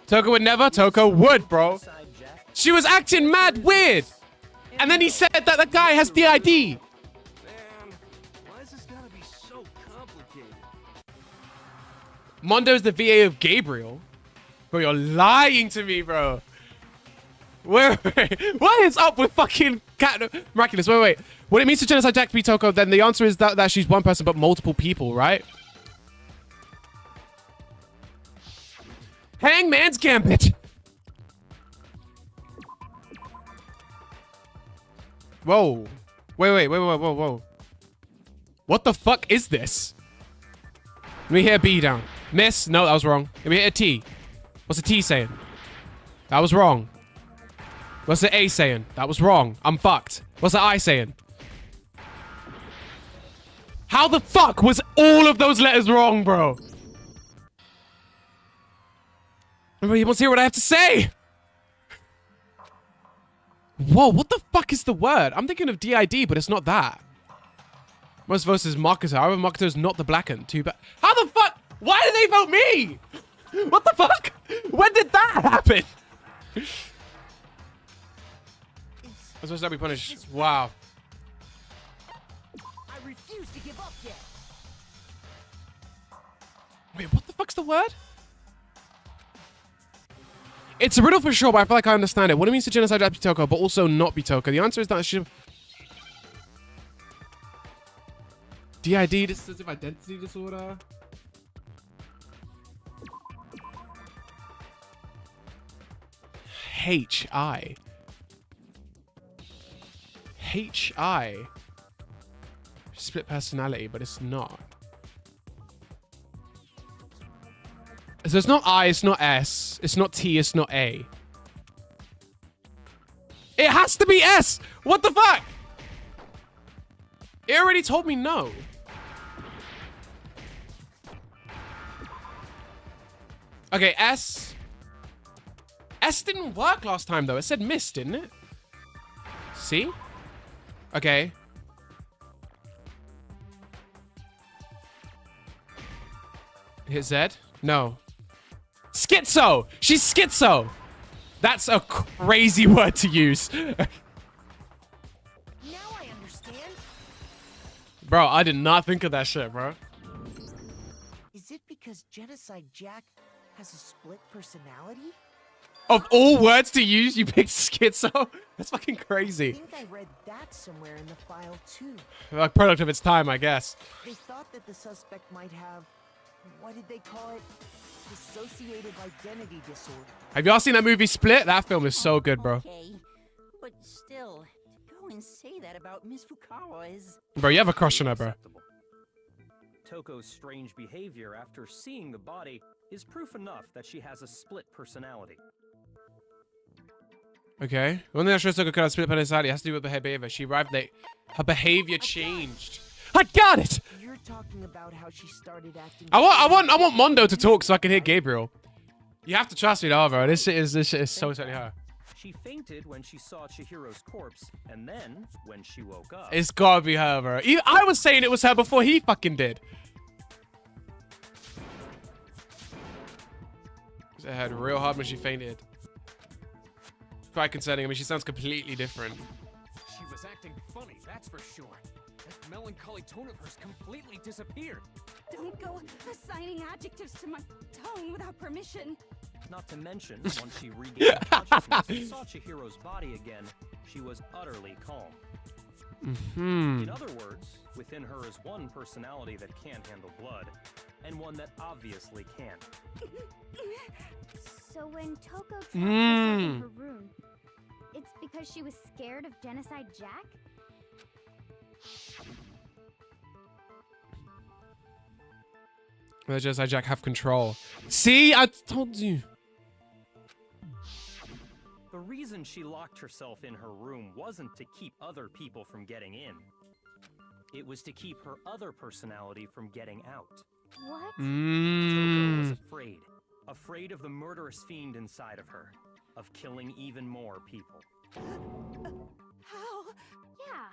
Toko would never. Toko would, bro. Genocide Jack She was acting mad weird. And then he said that the guy has DID. Man, why is this gotta be so complicated? Mondo's the VA of Gabriel. Bro, you're lying to me, bro. Wait. What is up with fucking Cat Miraculous? Wait. What it means to Genocide Jack to be Toko, then the answer is that she's one person but multiple people, right? Hangman's Gambit. Whoa. Wait, whoa. What the fuck is this? Let me hit a B down. Miss? No, that was wrong. Let me hit a T. What's the T saying? That was wrong. What's the A saying? That was wrong. I'm fucked. What's the I saying? How the fuck was all of those letters wrong, bro? Everybody wants to hear what I have to say. Whoa, what the fuck is the word? I'm thinking of DID, but it's not that. Most votes is Makoto. However, Makoto is not the blackened. Too bad. How the fuck? Why did they vote me? What the fuck? When did that happen? I'm supposed to be punished. Wow. I refuse to give up yet. Wait, what the fuck's the word? It's a riddle for sure, but I feel like I understand it. What it means to Genocide Jack be Toko, but also not be Toko? The answer is that she... DID, dissociative identity disorder. HI. Split personality, but it's not. So it's not I, it's not S, it's not T, it's not A. It has to be S! What the fuck? It already told me no. Okay, S. S didn't work last time though. It said miss, didn't it? See? Okay. Hit Z? No. Schizo! She's schizo! That's a crazy word to use. Now I understand. Bro, I did not think of that shit, bro. Is it because Genocide Jack has a split personality? Of all words to use, you picked schizo? That's fucking I city. think I read that somewhere in the file too. A product of its time, I guess. They thought that the suspect might have, what did they call it? Dissociative identity disorder. Have y'all seen that movie Split? That film is so good, bro. Okay, but still, to go and say that about Miss Fukawa is... Bro, you have a crush on her, bro. Unacceptable. Toko's strange behavior after seeing the body is proof enough that she has a split personality. Okay. One thing that shows Toko could have split personality has to do with her behavior. She arrived late. Her behavior changed. I got it. You're talking about how she started acting. I want Mondo to talk so I can hear Gabriel. You have to trust me, though, bro. This shit is so totally her. She fainted when she saw Chihiro's corpse, and then when she woke up. It's gotta be her, bro. I was saying it was her before he fucking did. It hurt real hard when she fainted. Quite concerning. I mean, she sounds completely different. She was acting funny, that's for sure. That melancholy tone of hers completely disappeared. Don't go assigning adjectives to my tone without permission. Not to mention, once she regained consciousness and saw Chihiro's body again, she was utterly calm. In other words, within her is one personality that can't handle blood, and one that obviously can. So when Toko trapped herself in her room, it's because she was scared of Genocide Jack? Let Genocide Jack have control. See, I told you. The reason she locked herself in her room wasn't to keep other people from getting in. It was to keep her other personality from getting out. What? Toko was afraid. Afraid of the murderous fiend inside of her. Of killing even more people. How? Yeah.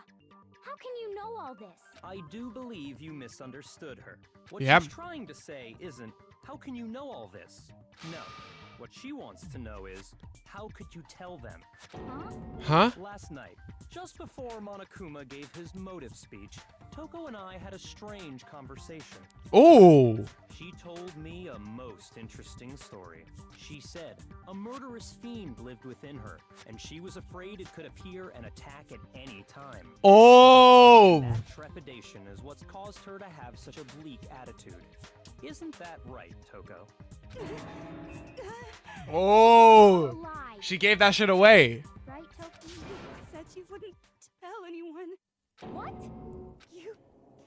How can you know all this? I do believe you misunderstood her. What Yep. she's trying to say isn't, how can you know all this? No. What she wants to know is, how could you tell them? Huh? Last night, just before Monokuma gave his motive speech, Toko and I had a strange conversation. Oh. She told me a most interesting story. She said a murderous fiend lived within her, and she was afraid it could appear and attack at any time. Oh. That trepidation is what's caused her to have such a bleak attitude. Isn't that right, Toko? Oh. Lie. She gave that shit away. Right, Toko? Said you wouldn't tell anyone. What? You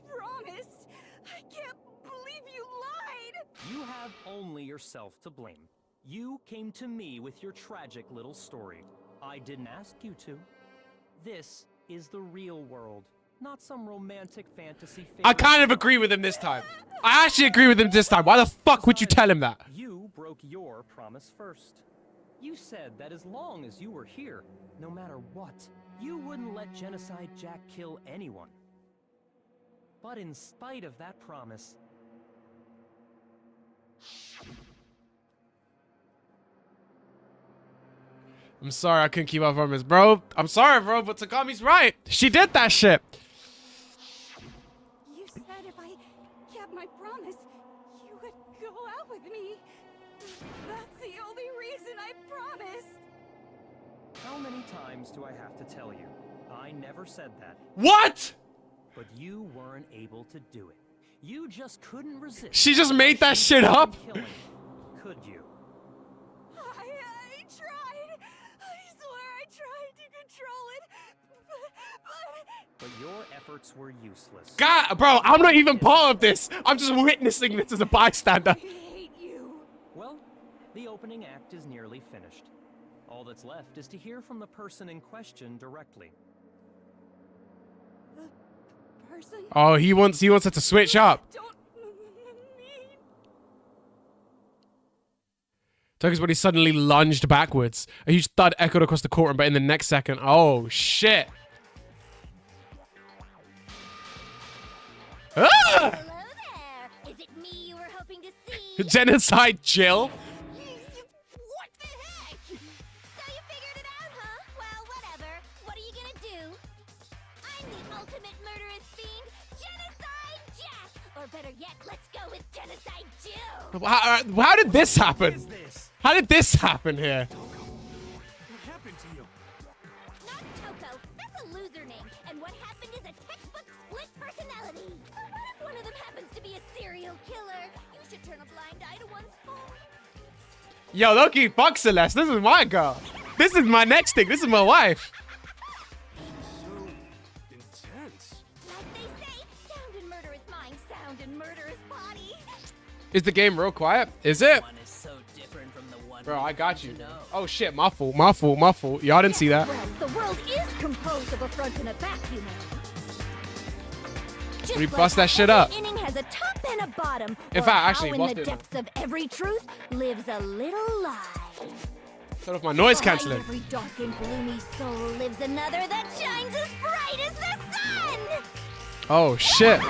promised. I can't believe you lied. You have only yourself to blame. You came to me with your tragic little story. I didn't ask you to. This is the real world, not some romantic fantasy. I kind of agree with him this time. I actually agree with him this time. Why the fuck would you tell him that? You broke your promise first. You said that as long as you were here, no matter what, you wouldn't let Genocide Jack kill anyone. But in spite of that promise, I'm sorry I couldn't keep my promise, bro. I'm sorry, bro, but Takami's right. She did that shit. You said if I kept my promise, you would go out with me. That's the only reason I promised. how many times do I have to tell you? I never said that. What? But you weren't able to do it. You just couldn't resist. She just made that shit up? Killing, could you? I tried. I swear I tried to control it. But your efforts were useless. God, bro, I'm not even part of this. I'm just witnessing this as a bystander. I hate you. Well, the opening act is nearly finished. All that's left is to hear from the person in question directly. The person? Oh, he wants her to switch up. Don't mean. Toku's body suddenly lunged backwards. A huge thud echoed across the courtroom, but in the next second, oh shit. Ah! Hello there. Is it me you were hoping to see? Genocide Jill. What the heck? So you figured it out, huh? Well, whatever. What are you gonna do? I'm the ultimate murderous fiend, Genocide Jack! Or better yet, let's go with Genocide Jill! How did this happen? What is this? How did this happen here? What happened to you? Not Toko. That's a loser name. And what happened is a textbook split personality. So what if one of them happens to be a serial killer? You should turn a blind eye to one's fault. Yo, Loki, fuck Celeste. This is my girl. This is my next thing. This is my wife. So intense. Like they say, sound in murderous mind, sound in murderous body. Is the game real quiet? Is it? One is so different from the one Bro, we I got need you. to know. Oh shit, my fault, my fault, my fault. Y'all didn't see that. Well, the world is composed of a front and a back, you know. Just We like bust that how shit every up. inning has a top and a bottom. In or fact, how actually, in whilst the doing depths of every truth lives a little lie. Turn off my noise Behind cancelling. every dark and gloomy soul lives another that shines as bright as the sun. Oh shit.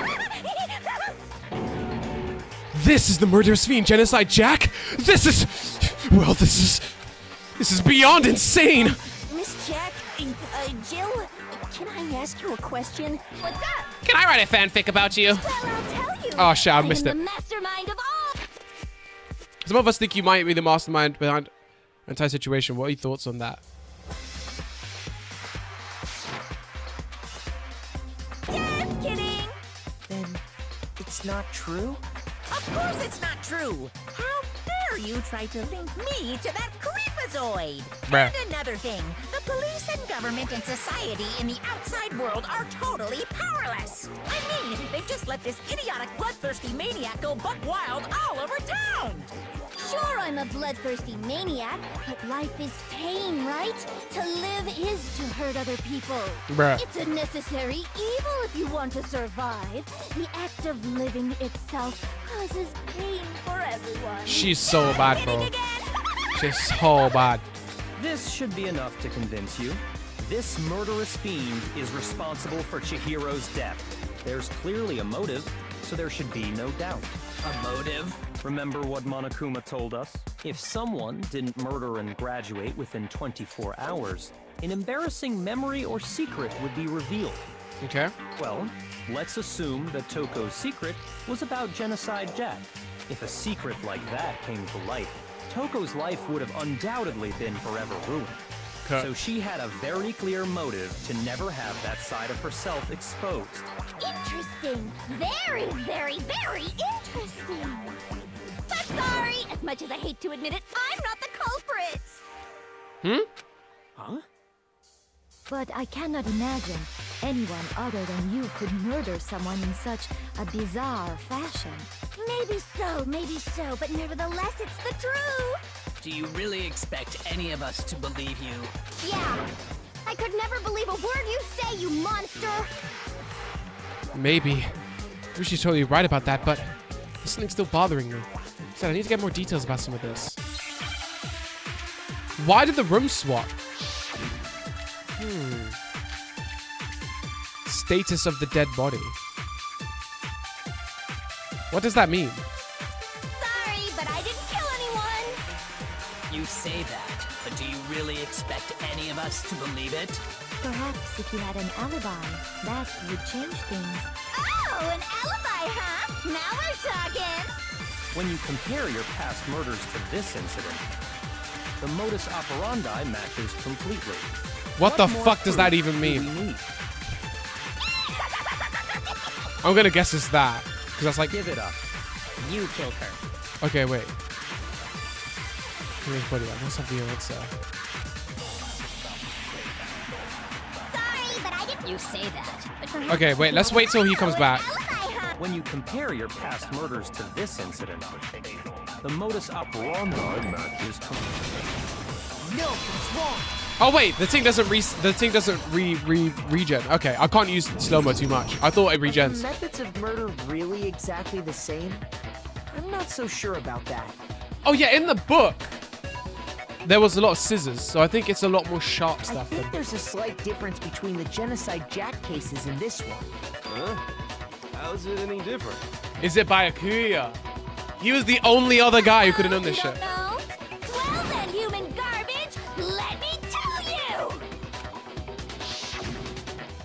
This is the murderous fiend Genocide Jack? This is... Well, this is beyond insane. Miss Jack, Jill, can I ask you a question? What's up? Can I write a fanfic about you? Well, I'll tell you. Oh shit, I missed am it. the mastermind of all. Some of us think you might be the mastermind behind the entire situation. What are your thoughts on that? Just kidding. Then it's not true? Of course it's not true. How dare you try to link me to that creepazoid? Bruh. And another thing, the police and government and society in the outside world are totally powerless. I mean, they've just let this idiotic bloodthirsty maniac go buck wild all over town. Sure, I'm a bloodthirsty maniac, but life is pain, right? To live is to hurt other people. Bruh. It's a necessary evil if you want to survive. The act of living itself causes pain for everyone. She's so bad, bro. She's so bad. This should be enough to convince you. This murderous fiend is responsible for Chihiro's death. There's clearly a motive, so there should be no doubt. A motive? Remember what Monokuma told us? If someone didn't murder and graduate within 24 hours, an embarrassing memory or secret would be revealed. Okay. Well, let's assume that Toko's secret was about Genocide Jack. If a secret like that came to light, Toko's life would have undoubtedly been forever ruined. Okay. So she had a very clear motive to never have that side of herself exposed. Interesting. Very, very, very interesting. But sorry, as much as I hate to admit it, I'm not the culprit. Huh? But I cannot imagine anyone other than you could murder someone in such a bizarre fashion. Maybe so, but nevertheless, it's the truth. Do you really expect any of us to believe you? Yeah. I could never believe a word you say, you monster. Maybe. Maybe she's totally right about that, but there's something still bothering me. So I need to get more details about some of this. Why did the room swap? Status of the dead body. What does that mean? Sorry, but I didn't kill anyone. You say that, but do you really expect any of us to believe it? Perhaps if you had an alibi, that would change things. Oh, an alibi, huh? Now we're talking. When you compare your past murders to this incident, the modus operandi matches completely. What the more fuck does that proof even do mean? we need? I'm gonna guess it's that. Because that's like... Give it up. You killed her. Okay, wait. Here's buddy. I must have the answer. Sorry, but I didn't. You say that, but Okay, wait. Let's wait till he comes back. Alibi, huh? When you compare your past murders to this incident, the modus operandi matches completely. No, it's wrong. Oh wait, the thing doesn't regen. Okay, I can't use slow-mo too much. I thought it Are the regens. methods of murder really exactly the same? I'm not so sure about that. Oh yeah, in the book, there was a lot of scissors, so I think it's a lot more sharp I stuff. think there's a slight difference between the Genocide Jack cases and this one. Huh? How's it any different? Is it by Akuya? He was the only other guy who could have known this You shit. don't know? Well then, human garbage, let me tell you!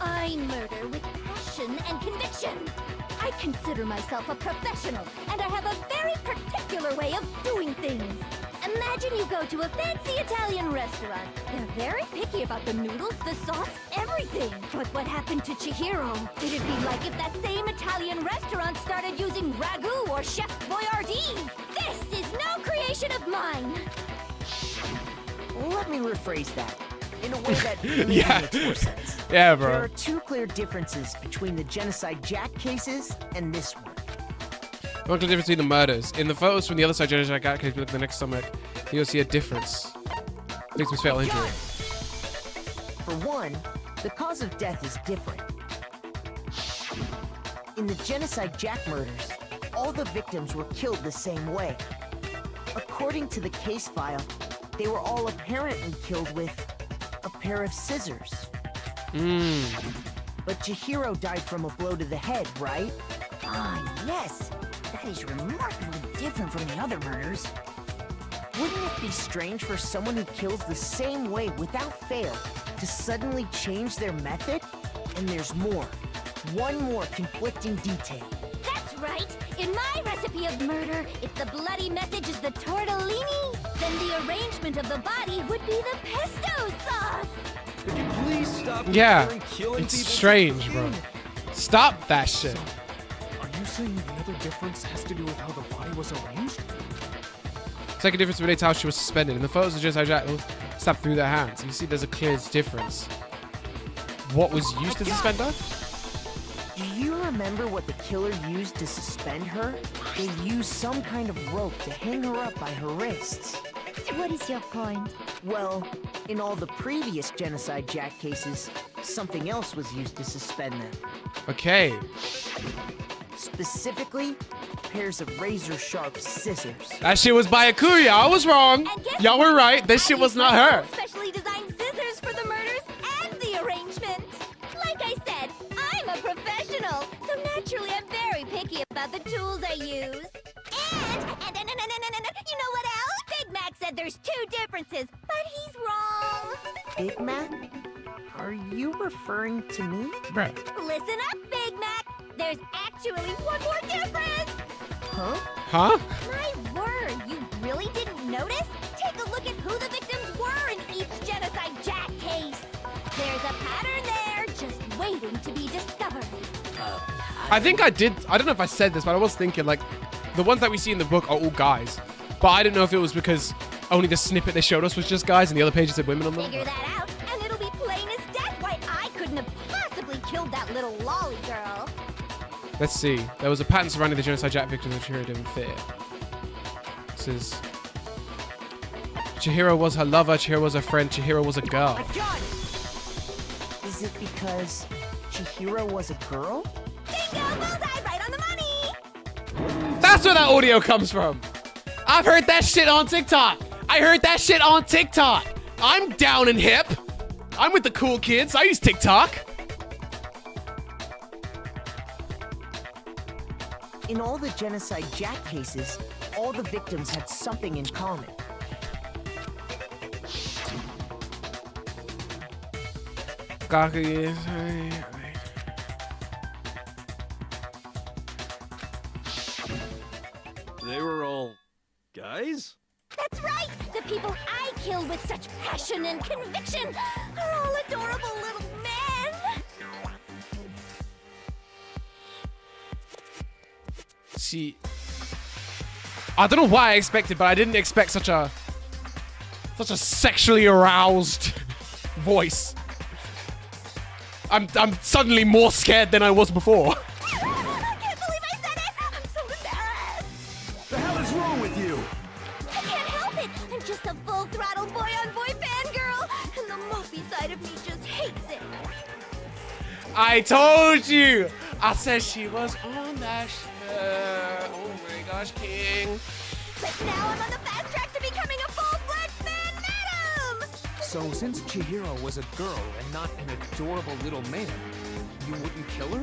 I murder with passion and conviction. I consider myself a professional, and I have a very particular way of doing things. Imagine you go to a fancy Italian restaurant. They're very picky about the noodles, the sauce, everything. But what happened to Chihiro? It'd be like if that same Italian restaurant started using ragu or Chef Boyardee. This is no creation of mine. Let me rephrase that in a way that maybe Yeah. makes more sense. Yeah, There bro. are two clear differences between the Genocide Jack cases and this one. One clear difference between the murders. In the photos from the other side, Genocide Jack case, we look at the next stomach. You'll see a difference. Victim's fatal injury. For one, the cause of death is different. In the Genocide Jack murders, all the victims were killed the same way. According to the case file, they were all apparently killed with a pair of scissors. But Chihiro died from a blow to the head, right? Ah, yes. That is remarkably different from the other murders. Wouldn't it be strange for someone who kills the same way without fail to suddenly change their method? And there's more. One more conflicting detail. That's right! In my recipe of murder, if the bloody message is the tortellini, then the arrangement of the body would be the pesto sauce! Could you please stop Yeah, killing it's people strange, for bro. cooking? Stop that shit. Are you saying the other difference has to do with how the body was arranged? Second difference relates to how she was suspended. In the photos of Genocide Jack stabbed through their hands. You see there's a clear difference. What was used to suspend her? Do you remember what the killer used to suspend her? They used some kind of rope to hang her up by her wrists. What is your point? Well, in all the previous Genocide Jack cases, something else was used to suspend them. Okay. Specifically, pairs of razor-sharp scissors. That shit was by Akuya. I was wrong. And guess Y'all were what? right. This shit was not her. Specially designed scissors for the murders and the arrangement. Like I said, I'm a professional, so naturally I'm very picky about the tools I use. And you know what else? Big Mac said there's two differences, but he's wrong. Big Mac? Are you referring to me? Bruh. Listen up, Big Mac. There's actually one more difference. Huh? Huh? My word, you really didn't notice? Take a look at who the victims were in each Genocide Jack case. There's a pattern there, just waiting to be discovered. I think I did. I don't know if I said this, but I was thinking, like, the ones that we see in the book are all guys. But I didn't know if it was because only the snippet they showed us was just guys and the other pages had women on them. Figure that out, and it'll be plain as death why I couldn't have possibly killed that little lolly girl. Let's see. There was a pattern surrounding the Genocide Jack victims of Chihiro didn't fit. This is... Chihiro was her lover, Chihiro was her friend, Chihiro was a girl. My God! Is it because Chihiro was a girl? Bingo, bullseye, right on the money! That's where that audio comes from. I've heard that shit on TikTok. I heard that shit on TikTok. I'm down and hip. I'm with the cool kids. I use TikTok. In all the Genocide Jack cases, all the victims had something in common. They were all guys? That's right! The people I killed with such passion and conviction are all adorable little men! See, I don't know why I expected, but I didn't expect such a sexually aroused voice. I'm suddenly more scared than I was before. I can't believe I said it! I'm so embarrassed! The hell is wrong with you? I can't help it! I'm just a full-throttle boy-on-boy fangirl, and the movie side of me just hates it. I told you. I said she was on that shit. Oh my gosh, King. But now I'm on the fast track to becoming a full-fledged fan madam! So since Chihiro was a girl and not an adorable little man, you wouldn't kill her?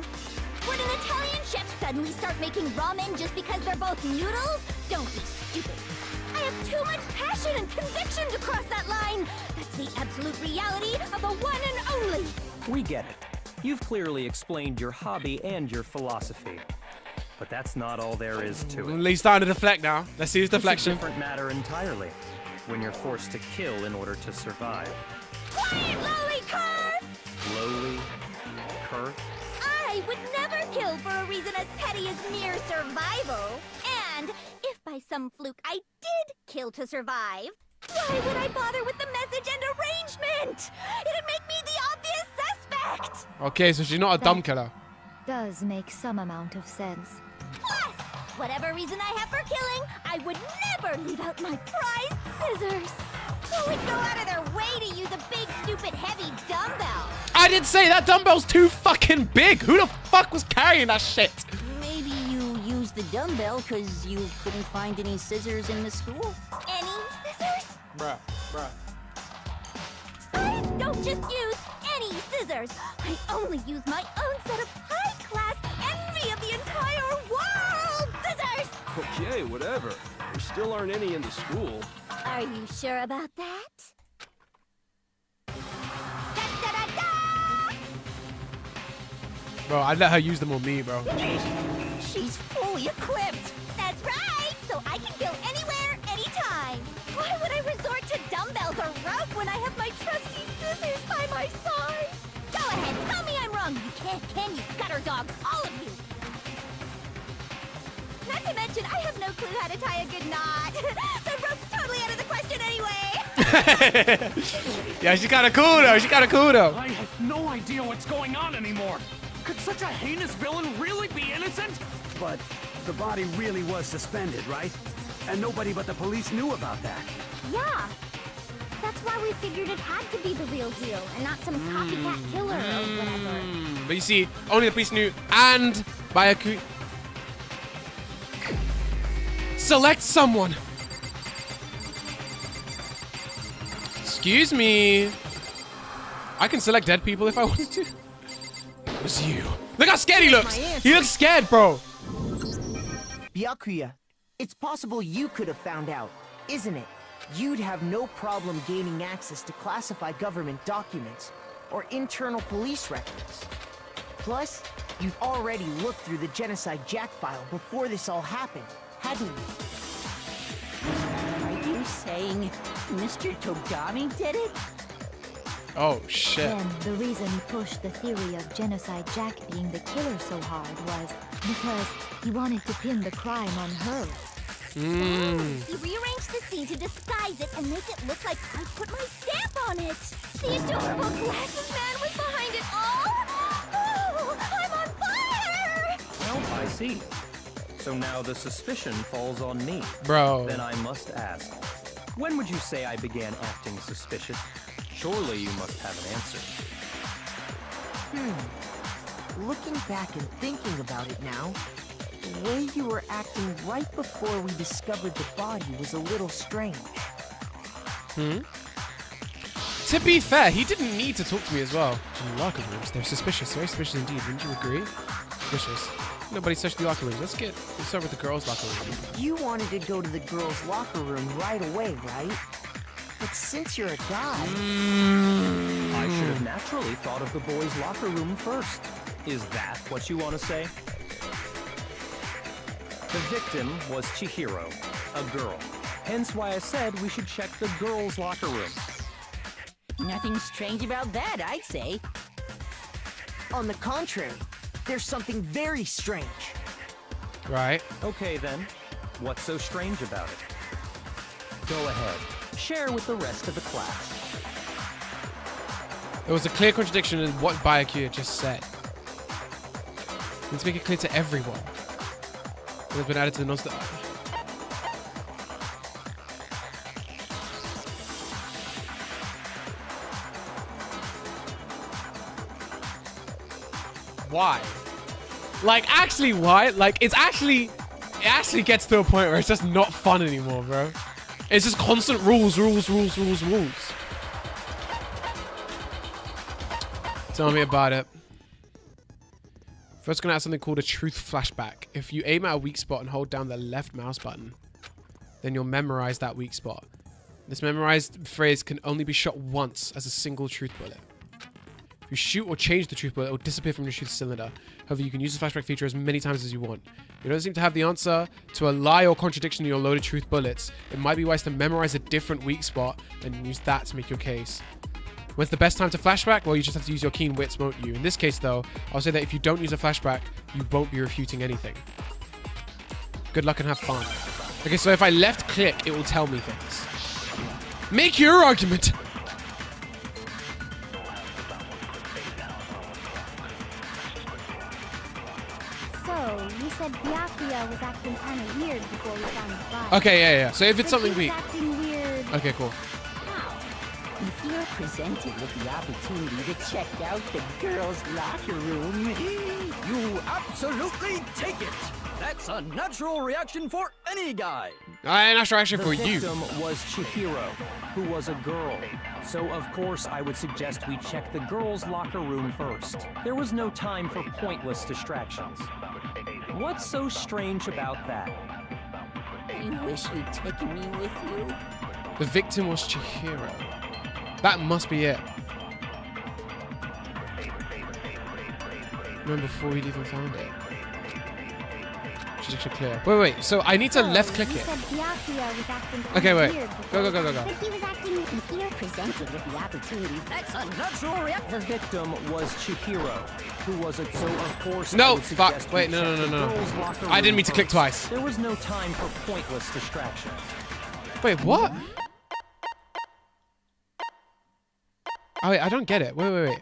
Would an Italian chef suddenly start making ramen just because they're both noodles? Don't be stupid. I have too much passion and conviction to cross that line. That's the absolute reality of the one and only. We get it. You've clearly explained your hobby and your philosophy. But that's not all there is to it. He's starting to deflect now. Let's see his It's a deflection. different matter entirely. When you're forced to kill in order to survive. Quiet, lowly cur! Lowly, cur. I would never kill for a reason as petty as mere survival. And if by some fluke I did kill to survive, why would I bother with the message and arrangement? It'd make me the obvious suspect. Okay, so she's not a dumb killer. Does make some amount of sense. Plus, whatever reason I have for killing, I would never leave out my prized scissors. Who would go out of their way to use a big, stupid, heavy dumbbell? I I did say that dumbbell's too fucking big. Who the fuck was carrying that shit? Maybe you used the dumbbell because you couldn't find any scissors in the school? Any scissors? Bruh. I don't just use any scissors. I only use my own set of high-class, envy of the entire world scissors! Okay, whatever. There still aren't any in the school. Are you sure about that? Bro, I'd let her use them on me, bro. She's fully equipped. That's right! So I can go anywhere, anytime! Why would I resort to dumbbells or rope when I have my trusty scissors by my side? Go ahead, tell me I'm wrong! You can't, can you, gutter dogs, all of you! Not to mention, I have no clue how to tie a good knot. So rope's totally out of the question anyway! Yeah, she kinda cool though. I have no idea what's going on anymore. Could such a heinous villain really be innocent? But the body really was suspended, right? And nobody but the police knew about that. Yeah. That's why we figured it had to be the real deal and not some copycat killer or whatever. But you see, only the police knew, and Byakuya. Select someone. Excuse me. I can select dead people if I wanted to. It was you. Look how scared he looks. He looks scared, bro. Byakuya, it's possible you could have found out, isn't it? You'd have no problem gaining access to classified government documents or internal police records. Plus, you'd already looked through the Genocide Jack file before this all happened, hadn't you? Are you saying Mr. Togami did it? Oh, shit. Then the reason he pushed the theory of Genocide Jack being the killer so hard was because he wanted to pin the crime on her. He rearranged the scene to disguise it and make it look like I put my stamp on it. The adorable glasses man was behind it all. Oh, I'm on fire! Well, I see. So now the suspicion falls on me. Bro. Then I must ask, when would you say I began acting suspicious? Surely you must have an answer. Looking back and thinking about it now, the way you were acting right before we discovered the body was a little strange. To be fair, he didn't need to talk to me as well. In the locker rooms, they're suspicious. Very suspicious indeed. Wouldn't you agree? Suspicious. Nobody touched the locker rooms. Let's start with the girls' locker room. You wanted to go to the girls' locker room right away, right? But since you're a guy... I should have naturally thought of the boys' locker room first. Is that what you want to say? The victim was Chihiro, a girl. Hence why I said we should check the girls' locker room. Nothing strange about that, I'd say. On the contrary, there's something very strange. Right. Okay then, what's so strange about it? Go ahead, share with the rest of the class. There was a clear contradiction in what Byakuya just said. Let's make it clear to everyone. It has been added to the non-stop. Why? Like, actually, why? Like, it actually gets to a point where it's just not fun anymore, bro. It's just constant rules. Tell me about it. First, gonna add something called a truth flashback. If you aim at a weak spot and hold down the left mouse button, then you'll memorize that weak spot. This memorized phrase can only be shot once as a single truth bullet. If you shoot or change the truth bullet, it will disappear from your truth cylinder. However, you can use the flashback feature as many times as you want. You don't seem to have the answer to a lie or contradiction in your loaded truth bullets. It might be wise to memorize a different weak spot and use that to make your case. When's the best time to flashback? Well, you just have to use your keen wits, won't you? In this case, though, I'll say that if you don't use a flashback, you won't be refuting anything. Good luck and have fun. Okay, so if I left click, it will tell me things. Make your argument! So, you said Byakuya was acting kind of weird before we found the body. Okay, yeah. So if it's something He was weak. acting weird. Okay, cool. How? If you're presented with the opportunity to check out the girls' locker room, You absolutely take it! That's a natural reaction for any guy! Natural reaction The for you. victim was Chihiro, who was a girl. So of course I would suggest we check the girls' locker room first. There was no time for pointless distractions. What's so strange about that? you wish you'd taken me with you. The victim was Chihiro. That must be it. Remember before we'd even found it. Which is actually clear. Wait. So I need to left click it. Okay, wait. Go. But he was acting. If you're presented with the opportunity, That's a natural reaction! The victim was Chihiro, who was a so of course I No, would fuck. suggest Wait, we no. check the girls' locker I didn't room mean to click first. twice. There was no time for pointless distractions. Wait, what? Oh, wait, I don't get it. Wait.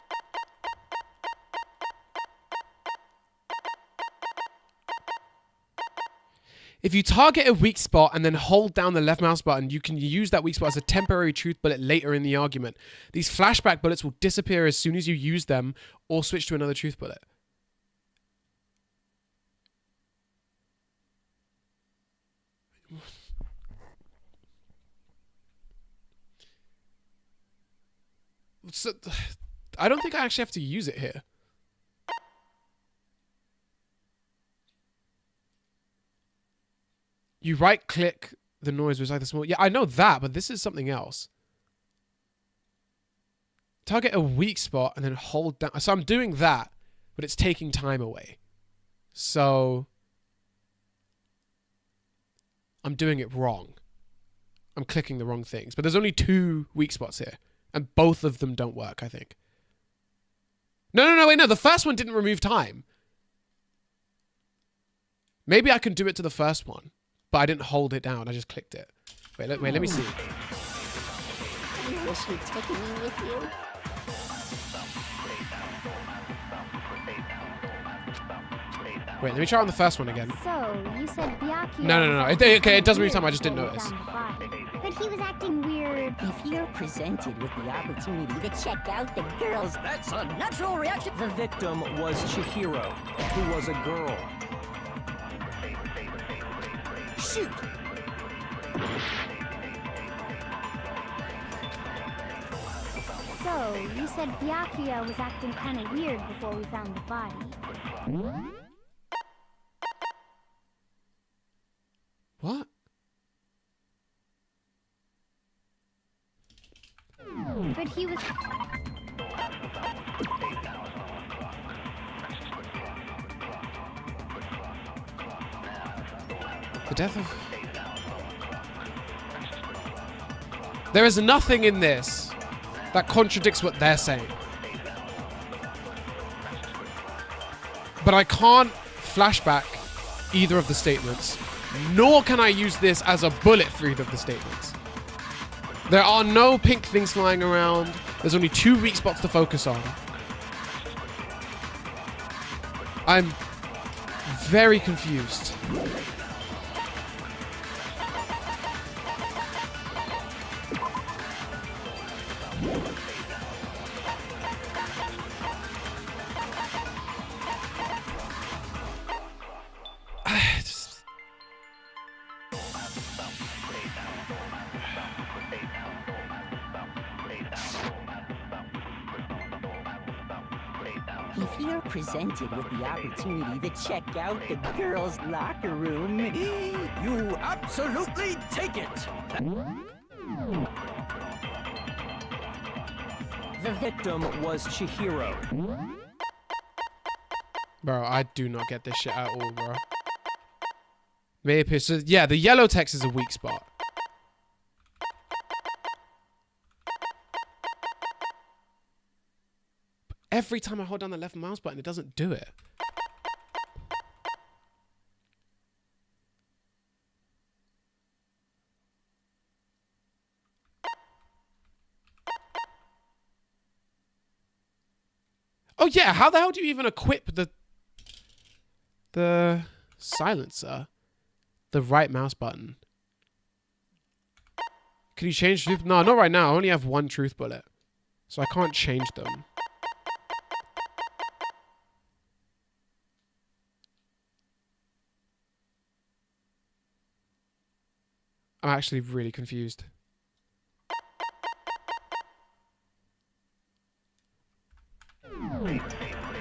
If you target a weak spot and then hold down the left mouse button, you can use that weak spot as a temporary truth bullet later in the argument. These flashback bullets will disappear as soon as you use them or switch to another truth bullet. So, I don't think I actually have to use it here. You right click the noise was like the small. Yeah, I know that, but this is something else. Target a weak spot and then hold down. So I'm doing that, but it's taking time away. So I'm doing it wrong. I'm clicking the wrong things. But there's only 2 weak spots here. And both of them don't work, I think. No, wait, no. The first one didn't remove time. Maybe I can do it to the first one. But I didn't hold it down. I just clicked it. Wait, let me see. you wish you'd taken me with you. Wait, let me try on the first one again. So, you said Byakuya. No. Okay, it does move time. I just didn't notice. But he was acting weird. If you're presented with the opportunity to check out the girls' That's a natural reaction! The victim was Chihiro, who was a girl. Shoot! So, you said Byakuya was acting kind of weird before we found the body. What? But he was. The death of... There is nothing in this that contradicts what they're saying. But I can't flashback either of the statements, nor can I use this as a bullet for either of the statements. There are no pink things flying around. There's only 2 weak spots to focus on. I'm very confused. If you're presented with the opportunity to check out the girls' locker room, You absolutely take it! The victim was Chihiro. Bro, I do not get this shit at all, bro. May appear. So, yeah, the yellow text is a weak spot. Every time I hold down the left mouse button, it doesn't do it. Oh yeah, how the hell do you even equip the silencer? The right mouse button. Can you change truth? No, not right now. I only have one truth bullet. So I can't change them. I'm actually really confused.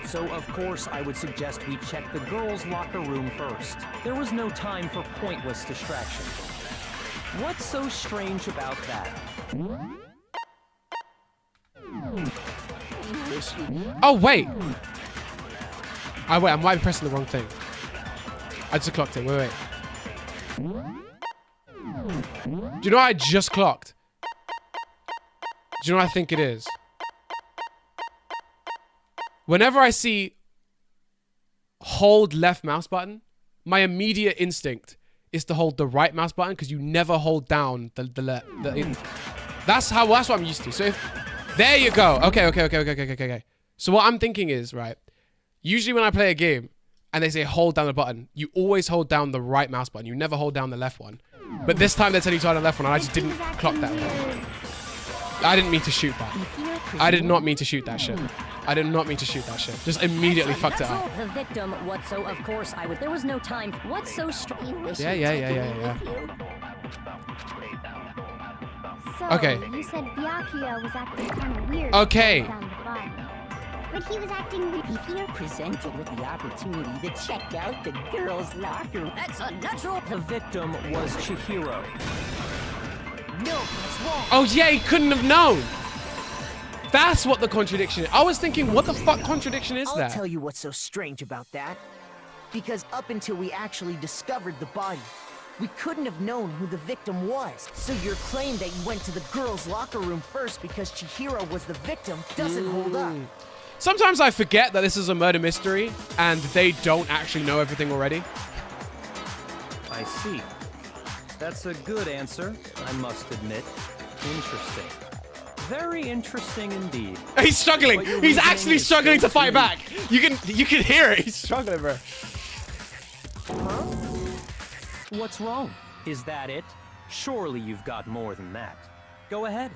So, of course, I would suggest we check the girls' locker room first. There was no time for pointless distraction. What's so strange about that? Oh, wait. I might be pressing the wrong thing. I just clocked it. Wait. Do you know what I just clocked? Do you know what I think it is? Whenever I see hold left mouse button, my immediate instinct is to hold the right mouse button because you never hold down the left. That's what I'm used to. So there you go. Okay. So what I'm thinking is, right, usually when I play a game and they say hold down the button, you always hold down the right mouse button. You never hold down the left one. But this time they're telling you to hold the left one and I just didn't clock that one. I didn't mean to shoot that. I did not mean to shoot that shit. I did not mean to shoot that shit. Just immediately fucked it up. The victim, what so of course I would. There was no time. What's so strange? Yeah. So, Okay. you said Byakuya was acting kind of weird. Okay. Down the body. But he was acting weird. If you're presented with the opportunity to check out the girls' locker, that's unnatural. The victim was Chihiro. No, that's wrong. Oh yeah, he couldn't have known. That's what the contradiction is. I was thinking, what the fuck contradiction is I'll that? tell you what's so strange about that. Because up until we actually discovered the body, we couldn't have known who the victim was. So your claim that you went to the girls' locker room first because Chihiro was the victim doesn't hold up. Sometimes I forget that this is a murder mystery and they don't actually know everything already. I see. That's a good answer, I must admit. Interesting. Very interesting indeed. He's struggling. He's actually struggling to fight back. You can hear it. He's struggling, bro. Huh? What's wrong? Is that it? Surely you've got more than that. Go ahead.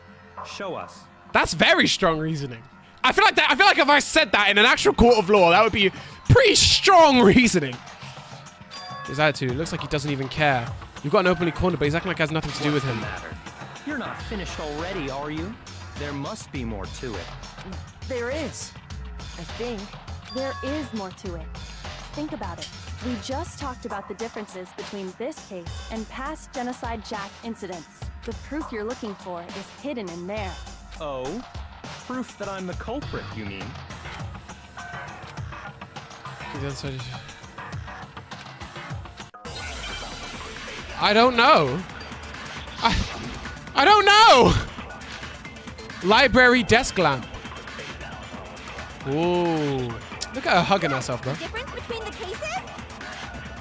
Show us. That's very strong reasoning. I feel like if I said that in an actual court of law, that would be pretty strong reasoning. His attitude, looks like he doesn't even care. You've got an openly corner, but he's acting like it has nothing to do with him. You're not finished already, are you? There must be more to it. There is. I think. There is more to it. Think about it. We just talked about the differences between this case and past Genocide Jack incidents. The proof you're looking for is hidden in there. Oh? Proof that I'm the culprit, you mean? I don't know. I don't know. Library desk lamp. Ooh. Look at her hugging herself, bro. Difference between the cases?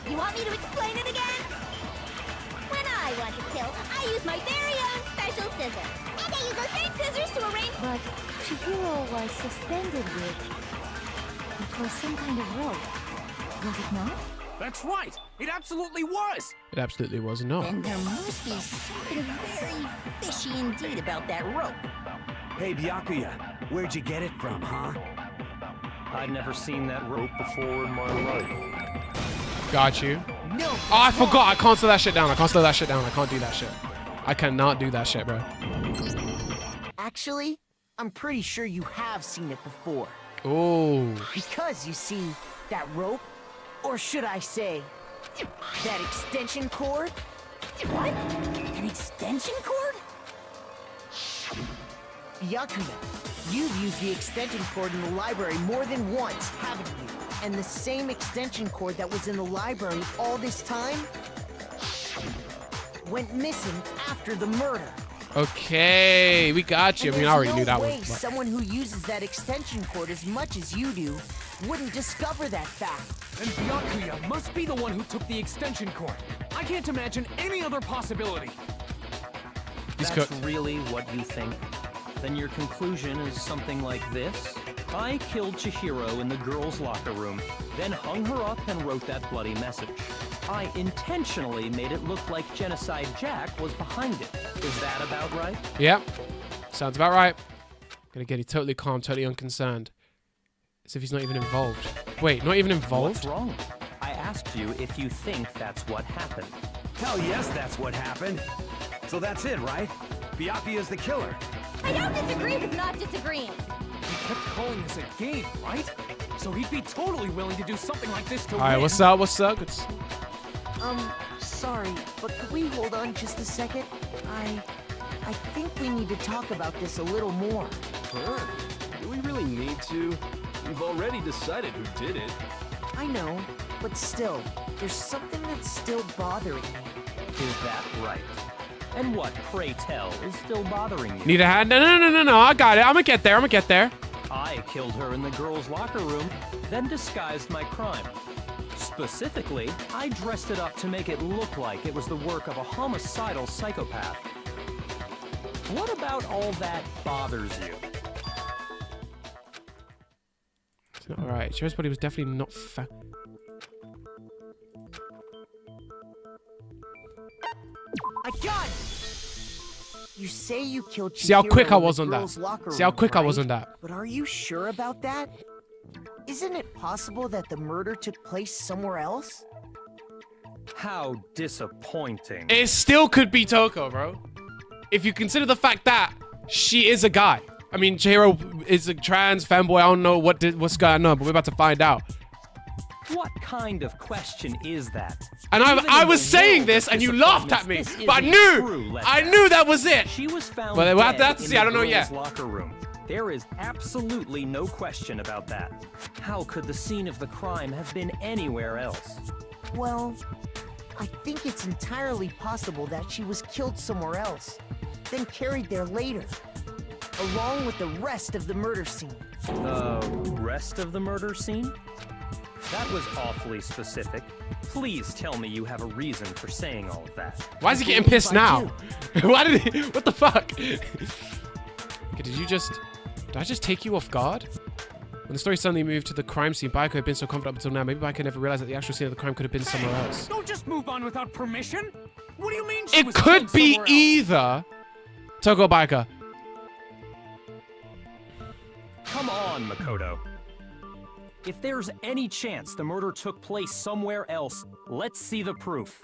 You want me to explain it again? When I want to kill, I use my very own special scissors. And I use those same scissors to arrange... But Chihiro was suspended with... It was some kind of rope. Was it not? That's right! It absolutely was! It absolutely was not. Then there must be something very fishy indeed about that rope. Hey, Byakuya, where'd you get it from, huh? I'd never seen that rope before in my life. Got you. No. Oh, I forgot. I can't slow that shit down. I can't slow that shit down. I can't do that shit. I cannot do that shit, bro. Actually, I'm pretty sure you have seen it before. Ooh. Because you see, that rope, or should I say, that extension cord? What? An extension cord? Byakuya, you've used the extension cord in the library more than once, haven't you? And the same extension cord that was in the library all this time went missing after the murder. Okay, we got you. I mean, I already knew that one. There's no way someone who uses that extension cord as much as you do wouldn't discover that fact. And Byakuya must be the one who took the extension cord. I can't imagine any other possibility. He's That's cooked. really what you think? Then your conclusion is something like this? I killed Chihiro in the girls' locker room, then hung her up and wrote that bloody message. I intentionally made it look like Genocide Jack was behind it. Is that about right? Yep. Sounds about right. Gonna get it totally calm, totally unconcerned. As if he's not even involved. Wait, not even involved? What's wrong? I asked you if you think that's what happened. Hell yes, that's what happened. So that's it, right? Byakuya is the killer. I don't disagree with not disagreeing. He kept calling this a game, right? So he'd be totally willing to do something like this to win. Alright, what's up? What's up? It's... Sorry, but could we hold on just a second? I think we need to talk about this a little more. Sure. Do we really need to? We've already decided who did it. I know, but still, there's something that's still bothering me. Is that right? And what, pray tell, is still bothering you? Need a hand? No, I got it. I'm gonna get there. I killed her in the girls' locker room, then disguised my crime. Specifically, I dressed it up to make it look like it was the work of a homicidal psychopath. What about all that bothers you? It's not alright. Cheryl's body was definitely not I got it! You say you killed Chihiro See how quick I in the was on that. girls' locker See how room, quick I was right? on that. But are you sure about that? Isn't it possible that the murder took place somewhere else? How disappointing. It still could be Toko, bro. If you consider the fact that she is a guy. I mean, Chihiro is a trans fanboy. I don't know what's going on, but we're about to find out. What kind of question is that? And I was saying this, and you laughed at me, but I knew that was it. She was found But we'll have dead to in see. I the don't know yet. girls' locker room. There is absolutely no question about that. How could the scene of the crime have been anywhere else? Well, I think it's entirely possible that she was killed somewhere else, then carried there later, along with the rest of the murder scene. The rest of the murder scene? That was awfully specific. Please tell me you have a reason for saying all of that. Why is he getting pissed now? Why did he? What the fuck? Okay, did I just take you off guard? When the story suddenly moved to the crime scene, Baiko had been so confident up until now. Maybe Baiko never realized that the actual scene of the crime could have been somewhere else. Don't just move on without permission. What do you mean she It was could killed be somewhere else? either Toko or Baiko. Come on, Makoto. If there's any chance the murder took place somewhere else, let's see the proof.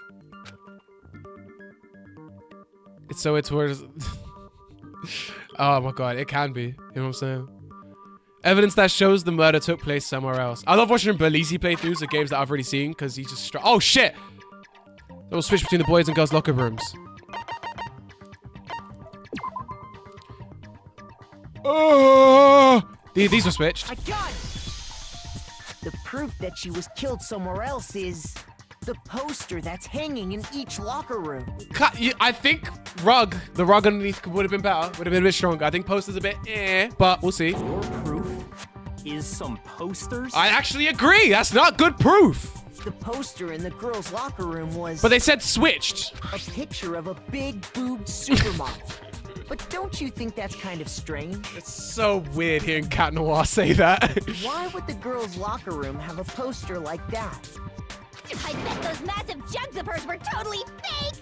It's worse. Oh my god, it can be. You know what I'm saying? Evidence that shows the murder took place somewhere else. I love watching Belisi playthroughs of games that I've already seen because he just oh shit! That was switched between the boys and girls' locker rooms. Oh! These were switched. I got it! The proof that she was killed somewhere else is the poster that's hanging in each locker room. I think the rug underneath would have been better. Would have been a bit stronger. I think poster's a bit but we'll see. Your proof is some posters? I actually agree. That's not good proof. The poster in the girls' locker room was... But they said switched. A picture of a big-boobed supermodel. But don't you think that's kind of strange? It's so weird hearing Cat Noir say that. Why would the girls' locker room have a poster like that? I bet those massive jugs of hers were totally fake!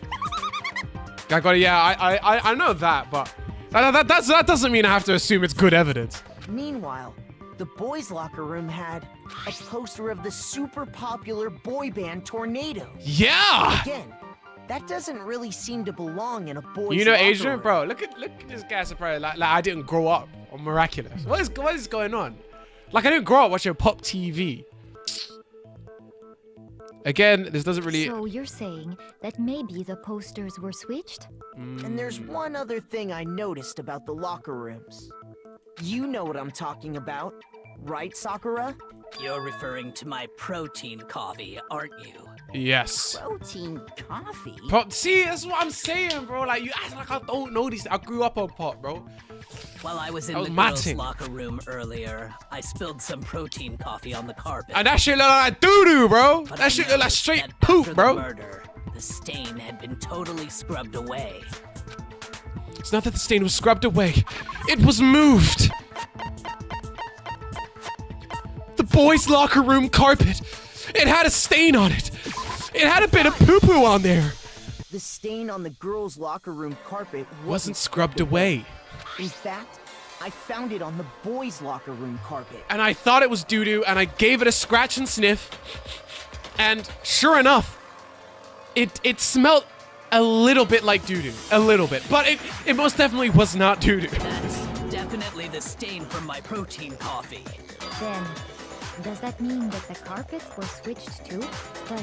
I got it. Yeah, I know that, but that doesn't mean I have to assume it's good evidence. Meanwhile, the boys' locker room had a poster of the super popular boy band Tornado. Yeah! Again, that doesn't really seem to belong in a boy's You know, locker Adrian, room. bro, look at this guy surprised. Like I didn't grow up on Miraculous. What is going on? Like I didn't grow up watching Pop TV. Again, this doesn't really... So you're saying that maybe the posters were switched? And there's one other thing I noticed about the locker rooms. You know what I'm talking about, right, Sakura? You're referring to my protein coffee, aren't you? Yes. Protein coffee? Pop, see, that's what I'm saying, bro. Like, you act like I don't know these. I grew up on Pop, bro. While I was in That the was my girls' thing. locker room earlier, I spilled some protein coffee on the carpet. And that shit look like doo-doo, bro. But That shit look like noticed straight that poop, after bro. The murder, the stain had been totally scrubbed away. It's not that the stain was scrubbed away. It was moved. The boys' locker room carpet. It had a stain on it. It had a bit of poo-poo on there. The stain on the girls' locker room carpet Wasn't scrubbed away. In fact, I found it on the boys' locker room carpet. And I thought it was doo-doo, and I gave it a scratch and sniff. And sure enough, it smelled a little bit like doo-doo. A little bit. But it most definitely was not doo-doo. That's definitely the stain from my protein coffee. Then, does that mean that the carpets were switched too? But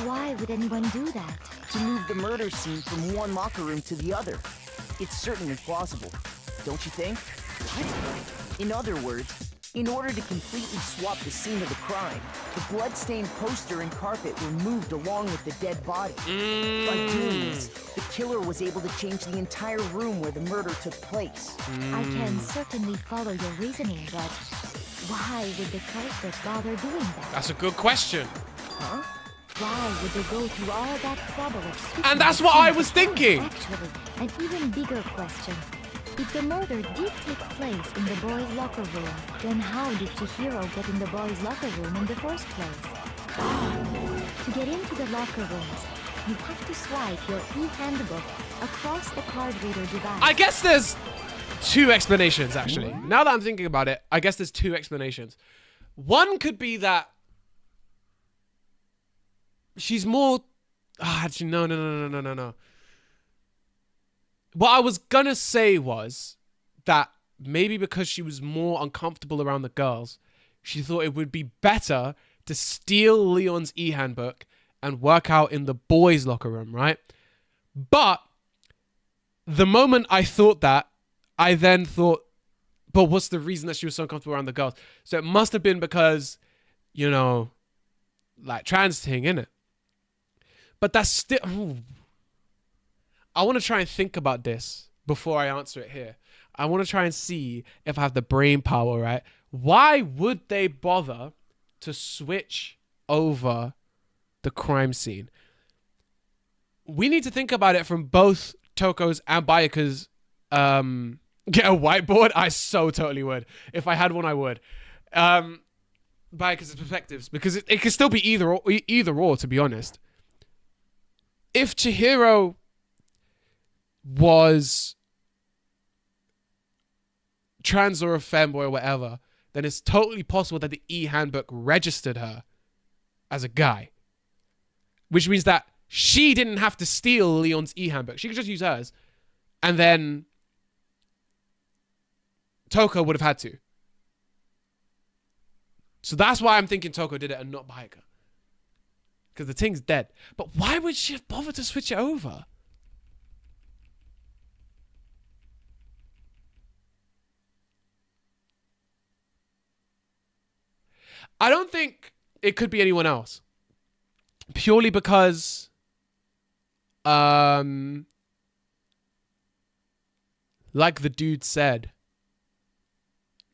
why would anyone do that? To move the murder scene from one locker room to the other. It's certainly plausible, don't you think? What? In other words, in order to completely swap the scene of the crime, the blood-stained poster and carpet were moved along with the dead body. By doing this, the killer was able to change the entire room where the murder took place. I can certainly follow your reasoning, but why would the culprit bother doing that? That's a good question. Huh? Why would they go through all that trouble of switching And that's the what scene I of was the crime? thinking. Actually, an even bigger question. If the murder did take place in the boys' locker room, then how did Chihiro get in the boys' locker room in the first place? To get into the locker rooms, you have to swipe your e-handbook across the card reader device. I guess there's two explanations, actually. Now that I'm thinking about it, I guess there's two explanations. One could be that she's more... actually, no. What I was gonna say was that maybe because she was more uncomfortable around the girls, she thought it would be better to steal Leon's e-handbook and work out in the boys' locker room, right? But the moment I thought that, I then thought, but what's the reason that she was so uncomfortable around the girls? So it must have been because, you know, like trans thing, innit? But that's still... Ooh. I want to try and think about this before I answer it here. I want to try and see if I have the brain power, right? Why would they bother to switch over the crime scene? We need to think about it from both Toko's and Bayaka's get a whiteboard. I so totally would. If I had one, I would. Bayaka's perspectives, because it could still be either or, to be honest. If Chihiro was trans or a femboy or whatever, then it's totally possible that the e-handbook registered her as a guy. Which means that she didn't have to steal Leon's e-handbook. She could just use hers. And then Toko would have had to. So that's why I'm thinking Toko did it and not Bayaka. Because the thing's dead. But why would she have bothered to switch it over? I don't think it could be anyone else. Purely because like the dude said,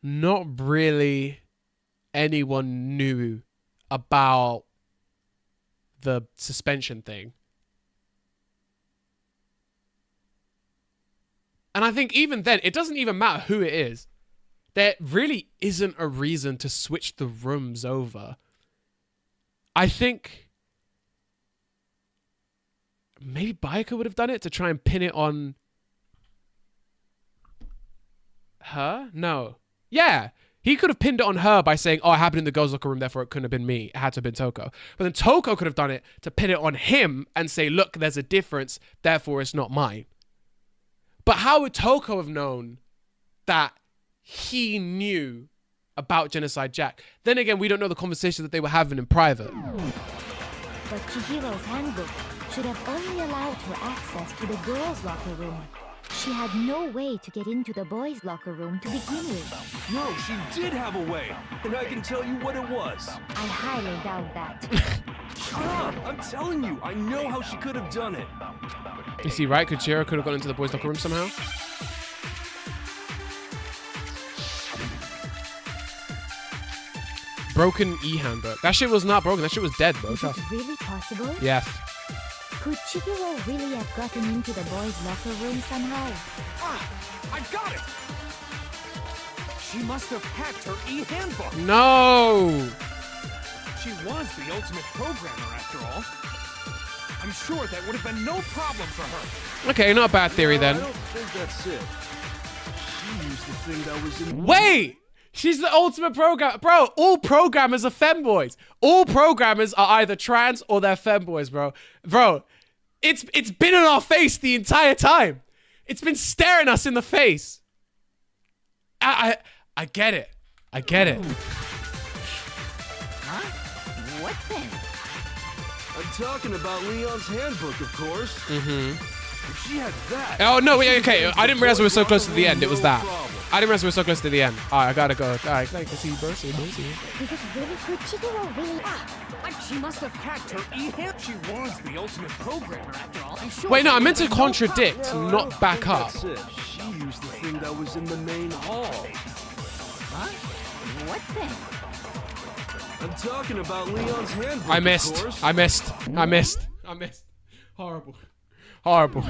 not really anyone knew about the suspension thing. And I think even then, it doesn't even matter who it is. There really isn't a reason to switch the rooms over. I think maybe Bayaka would have done it to try and pin it on her? No. Yeah. He could have pinned it on her by saying, oh, it happened in the girls' locker room, therefore it couldn't have been me. It had to have been Toko. But then Toko could have done it to pin it on him and say, look, there's a difference, therefore it's not mine. But how would Toko have known that he knew about Genocide Jack? Then again, we don't know the conversation that they were having in private. But Chihiro's handbook should have only allowed her access to the girls' locker room. She had no way to get into the boys' locker room to begin with. No, she did have a way, and I can tell you what it was. I highly doubt that. Shut up! I'm telling you, I know how she could have done it. You see, right? Kuchiro could have gone into the boys' locker room somehow. Broken e-handbook. That shit was not broken. That shit was dead, bro. Is it really possible? Yeah. Could Chihiro really have gotten into the boys' locker room somehow? Ah! I got it! She must have hacked her e-handbook. No! She was the ultimate programmer, after all. I'm sure that would have been no problem for her. Okay, not a bad theory I then. don't think that's it. She used the thing that was in... Wait! She's the ultimate program. Bro, all programmers are femboys. All programmers are either trans or they're femboys, bro. Bro, it's been in our face the entire time. It's been staring us in the face. I get it. I get it. Huh? What then? I'm talking about Leon's handbook, of course. Mm-hmm. If she had that... Oh, no, wait, okay. I didn't realize we were so close to the end. It was that. I didn't realize we were so close to the end. All right, I gotta go. All right, thank you. See you, bro. See you, bro. See you. Is it really good chicken or really? Like she must have hacked her e-hand. She was the ultimate programmer after all. I'm sure Wait, no, I meant to there would have been no contradict, problem. not back up. That's it. She used the thing that was in the main hall. Huh? What then? I'm talking about Leon's handbook, I of missed. course. I missed. I missed. I missed. Horrible. Horrible.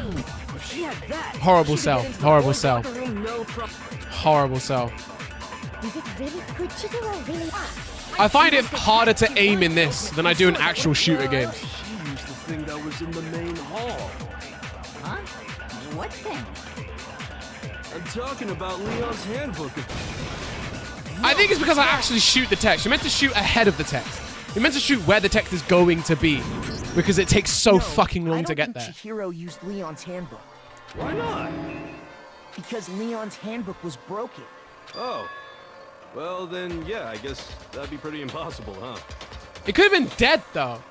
If she had that, Horrible she'd sell. get into the Horrible boys' sell. locker room, no problem. Horrible sell. Is it really good chicken or really? I find it harder to aim in this than I do in actual shooter games. She used the thing that was in the main hall. Huh? What then? I'm talking about Leon's handbook. I think it's because I actually shoot the text. You're meant to shoot ahead of the text. You're meant to shoot where the text is going to be. Because it takes so fucking long to get I there. don't think Chihiro used Leon's handbook. Why not? Because Leon's handbook was broken. Oh. Well, then, yeah, I guess that'd be pretty impossible, huh? It could have been dead, though.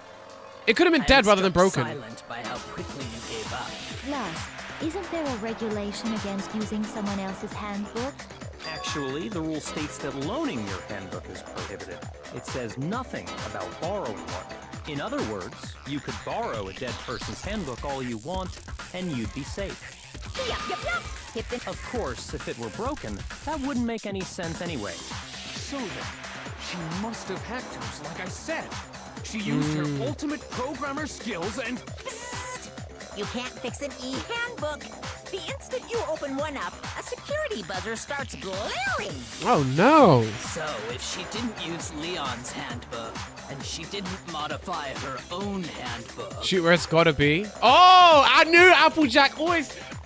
It could have been dead rather than broken. Silent by how quickly you gave up. Plus, isn't there a regulation against using someone else's handbook? Actually, the rule states that loaning your handbook is prohibited. It says nothing about borrowing one. In other words, you could borrow a dead person's handbook all you want, and you'd be safe. Yup, yup, yup. Hit the... Of course, if it were broken, that wouldn't make any sense anyway. So then, she must have hacked hers, like I said. She used her ultimate programmer skills and... You can't fix an e-handbook. The instant you open one up, a security buzzer starts glaring. Oh, no. So, if she didn't use Leon's handbook, and she didn't modify her own handbook... Shoot where it's gotta be. Oh, I knew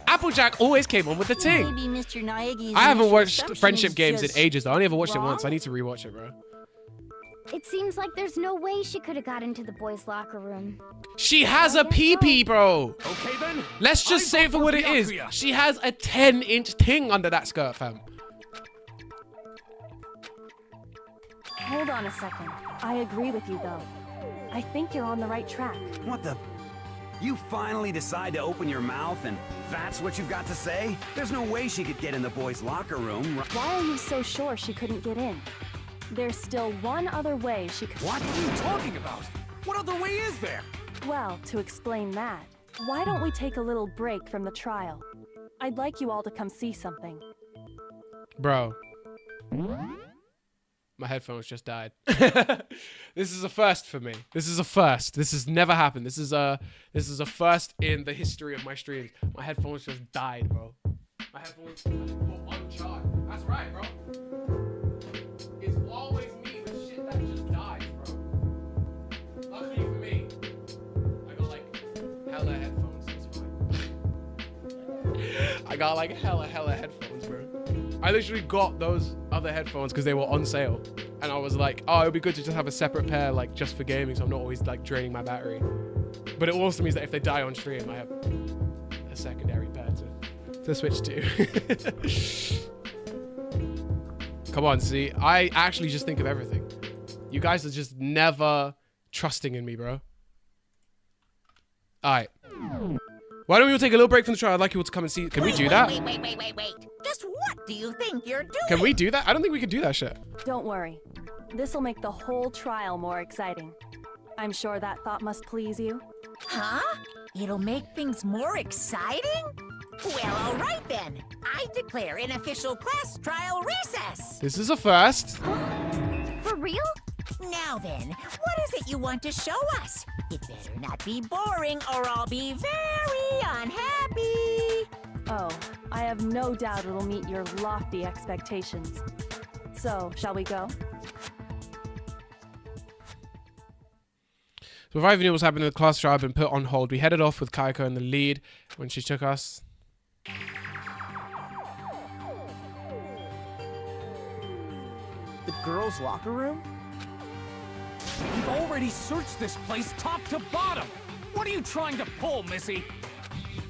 Applejack always came on with the ting. Maybe Mr. Naegi's I haven't initial watched assumption Friendship is Games in just ages, though. I only ever watched it wrong? once. I need to rewatch it, bro. It seems like there's no way she could have got into the boys' locker room. She has a pee-pee, bro. Okay then. Let's just say it for what it is. She has a 10-inch ting under that skirt, fam. Hold on a second. I agree with you, though. I think you're on the right track. What the? You finally decide to open your mouth and that's what you've got to say? There's no way she could get in the boys' locker room. Why are you so sure she couldn't get in? There's still one other way she could... What are you talking about? What other way is there? Well, to explain that, why don't we take a little break from the trial? I'd like you all to come see something. Bro. My headphones just died. This is a first for me. This is a first. This has never happened. This is a first in the history of my streams. My headphones just died, bro. My headphones put on charge. That's right, bro. It's always me with shit that just dies, bro. Luckily for me, I got like hella headphones. It's fine. I got like hella headphones, bro. I literally got those other headphones because they were on sale. And I was like, oh, it would be good to just have a separate pair, like, just for gaming, so I'm not always, like, draining my battery. But it also means that if they die on stream, I have a secondary pair to switch to. Come on, see? I actually just think of everything. You guys are just never trusting in me, bro. All right. Why don't we all take a little break from the trial? I'd like you all to come and see. Can we do that? Wait. Just what do you think you're doing? Can we do that? I don't think we can do that shit. Don't worry. This'll make the whole trial more exciting. I'm sure that thought must please you. Huh? It'll make things more exciting? Well, all right then. I declare an official class trial recess. This is a first. For real? Now then, what is it you want to show us? It better not be boring or I'll be very unhappy. Oh, I have no doubt it'll meet your lofty expectations. So, shall we go? So before I even knew what was happening, the class trial had been put on hold. We headed off with Kaiko in the lead when she took us. The girls' locker room? We've already searched this place top to bottom. What are you trying to pull, Missy?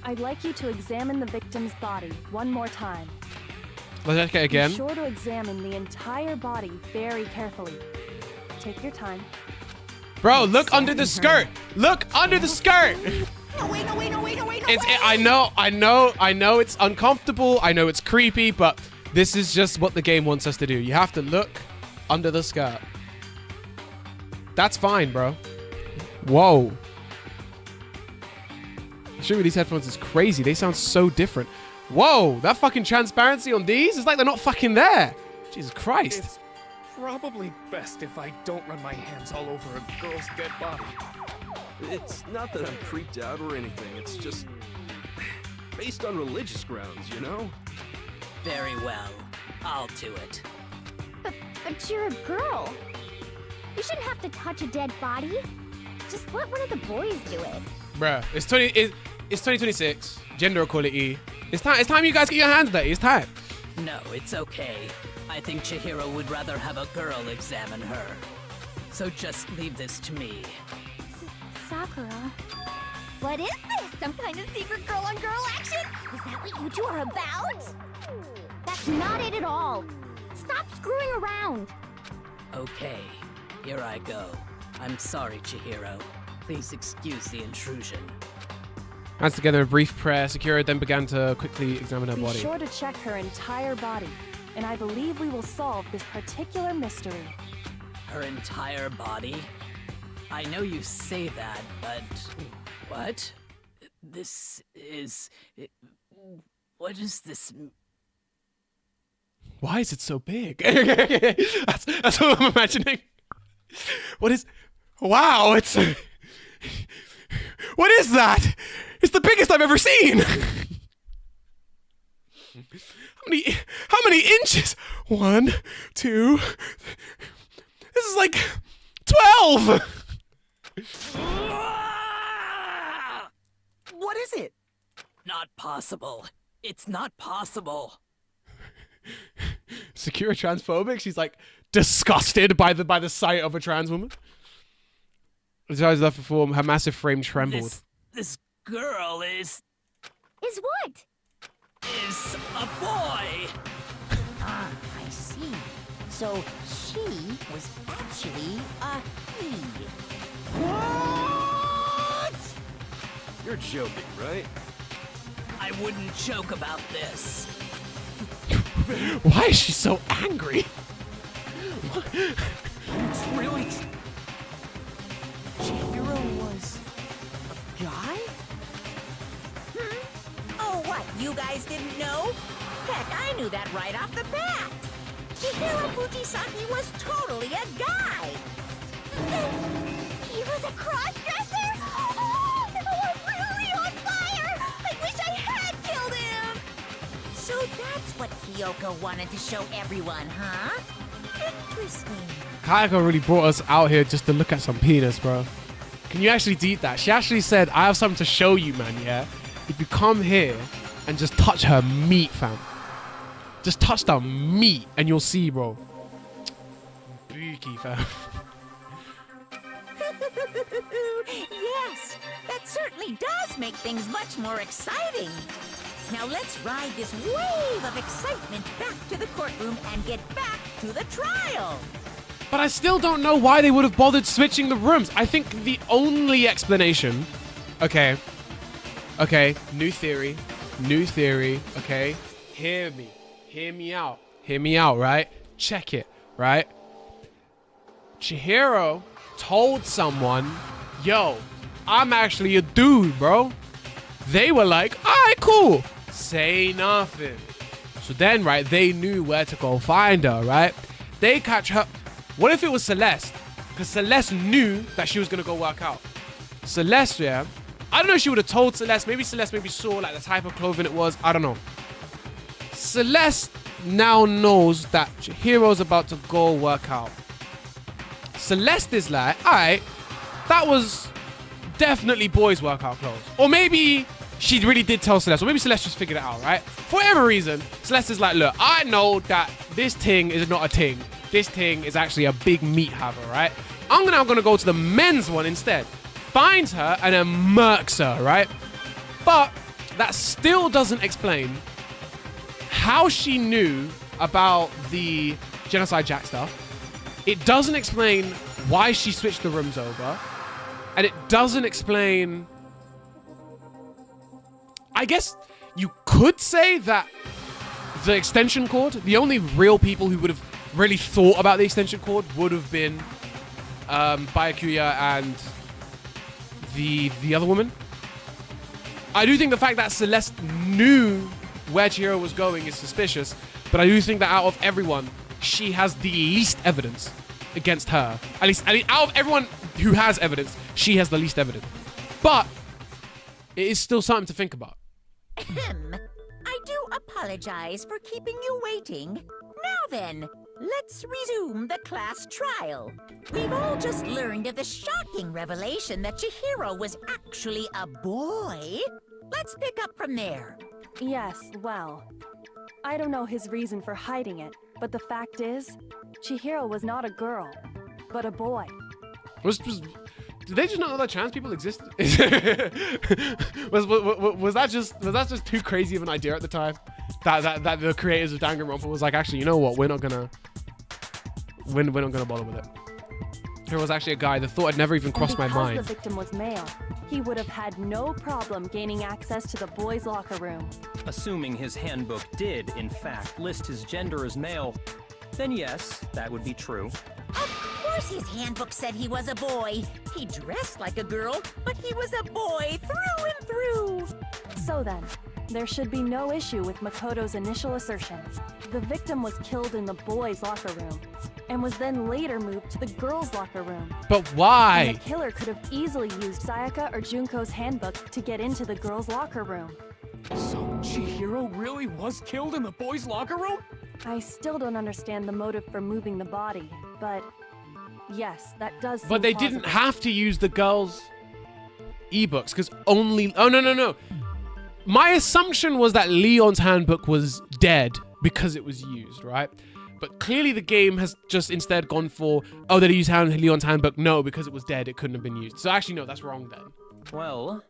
I'd like you to examine the victim's body one more time. Let's check it again. Be sure to examine the entire body very carefully. Take your time. Bro, look under the skirt. Look under the skirt. No way, no way, no way, no way, no It's, way! I know it's uncomfortable. I know it's creepy, but this is just what the game wants us to do. You have to look under the skirt. That's fine, bro. Whoa. Shooting with these headphones is crazy. They sound so different. Whoa, that fucking transparency on these? It's like they're not fucking there. Jesus Christ. It's probably best if I don't run my hands all over a girl's dead body. It's not that I'm creeped out or anything. It's just based on religious grounds, you know? Very well. I'll do it. But you're a girl. You shouldn't have to touch a dead body. Just let one of the boys do it. Bruh, it's 2026. Gender equality. It's time you guys get your hands dirty. It's time. No, it's okay. I think Chihiro would rather have a girl examine her. So just leave this to me. Sakura. What is this? Some kind of secret girl-on-girl action? Is that what you two are about? That's not it at all. Stop screwing around. Okay, here I go. I'm sorry, Chihiro. Please excuse the intrusion. Hands together, a brief prayer. Sakura then began to quickly examine her Be body. sure to check her entire body, and I believe we will solve this particular mystery. Her entire body? I know you say that, but... What? This is... What is this... Why is it so big? That's what I'm imagining. What is... Wow, it's... What is that? It's the biggest I've ever seen. How many inches? 1, 2... This is like 12. What is it? Not possible. It's not possible. Sakura transphobic? She's like disgusted by the sight of a trans woman. As eyes left before, her massive frame trembled. This girl is what? Is a boy. Ah, I see. So she was actually a he. What? You're joking, right? I wouldn't joke about this. Why is she so angry? It's really... Chihiro was a guy? Oh, what? You guys didn't know? Heck, I knew that right off the bat. Chihiro Fujisaki was totally a guy. He was a cross-dresser? Oh, I'm really on fire! I wish I had killed him! So that's what Kyoko wanted to show everyone, huh? Interesting. Kayako really brought us out here just to look at some penis, bro. Can you actually deep that? She actually said, I have something to show you, man, yeah? If you come here and just touch her meat, fam. Just touch the meat and you'll see, bro. Bookie, fam. Yes, that certainly does make things much more exciting. Now let's ride this wave of excitement back to the courtroom and get back to the trial. But I still don't know why they would have bothered switching the rooms. I think the only explanation... Okay, new theory, okay? Hear me out, right? Check it, right? Chihiro told someone, yo, I'm actually a dude, bro. They were like, all right, cool. Say nothing. So then, right, they knew where to go find her, right? They catch her. What if it was Celeste? Because Celeste knew that she was going to go work out. Celeste, yeah. I don't know if she would have told Celeste. Maybe Celeste saw like the type of clothing it was. I don't know. Celeste now knows that Chihiro's about to go work out. Celeste is like, all right, that was definitely boys' workout clothes. Or maybe she really did tell Celeste. Or maybe Celeste just figured it out, right? For whatever reason, Celeste is like, look, I know that this thing is not a thing. This thing is actually a big meat haver, right? I'm now gonna go to the men's one instead. Finds her and then murks her, right? But that still doesn't explain how she knew about the Genocide Jack stuff. It doesn't explain why she switched the rooms over. And it doesn't explain... I guess you could say that the extension cord, the only real people who would have really thought about the extension cord would have been Byakuya and the other woman. I do think the fact that Celeste knew where Chihiro was going is suspicious, but I do think that out of everyone, she has the least evidence against her. At least out of everyone who has evidence, she has the least evidence. But it is still something to think about. I do apologize for keeping you waiting. Now then, let's resume the class trial. We've all just learned of the shocking revelation that Chihiro was actually a boy. Let's pick up from there. Yes, well, I don't know his reason for hiding it, but the fact is, Chihiro was not a girl, but a boy. Did they just not know that trans people existed? was that just too crazy of an idea at the time? That the creators of Danganronpa was like, actually, you know what? We're not gonna bother with it. There was actually a guy. The thought had never even crossed my mind. Because the victim was male, he would have had no problem gaining access to the boys' locker room. Assuming his handbook did, in fact, list his gender as male, then yes, that would be true. Of course his handbook said he was a boy. He dressed like a girl, but he was a boy through and through. So then, there should be no issue with Makoto's initial assertion. The victim was killed in the boys' locker room, and was then later moved to the girls' locker room. But why? And the killer could have easily used Sayaka or Junko's handbook to get into the girls' locker room. So Chihiro really was killed in the boys' locker room? I still don't understand the motive for moving the body, but yes, that does seem But they plausible. didn't have to use the girls' ebooks because only... Oh, no. My assumption was that Leon's handbook was dead because it was used, right? But clearly the game has just instead gone for, oh, they used Leon's handbook. No, because it was dead, it couldn't have been used. So actually, no, that's wrong then. Well,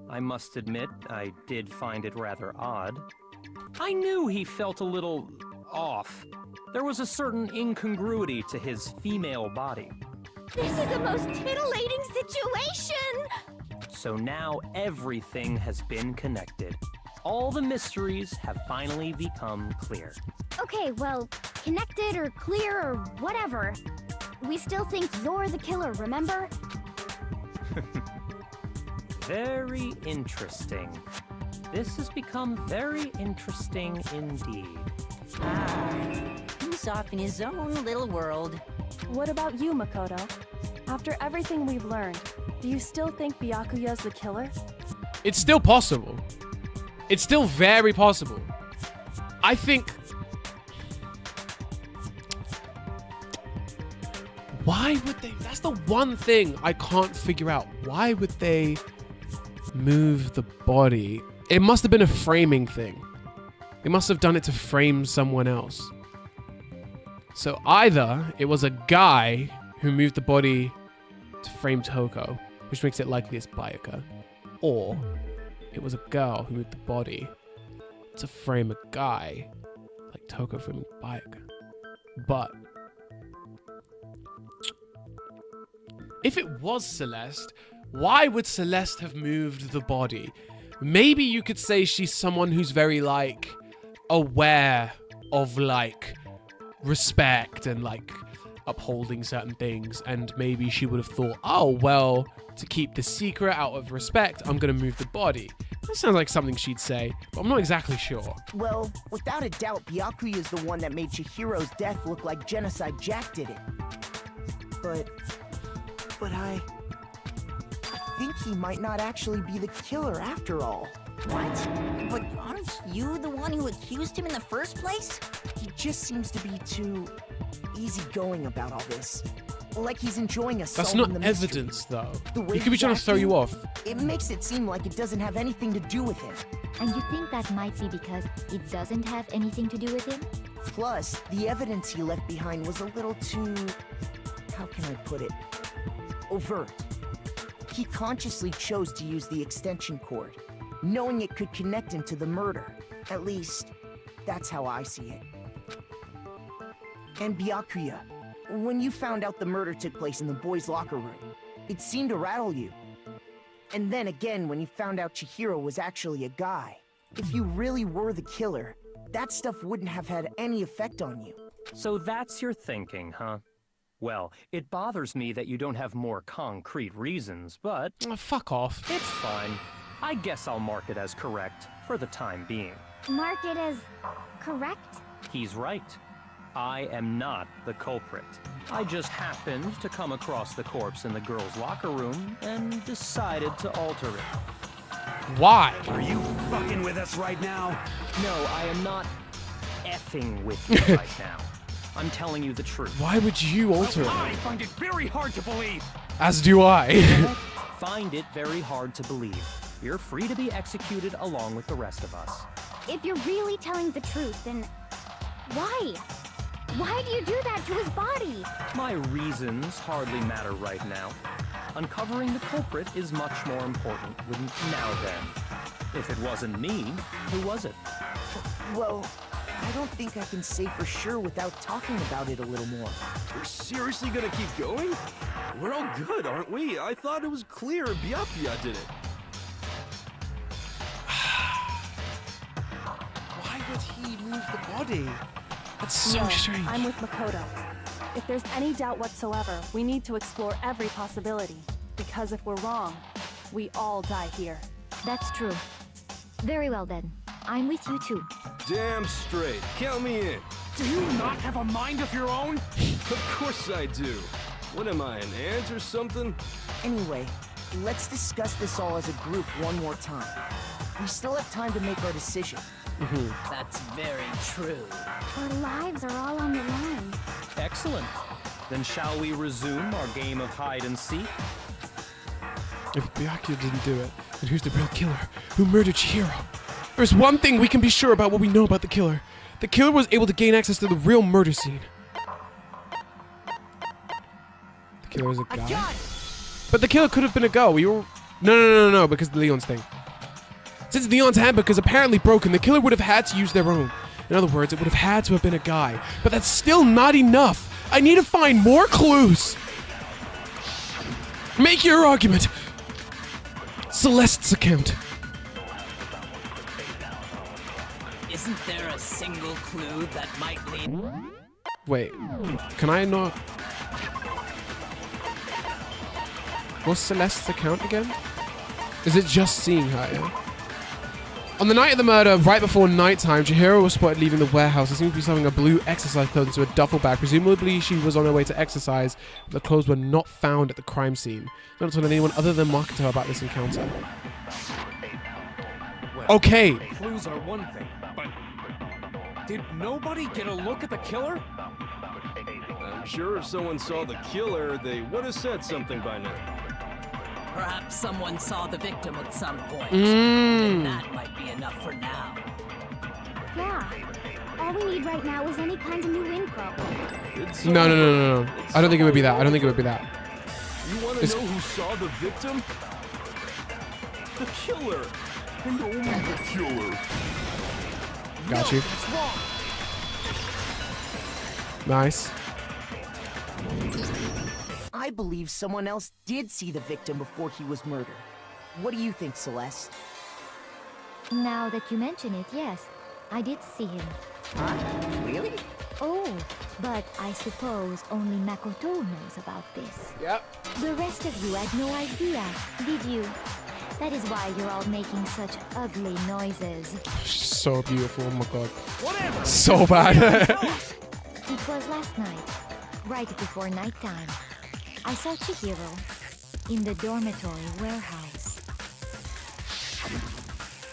I must admit, I did find it rather odd. I knew he felt a little off. There was a certain incongruity to his female body. This is a most titillating situation! So now everything has been connected. All the mysteries have finally become clear. Okay, well, connected or clear or whatever. We still think you're the killer, remember? Very interesting. This has become very interesting indeed. He's off in his own little world. What about you, Makoto? After everything we've learned, do you still think Byakuya's the killer? It's still possible. It's still very possible. I think... Why would they... That's the one thing I can't figure out. Why would they move the body? It must have been a framing thing. They must have done it to frame someone else. So either it was a guy who moved the body to frame Toko, which makes it likely it's Bayaka, or it was a girl who moved the body to frame a guy, like Toko framing Bayaka. But if it was Celeste, why would Celeste have moved the body? Maybe you could say she's someone who's very, like, aware of, like, respect and, like, upholding certain things, and maybe she would have thought, oh, well, to keep the secret out of respect, I'm gonna move the body. That sounds like something she'd say, but I'm not exactly sure. Well, without a doubt, Byakuya is the one that made Chihiro's death look like Genocide Jack did it. But I think he might not actually be the killer after all. What? But aren't you the one who accused him in the first place? He just seems to be too easygoing about all this. like he's enjoying a That's solving not the mystery. evidence, though. The way He could be he's trying to throw you acting, off. It makes it seem like it doesn't have anything to do with him. And you think that might be because it doesn't have anything to do with him? Plus, the evidence he left behind was a little too... how can I put it? Overt. He consciously chose to use the extension cord, knowing it could connect him to the murder. At least, that's how I see it. And Byakuya, when you found out the murder took place in the boys' locker room, it seemed to rattle you. And then again, when you found out Chihiro was actually a guy, if you really were the killer, that stuff wouldn't have had any effect on you. So that's your thinking, huh? Well, it bothers me that you don't have more concrete reasons, but... Oh, fuck off. It's fine. I guess I'll mark it as correct for the time being. Mark it as correct? He's right. I am not the culprit. I just happened to come across the corpse in the girls' locker room and decided to alter it. Why? Are you fucking with us right now? No, I am not effing with you right now. I'm telling you the truth. Why would you alter I it? find it very hard to believe. As do I. Find it very hard to believe. You're free to be executed along with the rest of us. If you're really telling the truth, then why? Why do you do that to his body? My reasons hardly matter right now. Uncovering the culprit is much more important than now then. If it wasn't me, who was it? Well, I don't think I can say for sure without talking about it a little more. We're seriously gonna keep going? We're all good, aren't we? I thought it was clear Byakuya did it. Why would he move the body? That's so No, strange. I'm with Makoto. If there's any doubt whatsoever, we need to explore every possibility. Because if we're wrong, we all die here. That's true. Very well then. I'm with you too. Damn straight. Count me in. Do you not have a mind of your own? Of course I do. What am I, an ant or something? Anyway, let's discuss this all as a group one more time. We still have time to make our decision. That's very true. Our lives are all on the line. Excellent. Then shall we resume our game of hide and seek? If Byakuya didn't do it, then who's the real killer? Who murdered Chihiro? There's one thing we can be sure about what we know about the killer. The killer was able to gain access to the real murder scene. The killer was a guy? But the killer could have been a girl. No, because of the Leon's thing. Since Leon's handbook is apparently broken, the killer would have had to use their own. In other words, it would have had to have been a guy. But that's still not enough. I need to find more clues. Make your argument. Celeste's account. Isn't there a single clue that might lead? Wait, can I not? What's Celeste's account again? Is it just seeing her? Yeah? On the night of the murder, right before nighttime, Chihiro was spotted leaving the warehouse. He seemed to be stuffing a blue exercise clothes into a duffel bag. Presumably, she was on her way to exercise. But the clothes were not found at the crime scene. No one told anyone other than Makoto about this encounter. Well, Okay. clues are one thing, but did nobody get a look at the killer? I'm sure if someone saw the killer, they would have said something by now. Perhaps someone saw the victim at some point. Mm. Then that might be enough for now. Yeah. All we need right now is any kind of new info. No. I don't think it would be that. I don't think it would be that. You want to know who saw the victim? The killer. And only the killer. Got you. Nice. I believe someone else did see the victim before he was murdered. What do you think, Celeste? Now that you mention it, yes, I did see him. Huh? Really? Oh, but I suppose only Makoto knows about this. Yep. The rest of you had no idea, did you? That is why you're all making such ugly noises. So beautiful. Oh my god. Whatever. So bad. It was last night, right before nighttime. I saw Chihiro in the dormitory warehouse.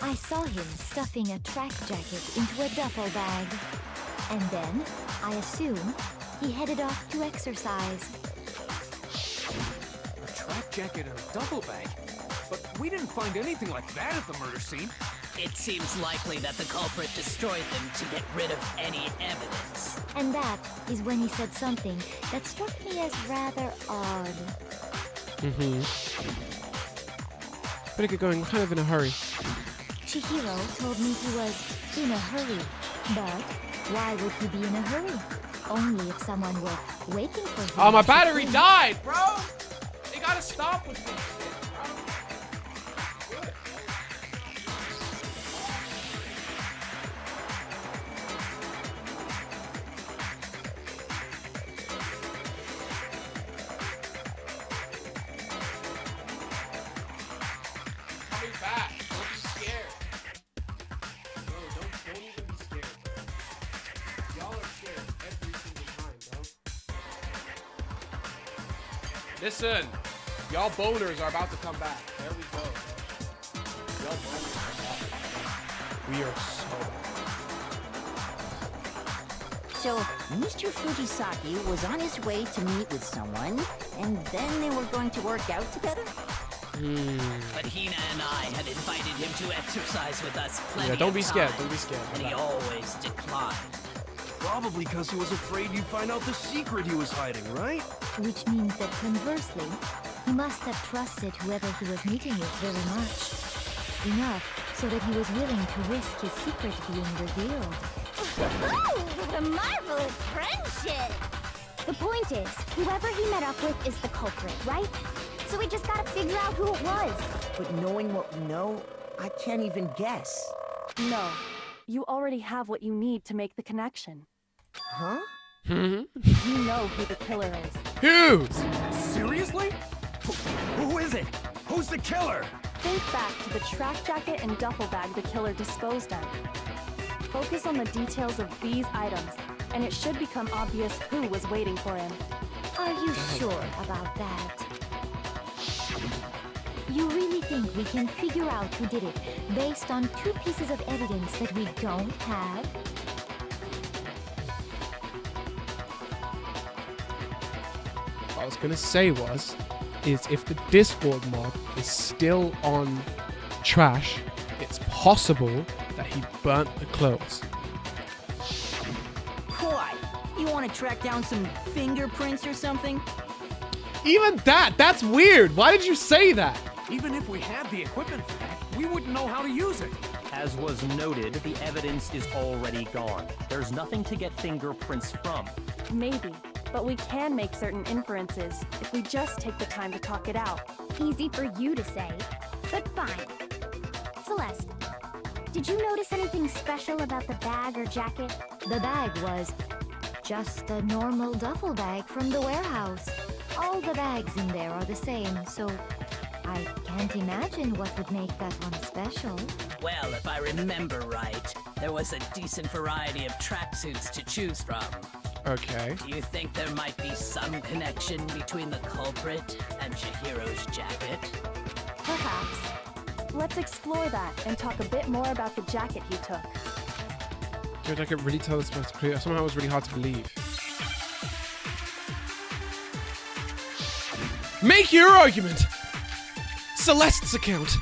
I saw him stuffing a track jacket into a duffel bag. And then, I assume, he headed off to exercise. flak jacket and a duffel bag. But we didn't find anything like that at the murder scene. It seems likely that the culprit destroyed them to get rid of any evidence. And that is when he said something that struck me as rather odd. Better get going. We're kind of in a hurry. Chihiro told me he was in a hurry. But why would he be in a hurry? Only if someone were waiting for him. Oh, my battery died, bro! They gotta stop with this shit, bro. Good. Coming back. Don't be scared. No, don't even be scared. Y'all are scared every single time, bro. Listen, y'all boners are about to come back. There we go. Y'all boners are back. We are so back. So, Mr. Fujisaki was on his way to meet with someone, and then they were going to work out together? But Hina and I had invited him to exercise with us plenty Yeah, don't be of scared. times, Don't be scared. and he always declined. Probably because he was afraid you'd find out the secret he was hiding, right? Which means that conversely, he must have trusted whoever he was meeting with very much. Enough so that he was willing to risk his secret being revealed. Ooh, a marvelous friendship! The point is, whoever he met up with is the culprit, right? So we just gotta figure out who it was. But knowing what we know, I can't even guess. No. You already have what you need to make the connection. Huh? You know who the killer is. Who? Seriously? Who is it? Who's the killer? Think back to the track jacket and duffel bag the killer disposed of. Focus on the details of these items, and it should become obvious who was waiting for him. Are you sure about that? You really think we can figure out who did it based on two pieces of evidence that we don't have? What I was gonna say is if the Discord mod is still on trash, it's possible that he burnt the clothes. Why? You want to track down some fingerprints or something? Even that's weird. Why did you say that? Even if we had the equipment for that, we wouldn't know how to use it. As was noted, the evidence is already gone. There's nothing to get fingerprints from. Maybe, but we can make certain inferences if we just take the time to talk it out. Easy for you to say, but fine. Celeste, did you notice anything special about the bag or jacket? The bag was just a normal duffel bag from the warehouse. All the bags in there are the same, so I can't imagine what would make that one special. Well, if I remember right, there was a decent variety of tracksuits to choose from. Okay. Do you think there might be some connection between the culprit and Chihiro's jacket? Perhaps. Let's explore that and talk a bit more about the jacket he took. Dude, I could really tell this was clear. Somehow it was really hard to believe. Make your argument! Celeste's account!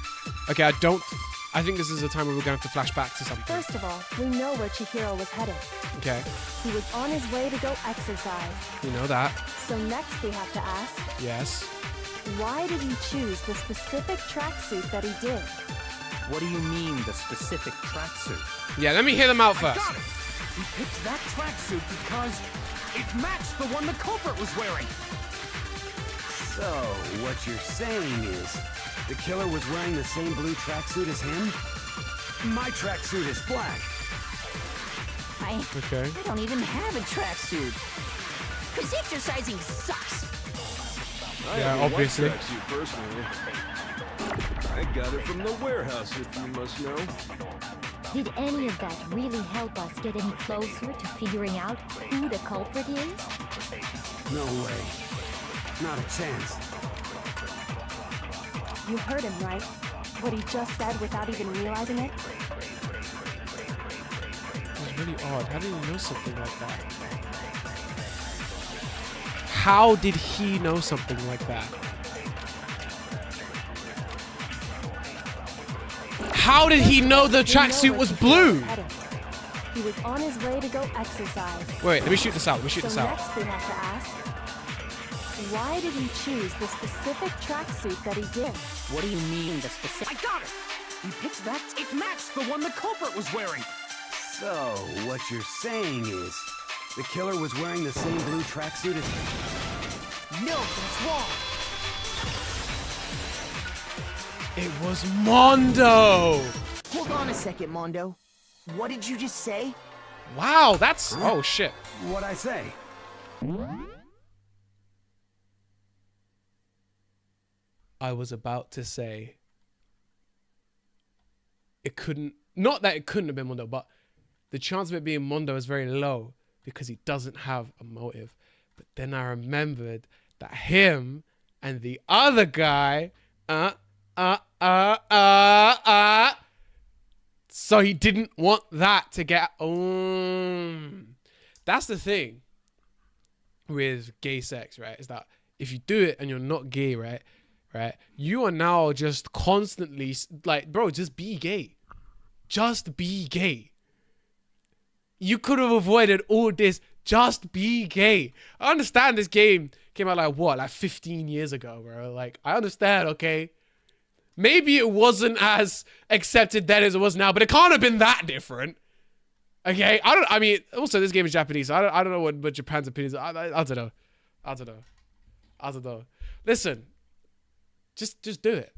Okay, I think this is a time where we're gonna have to flash back to something. First of all, we know where Chihiro was headed. Okay. He was on his way to go exercise. You know that. So next we have to ask, Yes. why did he choose the specific tracksuit that he did? What do you mean, the specific tracksuit? Yeah, let me hear them out I first. got it! He picked that tracksuit because it matched the one the culprit was wearing. So, what you're saying is, the killer was wearing the same blue tracksuit as him? My tracksuit is black. I don't even have a tracksuit. Because exercising sucks. I Yeah, have a white obviously. tracksuit personally. I got it from the warehouse, if you must know. Did any of that really help us get any closer to figuring out who the culprit is? No way. Not a chance. You heard him, right? What he just said without even realizing it? It was really odd. How did he know something like that? How did he know something like that? how did he know the tracksuit was blue? He was on his way to go exercise. Wait, let me shoot this out. Next we have to ask, why did he choose the specific tracksuit that he did? What do you mean, the specific? I got it! He picked that. It matched the one the culprit was wearing. So, what you're saying is, the killer was wearing the same blue tracksuit as... No, that's wrong. It was Mondo! Hold on a second, Mondo. What did you just say? Wow, that's... Oh, shit. What'd I say? I was about to say... It couldn't... Not that it couldn't have been Mondo, but the chance of it being Mondo is very low because he doesn't have a motive. But then I remembered that him and the other guy... So he didn't want that to get... That's the thing with gay sex, right? Is that if you do it and you're not gay, right? You are now just constantly... Like, bro, just be gay. Just be gay. You could have avoided all this. Just be gay. I understand this game came out like, what? Like 15 years ago, bro. Like, I understand, okay? Maybe it wasn't as accepted then as it was now, but it can't have been that different. Okay, I mean, also this game is Japanese, so I don't know what Japan's opinions are. I don't know. Listen, just do it.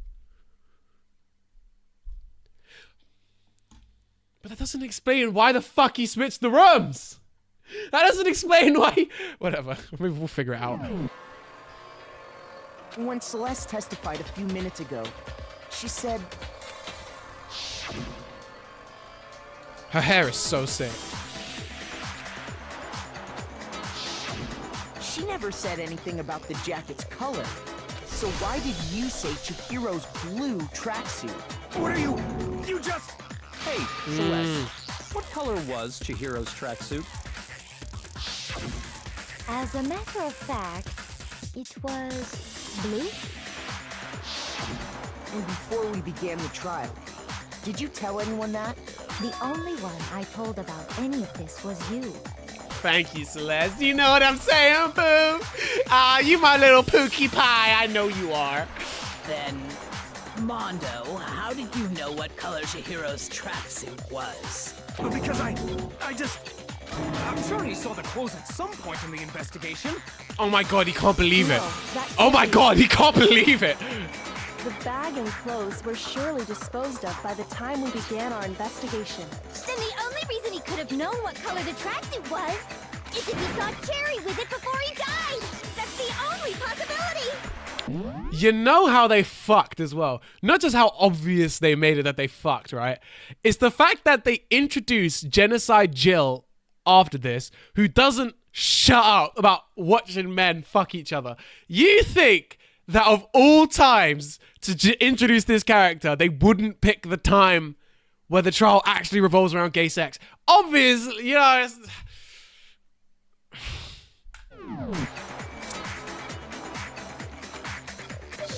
But that doesn't explain why the fuck he switched the rooms. That doesn't explain why. Whatever, we'll figure it out. When Celeste testified a few minutes ago, she said... Her hair is so sick. She never said anything about the jacket's color. So why did you say Chihiro's blue tracksuit? What are you... You just... Hey, Celeste. What color was Chihiro's tracksuit? As a matter of fact, it was blue. And before we began the trial, did you tell anyone that? The only one I told about any of this was you. Thank you, Celeste. You know what I'm saying, boo? You my little pookie pie. I know you are. Then, Mondo, how did you know what color Chihiro's tracksuit was? Because I'm sure he saw the clothes at some point in the investigation. Oh my god, he can't believe it. Oh my god, he can't believe it. The bag and clothes were surely disposed of by the time we began our investigation. Then the only reason he could have known what color the tracksuit was is if he saw Cherry with it before he died. That's the only possibility. You know how they fucked as well. Not just how obvious they made it that they fucked, right? It's the fact that they introduced Genocide Jill after this, who doesn't shut up about watching men fuck each other. You think that of all times to introduce this character, they wouldn't pick the time where the trial actually revolves around gay sex? Obviously, you know, it's...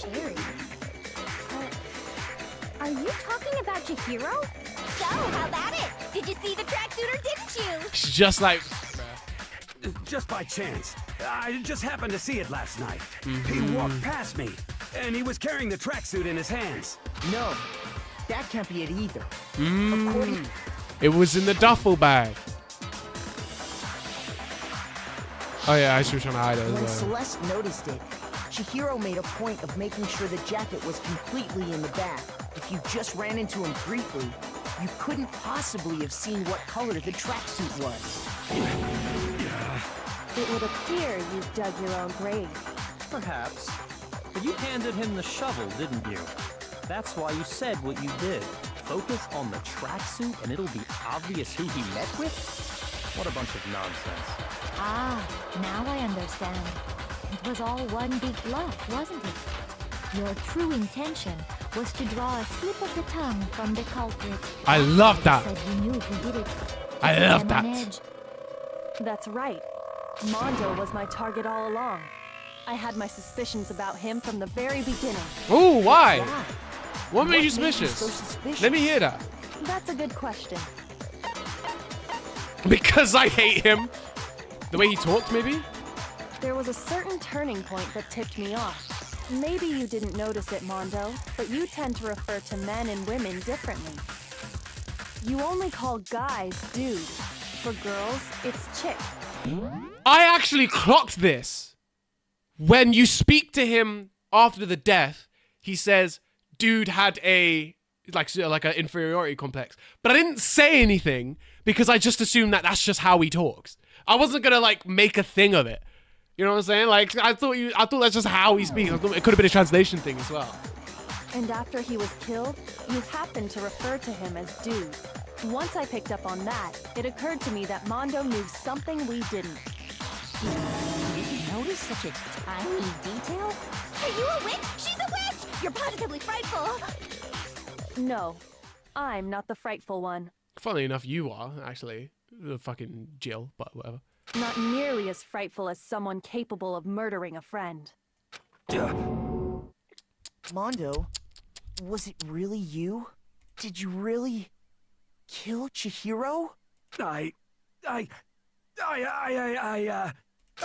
Cherry? Are you talking about Chihiro? So, how about it? Did you see the tracksuit or didn't you? She's just like... Just by chance. I just happened to see it last night. He walked past me, and he was carrying the tracksuit in his hands. No, that can't be it either. It was in the duffel bag. Oh yeah, I was trying to hide it as When well. Celeste noticed it, Chihiro made a point of making sure the jacket was completely in the bag. If you just ran into him briefly, you couldn't possibly have seen what color the tracksuit was. It would appear you dug your own grave. Perhaps. But you handed him the shovel, didn't you? That's why you said what you did. Focus on the tracksuit and it'll be obvious who he met with? What a bunch of nonsense. Ah, now I understand. It was all one big bluff, wasn't it? Your true intention was to draw a slip of the tongue from the culprit. I love that. Said you knew who did it. I love Them on that. edge. That's right. Mondo was my target all along. I had my suspicions about him from the very beginning. Ooh, why? Yeah. What made you made you suspicious? so suspicious? Let me hear that. That's a good question. Because I hate him. The way he talked, maybe? There was a certain turning point that tipped me off. Maybe you didn't notice it, Mondo, but you tend to refer to men and women differently. You only call guys dude. For girls, it's chick. I actually clocked this. When you speak to him after the death, he says, dude had a, like an inferiority complex. But I didn't say anything because I just assumed that that's just how he talks. I wasn't gonna like make a thing of it. You know what I'm saying? Like, I thought that's just how he speaks. I thought it could have been a translation thing as well. And after he was killed, you happened to refer to him as dude. Once I picked up on that, it occurred to me that Mondo knew something we didn't. You didn't notice such a tiny detail? Are you a witch? She's a witch! You're positively frightful. No, I'm not the frightful one. Funnily enough, you are, actually. The fucking Jill, but whatever. Not nearly as frightful as someone capable of murdering a friend. Mondo, was it really you? Did you really kill Chihiro? I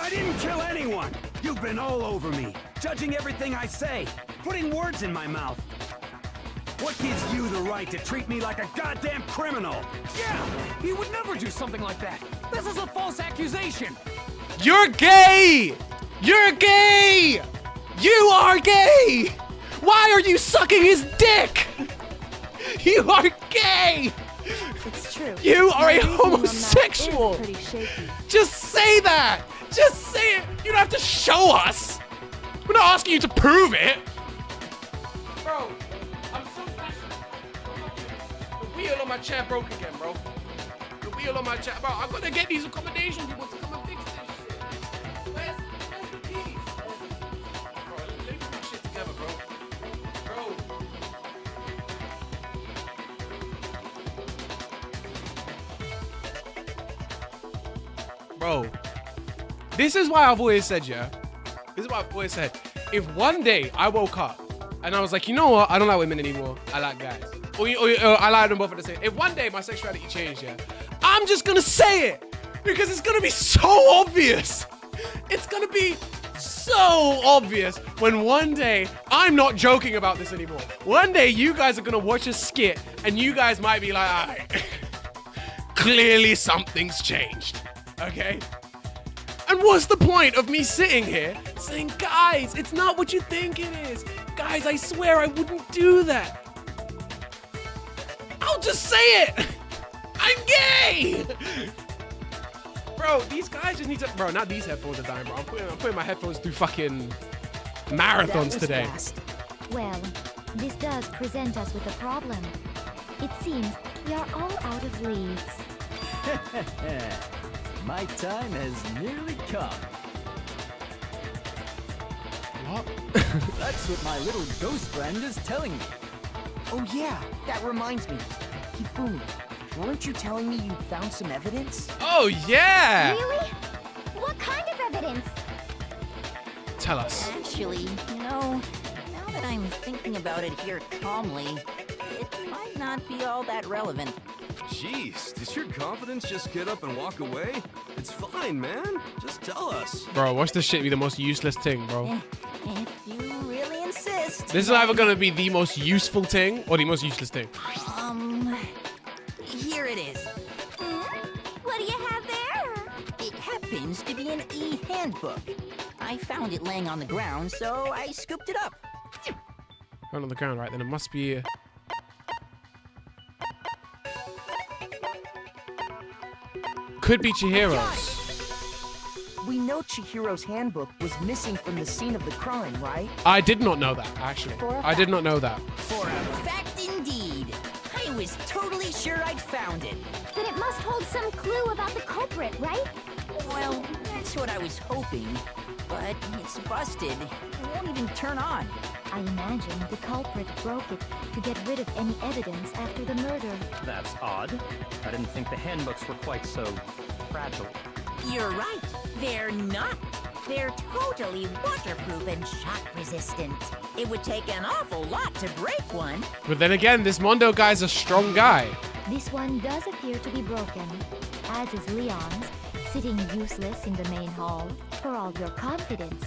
didn't kill anyone! You've been all over me, judging everything I say, putting words in my mouth. What gives you the right to treat me like a goddamn criminal? Yeah! He would never do something like that! This is a false accusation! You're gay! You're gay! You are gay! Why are you sucking his dick? You are gay! It's true. You are a My reasoning on that homosexual! is pretty shaky. Just say that! Just say it! You don't have to show us! We're not asking you to prove it! Bro, I'm so passionate. The wheel on my chair broke again, bro. The wheel on my chair. Bro, I'm gonna get these accommodation people to come and fix this shit. Where's the keys? Bro, let me put this shit together, bro. Bro, this is why I've always said, yeah? This is why I've always said, if one day I woke up and I was like, you know what? I don't like women anymore. I like guys. Or I like them both at the same. If one day my sexuality changed, yeah, I'm just gonna say it because it's gonna be so obvious. It's gonna be so obvious when one day I'm not joking about this anymore. One day you guys are gonna watch a skit and you guys might be like, all right, clearly something's changed. Okay? And what's the point of me sitting here saying, guys, it's not what you think it is. Guys, I swear I wouldn't do that. I'll just say it. I'm gay. Bro, these guys just need to, bro, not these headphones are dying, bro. I'm putting my headphones through fucking marathons today. Fast. Well, this does present us with a problem. It seems we are all out of leads. My time has nearly come. What? That's what my little ghost friend is telling me. Oh yeah, that reminds me. Hifumi, weren't you telling me you found some evidence? Oh, yeah. Really? What kind of evidence? Tell us. Actually, you know, now that I'm thinking about it here calmly, it might not be all that relevant. Jeez, does your confidence just get up and walk away? It's fine, man. Just tell us. Bro, watch this shit be the most useless thing, bro. If you really insist. This is either gonna be the most useful thing or the most useless thing. Here it is. What do you have there? It happens to be an e-handbook. I found it laying on the ground, so I scooped it up. Right on the ground, right? Then it must be. Could be Chihiro's. We know Chihiro's handbook was missing from the scene of the crime, right? I did not know that, actually. I did not know that. For a fact indeed. I was totally sure I'd found it. Then it must hold some clue about the culprit, right? Well, that's what I was hoping. But it's busted. It won't even turn on. I imagine the culprit broke it to get rid of any evidence after the murder. That's odd. I didn't think the handbooks were quite so fragile. You're right. They're not. They're totally waterproof and shock resistant. It would take an awful lot to break one. But then again, this Mondo guy's a strong guy. This one does appear to be broken, as is Leon's, sitting useless in the main hall. For all your confidence,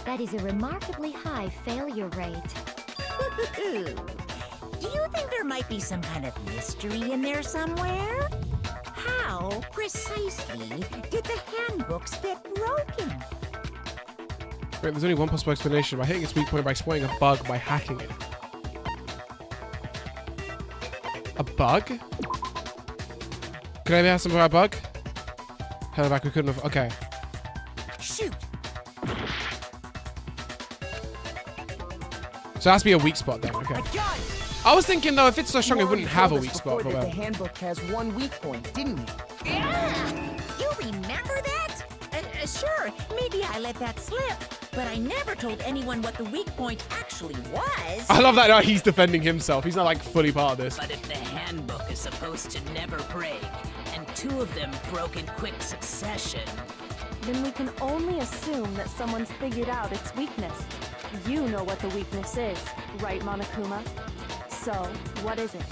that is a remarkably high failure rate. Do you think there might be some kind of mystery in there somewhere? How precisely did the handbooks get broken? Wait, there's only one possible explanation. By hitting its weak point by exploiting a bug by hacking it. A bug? Could I have something about a bug? Hell back, we couldn't have. Okay. Shoot! So it has to be a weak spot then. Okay. I was thinking though, if it's so strong, it wouldn't have a weak spot. But that the handbook has one weak point, didn't you? Yeah! You remember that? Sure, maybe I let that slip, but I never told anyone what the weak point actually was. I love that now he's defending himself. He's not like fully part of this. But if the handbook is supposed to never break, and 2 of them broke in quick succession, Then we can only assume that someone's figured out its weakness. You know what the weakness is, right, Monokuma? So, what is it?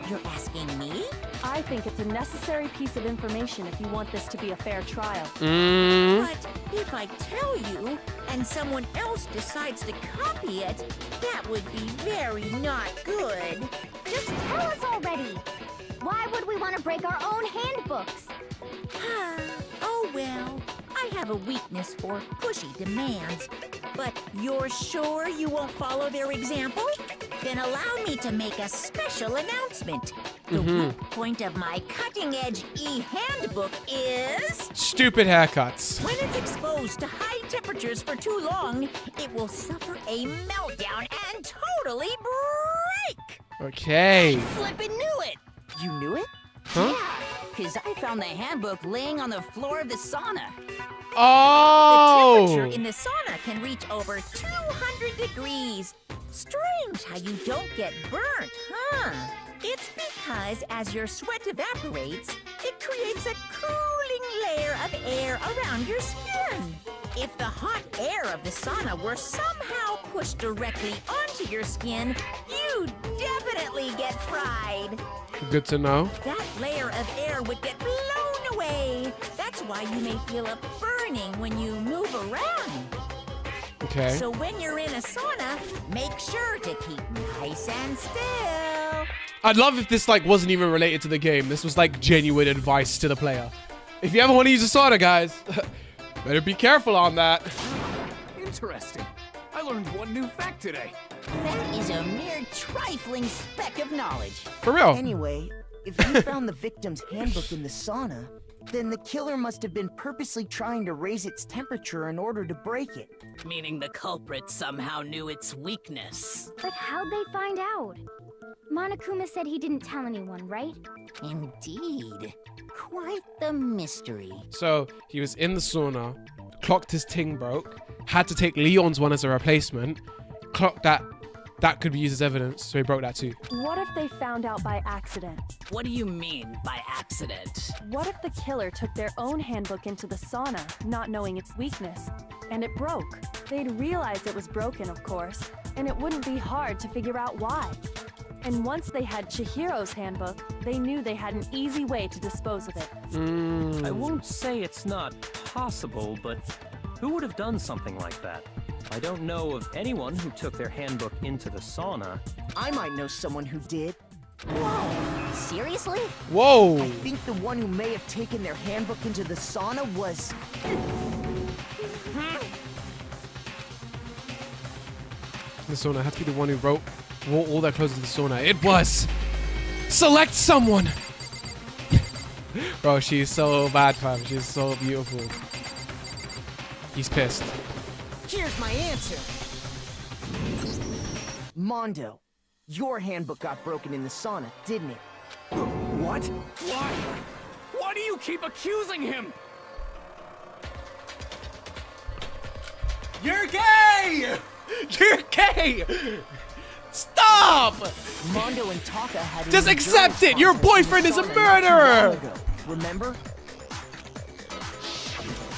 You're asking me? I think it's a necessary piece of information if you want this to be a fair trial. But if I tell you, and someone else decides to copy it, that would be very not good. Just tell us already. Why would we want to break our own handbooks? Oh well, I have a weakness for pushy demands. But you're sure you won't follow their example? Then allow me to make a special announcement. The weak point of my cutting-edge e-handbook is... Stupid haircuts. When it's exposed to high temperatures for too long, it will suffer a meltdown and totally break! Okay. Flippin' knew it! You knew it? Huh? Because I found the handbook laying on the floor of the sauna. Oh! The temperature in the sauna can reach over 200 degrees. Strange how you don't get burnt, huh? It's because as your sweat evaporates, it creates a cooling layer of air around your skin. If the hot air of the sauna were somehow pushed directly onto your skin, you'd definitely get fried. Good to know. That layer of air would get blown away. That's why you may feel a burning when you move around. Okay. So when you're in a sauna, make sure to keep nice and still. I'd love if this like wasn't even related to the game. This was like genuine advice to the player. If you ever want to use a sauna, guys, better be careful on that. Interesting. I learned one new fact today. That is a mere trifling speck of knowledge. For real. Anyway, if you found the victim's handbook in the sauna, then the killer must have been purposely trying to raise its temperature in order to break it. Meaning the culprit somehow knew its weakness. But how'd they find out? Monokuma said he didn't tell anyone, right? Indeed. Quite the mystery. So he was in the sauna, clocked his ting broke, had to take Leon's one as a replacement, clocked that could be used as evidence, so he broke that too. What if they found out by accident? What do you mean by accident? What if the killer took their own handbook into the sauna, not knowing its weakness, and it broke? They'd realize it was broken, of course, and it wouldn't be hard to figure out why. And once they had Chihiro's handbook, they knew they had an easy way to dispose of it. I won't say it's not possible, but who would have done something like that? I don't know of anyone who took their handbook into the sauna. I might know someone who did. Whoa! Seriously? Whoa! I think the one who may have taken their handbook into the sauna was... The sauna had to be the one who wrote all their clothes in the sauna. It was! Select someone! Bro, she's so bad, fam. She's so beautiful. He's pissed. Here's my answer. Mondo, your handbook got broken in the sauna, didn't it? What? Why? Why do you keep accusing him? You're gay! You're gay! Stop! Mondo and Taka had Just accept it! Your boyfriend is a murderer! Remember?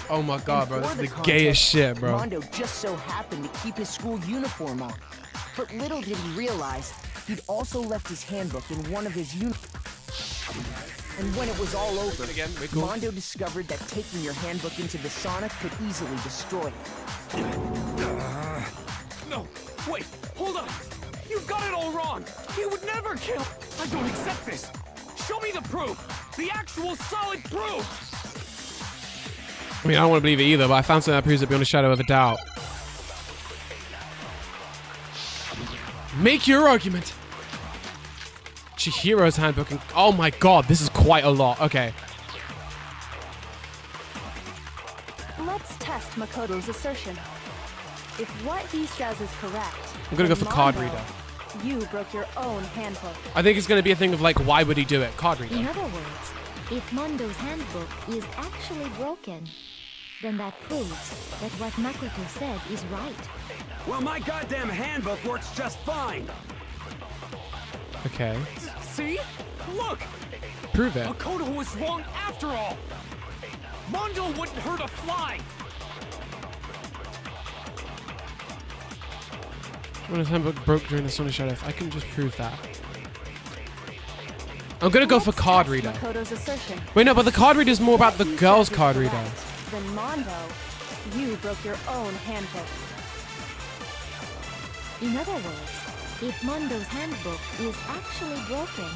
Oh my god, bro. This And is for the the gayest contest, shit, bro. Mondo just so happened to keep his school uniform on. But little did he realize, he'd also left his handbook in one of his And when it was all over, Again, we're cool. Mondo discovered that taking your handbook into the sauna could easily destroy it. No, wait, hold on. You've got it all wrong. He would never kill. I don't accept this. Show me the proof. The actual solid proof. I mean, I don't want to believe it either, but I found something that proves it beyond a shadow of a doubt. Make your argument. Chihiro's handbook. And, oh my god, this is quite a lot. Okay. Let's test Makoto's assertion. If what he says is correct, I'm gonna go then for card Mondo, reader. You broke your own handbook. I think it's gonna be a thing of like, why would he do it? Card reader. In other words, if Mondo's handbook is actually broken, then that proves that what Makoto said is right. Well, my goddamn handbook works just fine. Okay. See? Look! Prove it. Makoto was wrong after all! Mondo wouldn't hurt a fly! When his handbook broke during the Sun and Shadow, I can just prove that. I'm gonna go for card reader. Makoto's assertion. Wait, no, but the card reader is more about the If he girl's says it's card reader. correct, Then Mondo, you broke your own handbook. In other words, if Mondo's handbook is actually broken,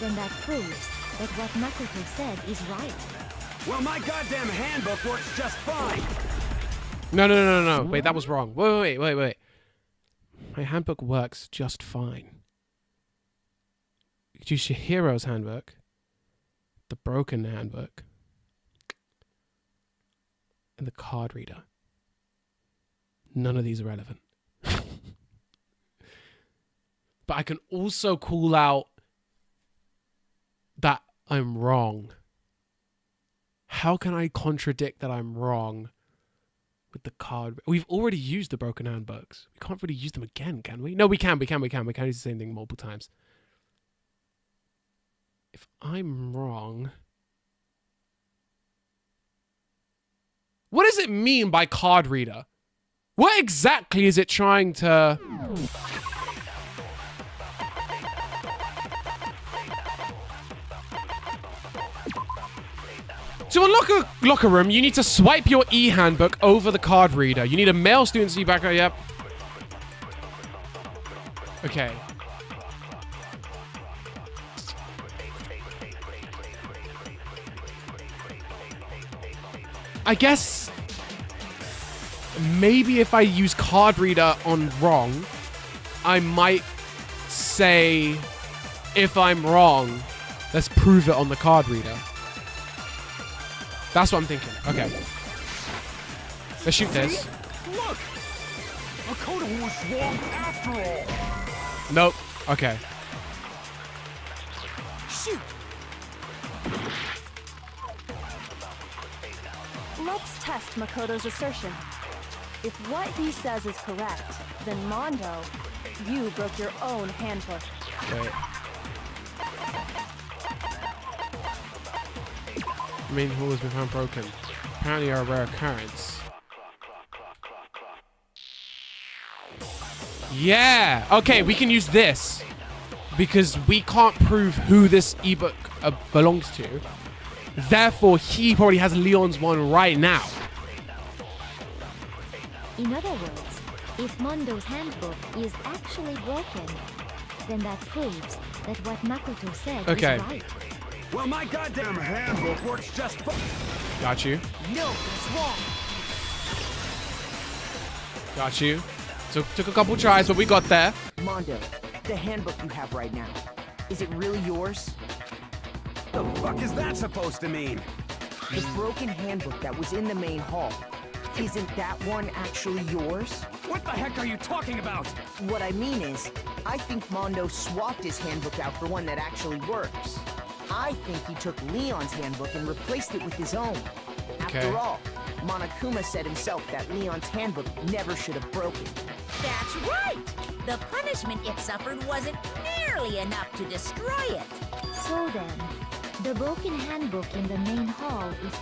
then that proves that what Makoto said is right. Well, my goddamn handbook works just fine. No. Wait, that was wrong. Wait. My handbook works just fine. Do Chihiro's handbook, the broken handbook, and the card reader. None of these are relevant. But I can also call out that I'm wrong. How can I contradict that I'm wrong with the card? We've already used the broken handbooks. We can't really use them again, can we? No, we can. We can use the same thing multiple times. If I'm wrong... What does it mean by card reader? What exactly is it trying to... To unlock a locker room, you need to swipe your e-handbook over the card reader. You need a male student to be back. Yep. Okay. I guess maybe if I use card reader on wrong, I might say if I'm wrong, let's prove it on the card reader. That's what I'm thinking. Okay. Let's shoot this. Look! Makoto was wrong after all! Nope. Okay. Shoot! Let's test Makoto's assertion. If what he says is correct, then Mondo, you broke your own handbook. Wait. Main hall has been found broken. Apparently a rare occurrence. Yeah! Okay, we can use this. Because we can't prove who this ebook belongs to. Therefore, he probably has Leon's one right now. In other words, if Mondo's handbook is actually broken, then that proves that what Makoto said is right. Well, my goddamn handbook works just fine. Got you. No, that's wrong. Got you. Took a couple tries, but we got there. Mondo, the handbook you have right now, is it really yours? The fuck is that supposed to mean? The broken handbook that was in the main hall, isn't that one actually yours? What the heck are you talking about? What I mean is, I think Mondo swapped his handbook out for one that actually works. I think he took Leon's handbook and replaced it with his own. Okay. After all, Monokuma said himself that Leon's handbook never should have broken. That's right! The punishment it suffered wasn't nearly enough to destroy it. So then, the broken handbook in the main hall is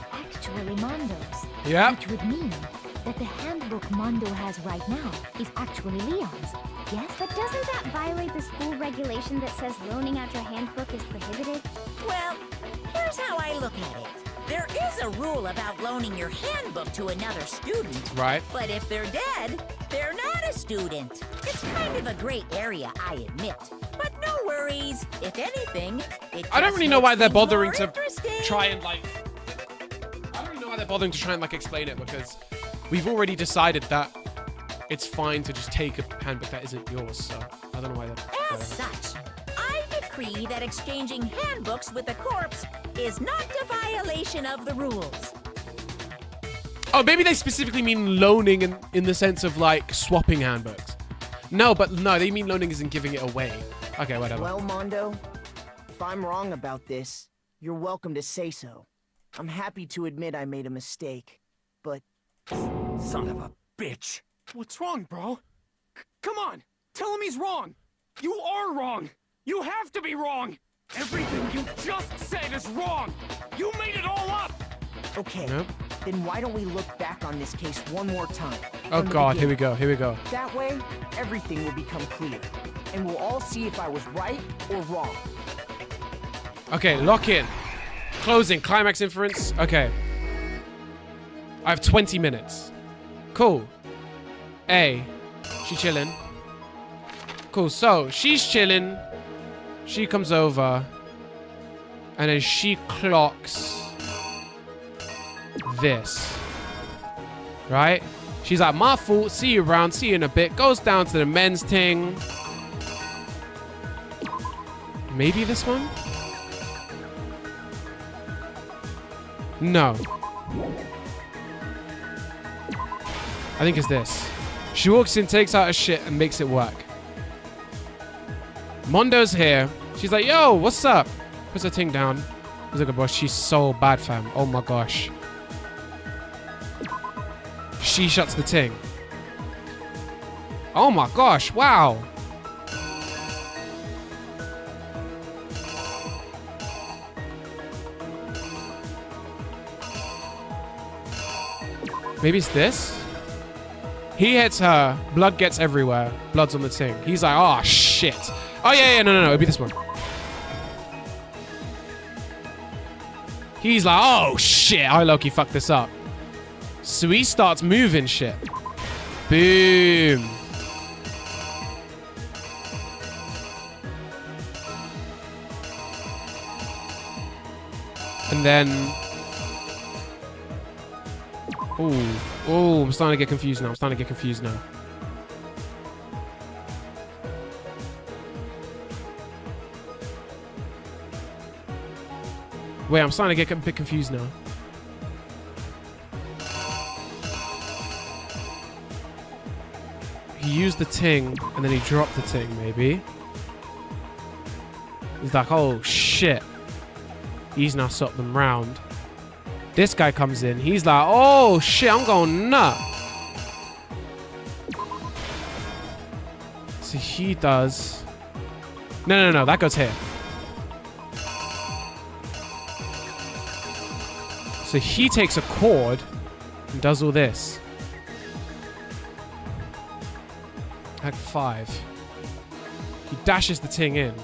actually Mondo's. Yeah. Which would mean that the handbook Mondo has right now is actually Leon's. Yes? But doesn't that violate the school regulation that says loaning out your handbook is prohibited? Well, here's how I look at it. There is a rule about loaning your handbook to another student. Right. But if they're dead, they're not a student. It's kind of a gray area, I admit. But no worries. If anything, it I don't just really know why makes they're things bothering more to interesting. try and like. I don't really know why they're bothering to try and like explain it, because we've already decided that it's fine to just take a handbook that isn't yours. So I don't know why they're. As such, I decree that exchanging handbooks with a corpse is not a violation of the rules. Oh, maybe they specifically mean loaning in the sense of like swapping handbooks. No, but no, they mean loaning isn't giving it away. Okay, whatever. Well, Mondo, if I'm wrong about this, you're welcome to say so. I'm happy to admit I made a mistake, but... Son of a bitch. What's wrong, bro? Come on, tell him he's wrong. You are wrong. You have to be wrong. Everything you just said is wrong. You made it all up. Okay, Nope. then why don't we look back on this case one more time? Oh from the God, here we beginning. go, here we go. That way, everything will become clear. And we'll all see if I was right or wrong. Okay, lock in. Closing, climax inference. Okay. I have 20 minutes. Cool. A, she chilling. Cool, so she's chilling. She comes over. And then she clocks this. Right? She's like, my fault, see you around, see you in a bit. Goes down to the men's thing. Maybe this one? No. I think it's this. She walks in, takes out her shit, and makes it work. Mondo's here. She's like, yo, what's up? Puts her thing down. He's like, boy, she's so bad, fam. Oh my gosh. She shuts the ting. Oh my gosh, wow. Maybe it's this? He hits her. Blood gets everywhere. Blood's on the ting. He's like, oh, shit. Oh, yeah, no. It'll be this one. He's like, oh, shit. I low-key fucked this up. So he starts moving shit. Boom. And then... Ooh, I'm starting to get confused now. Wait, I'm starting to get a bit confused now. He used the ting, and then he dropped the ting, maybe. He's like, oh, shit. He's now swapped them round. This guy comes in. He's like, oh, shit, I'm going nut. So he does... No. That goes here. So he takes a cord and does all this. Act 5. He dashes the ting in.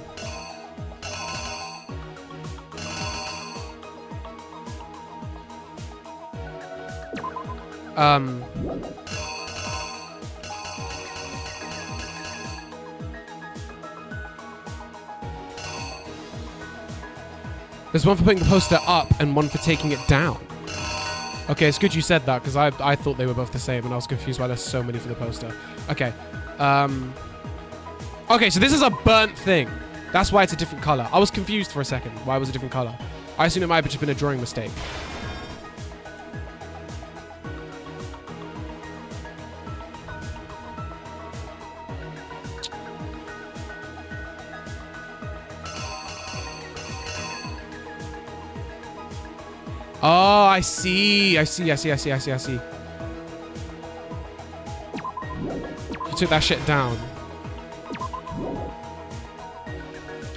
There's one for putting the poster up and one for taking it down. Okay, it's good you said that, because I thought they were both the same and I was confused why there's so many for the poster. Okay. Okay, so this is a burnt thing. That's why it's a different color. I was confused for a second why it was a different color. I assumed it might have just been a drawing mistake. Oh, I see. He took that shit down.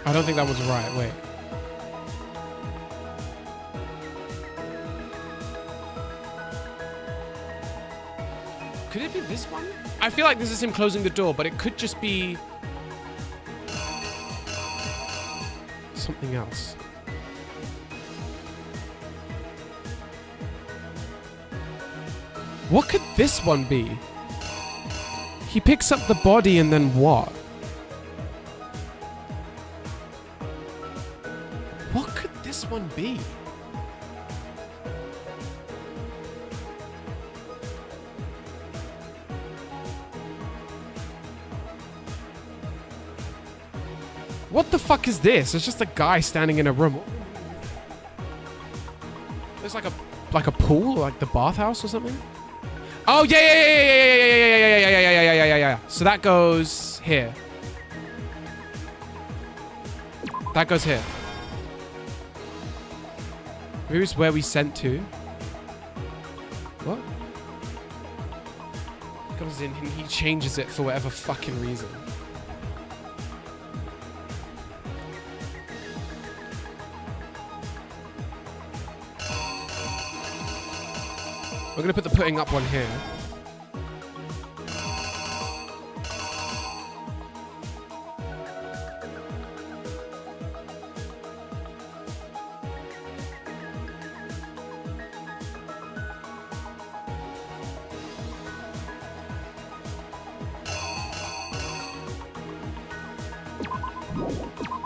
I don't think that was right. Wait. Could it be this one? I feel like this is him closing the door, but it could just be something else. What could this one be? He picks up the body and then what? What could this one be? What the fuck is this? It's just a guy standing in a room. There's like a pool, like the bathhouse or something. Oh yeah. So that goes here. That goes here. Maybe it's where we sent to. What? Comes in and he changes it for whatever fucking reason. We're gonna put the putting up one here.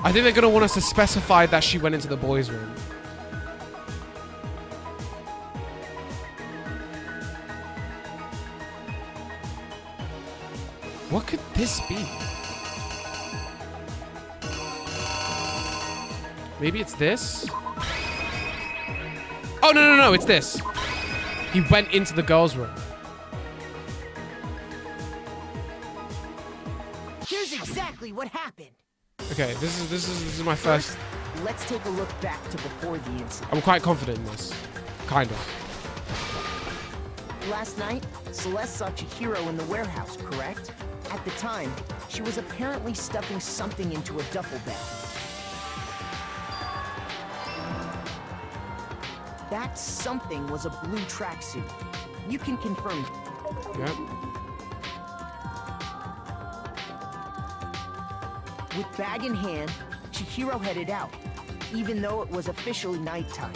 I think they're gonna want us to specify that she went into the boys' room. What could this be? Maybe it's this? Oh, no, it's this. He went into the girls' room. Here's exactly what happened. Okay, this is my first. Let's take a look back to before the incident. I'm quite confident in this. Kind of. Last night, Celeste saw Chihiro in the warehouse, correct? At the time, she was apparently stuffing something into a duffel bag. That something was a blue tracksuit. You can confirm. Yep. With bag in hand, Chihiro headed out, even though it was officially nighttime.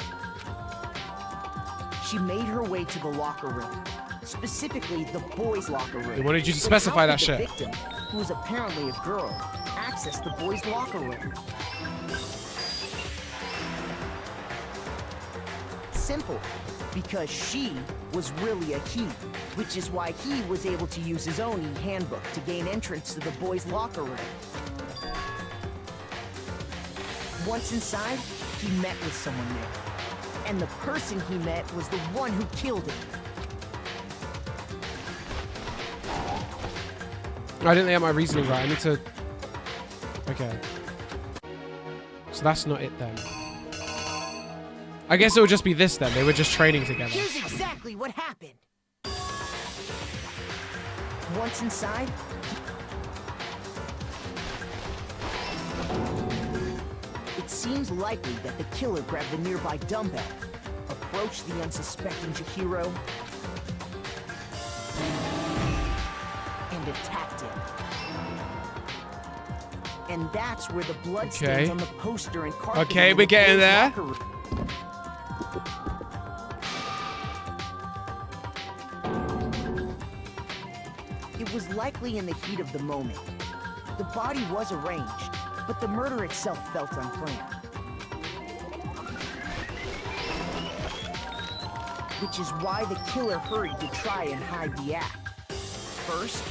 She made her way to the locker room, specifically the boys' locker room. They wanted you to specify that shit. The victim, who was apparently a girl, accessed the boys' locker room. Simple, because she was really a he, which is why he was able to use his own e-handbook to gain entrance to the boys' locker room. Once inside, he met with someone there. And the person he met was the one who killed him. I didn't get my reasoning right. I need to... Okay. So that's not it then. I guess it would just be this then. They were just training together. Here's exactly what happened. Once inside... It seems likely that the killer grabbed the nearby dumbbell, approached the unsuspecting Chihiro, and attacked him. And that's where the blood stains on the poster and carpet. Okay, we're getting there. It was likely in the heat of the moment. The body was arranged, but the murder itself felt unplanned. Which is why the killer hurried to try and hide the act. First,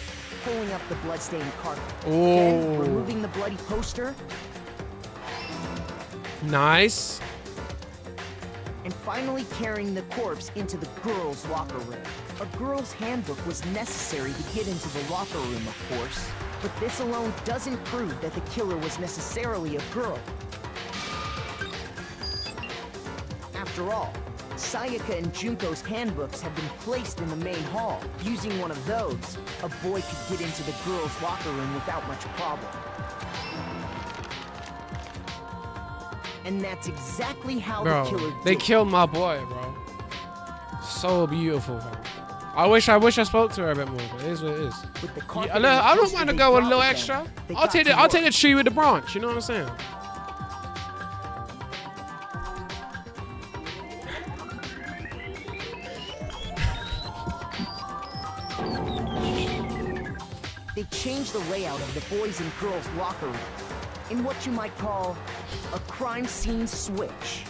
pulling up the bloodstained carpet. Then, removing the bloody poster. Nice. And finally carrying the corpse into the girls' locker room. A girl's handbook was necessary to get into the locker room, of course. But this alone doesn't prove that the killer was necessarily a girl. After all, Sayaka and Junko's handbooks had been placed in the main hall. Using one of those, a boy could get into the girls' locker room without much problem. And that's exactly how the killer did. They killed my boy, bro. So beautiful, man. I wish I spoke to her a bit more, but it is what it is. With the Yeah, I don't mind to go a little extra. I'll take the tree with the branch, you know what I'm saying? They changed the layout of the boys and girls locker room in what you might call a crime scene switch.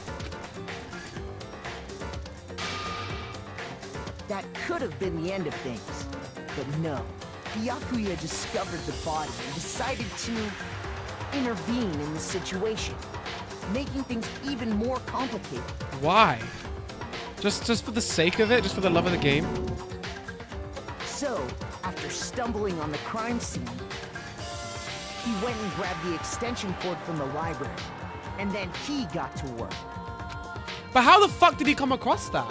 That could have been the end of things, but no. Byakuya discovered the body and decided to intervene in the situation, making things even more complicated. Why? Just for the sake of it? Just for the love of the game? So, after stumbling on the crime scene, he went and grabbed the extension cord from the library, and then he got to work. But how the fuck did he come across that?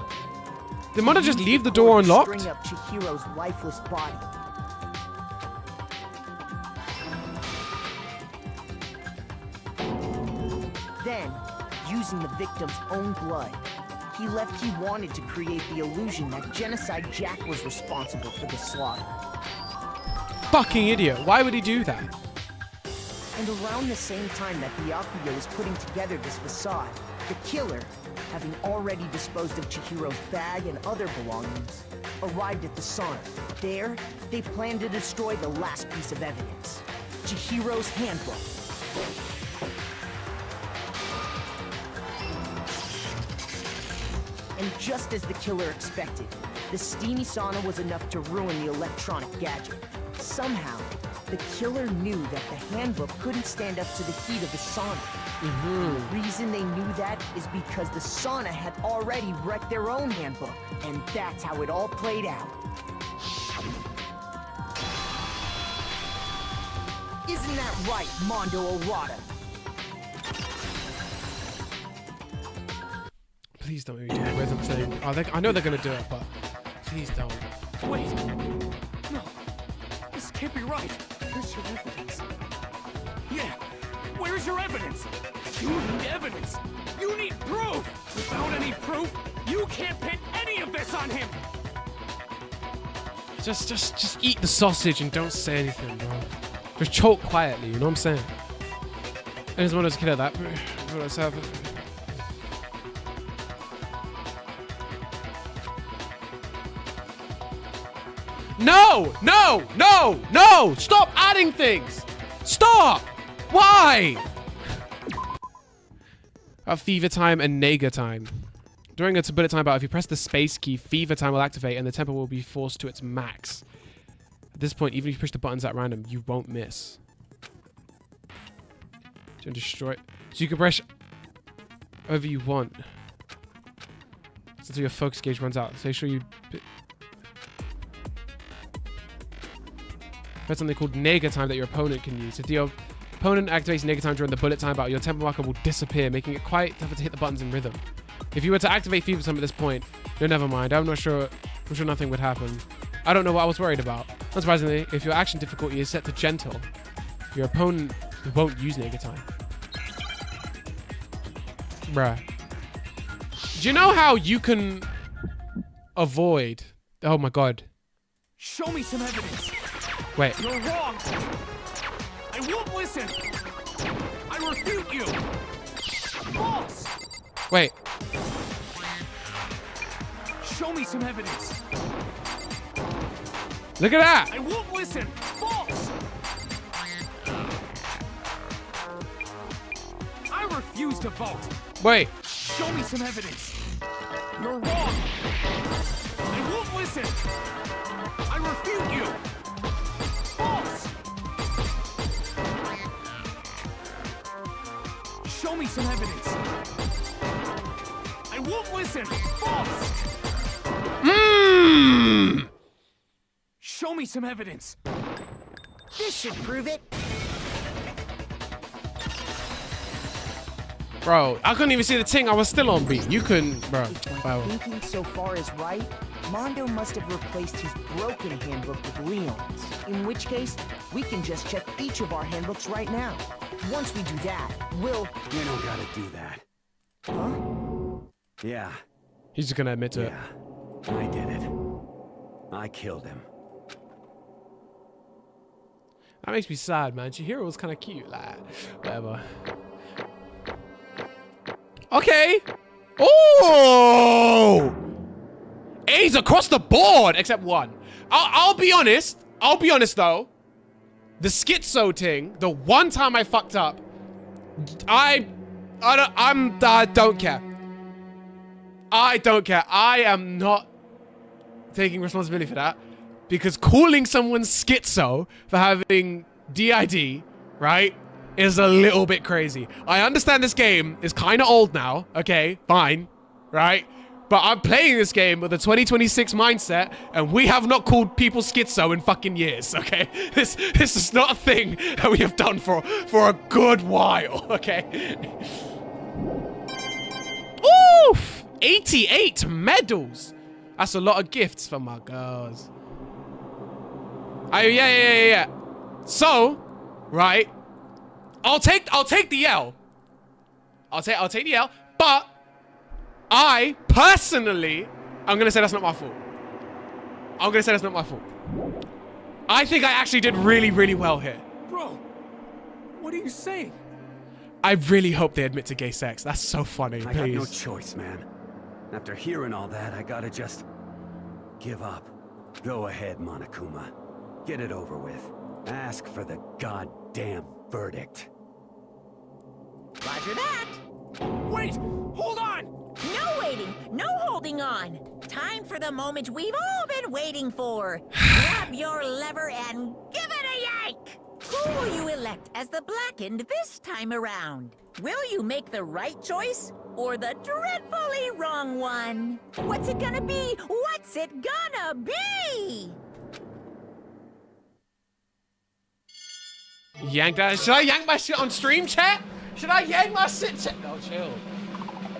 Did Mondo just leave the door unlocked? String up Chihiro's lifeless body. Then, using the victim's own blood, he wanted to create the illusion that Genocide Jack was responsible for the slaughter. Fucking idiot. Why would he do that? And around the same time that Byakuya was putting together this facade, the killer, having already disposed of Chihiro's bag and other belongings, arrived at the sauna. There, they planned to destroy the last piece of evidence, Chihiro's handbook. And just as the killer expected, the steamy sauna was enough to ruin the electronic gadget. Somehow, the killer knew that the handbook couldn't stand up to the heat of the sauna. And the reason they knew that is because the sauna had already wrecked their own handbook. And that's how it all played out. Isn't that right, Mondo Orada? Please don't make me do the rhythm thing. Oh, I know they're gonna do it, but please don't. Wait. No. This can't be right. Where's your evidence? Yeah. Where's your evidence? You need evidence. You need proof. Without any proof, you can't pin any of this on him. Just eat the sausage and don't say anything, bro. Just choke quietly, you know what I'm saying? I just want to kill that. Let's have it. No! No! No! No! Stop adding things! Stop! Why? Fever time and Nega time. During a bullet time bout, if you press the space key, fever time will activate and the tempo will be forced to its max. At this point, even if you push the buttons at random, you won't miss. To destroy. So you can press whatever you want. Until your focus gauge runs out. So make sure you... That's something called Nega time that your opponent can use. If your opponent activates Nega time during the bullet time battle, your tempo marker will disappear, making it quite tough to hit the buttons in rhythm. If you were to activate fever time at this point, no, never mind. I'm sure nothing would happen. I don't know what I was worried about. Unsurprisingly, if your action difficulty is set to gentle, your opponent won't use Nega time. Bruh. Do you know how you can avoid... Oh my god. Show me some evidence. Wait. You're wrong. I won't listen. I refute you. False. Wait. Show me some evidence. Look at that. I won't listen. False. I refuse to vote. Wait. Show me some evidence. You're wrong. I won't listen. I refute you. False. Show me some evidence. I won't listen. False. Show me some evidence. This should prove it. Bro, I couldn't even see the ting. I was still on beat. You couldn't, bro. If my thinking so far is right, Mondo must have replaced his broken handbook with Leon's. In which case, we can just check each of our handbooks right now. Once we do that, we'll... You don't gotta do that. Huh? Yeah. He's just gonna admit to it. I did it. I killed him. That makes me sad, man. Chihiro was kind of cute, like, whatever. Okay. Oh! A's across the board, except one. I'll be honest. I'll be honest, though. The schizo thing, the one time I fucked up, I don't care. I don't care. I am not taking responsibility for that. Because calling someone schizo for having DID, right, is a little bit crazy. I understand this game is kind of old now. Okay, fine, right? But I'm playing this game with a 2026 mindset, and we have not called people schizo in fucking years, okay? This is not a thing that we have done for a good while, okay? Oof! 88 medals! That's a lot of gifts for my girls. Oh, yeah. So, right, I'll take the L. I'll take the L, but I personally, I'm gonna say that's not my fault. I think I actually did really, really well here. Bro, what are you saying? I really hope they admit to gay sex. That's so funny. I got no choice, man. After hearing all that, I gotta just give up. Go ahead, Monokuma. Get it over with. Ask for the goddamn verdict. Roger that. Wait! Hold on! No waiting, no holding on. Time for the moment we've all been waiting for. Grab your lever and give it a yank! Who will you elect as the Blackened this time around? Will you make the right choice or the dreadfully wrong one? What's it gonna be? What's it gonna be? Yank that. Should I yank my shit on stream, chat? Should I yank my shit, chat? No,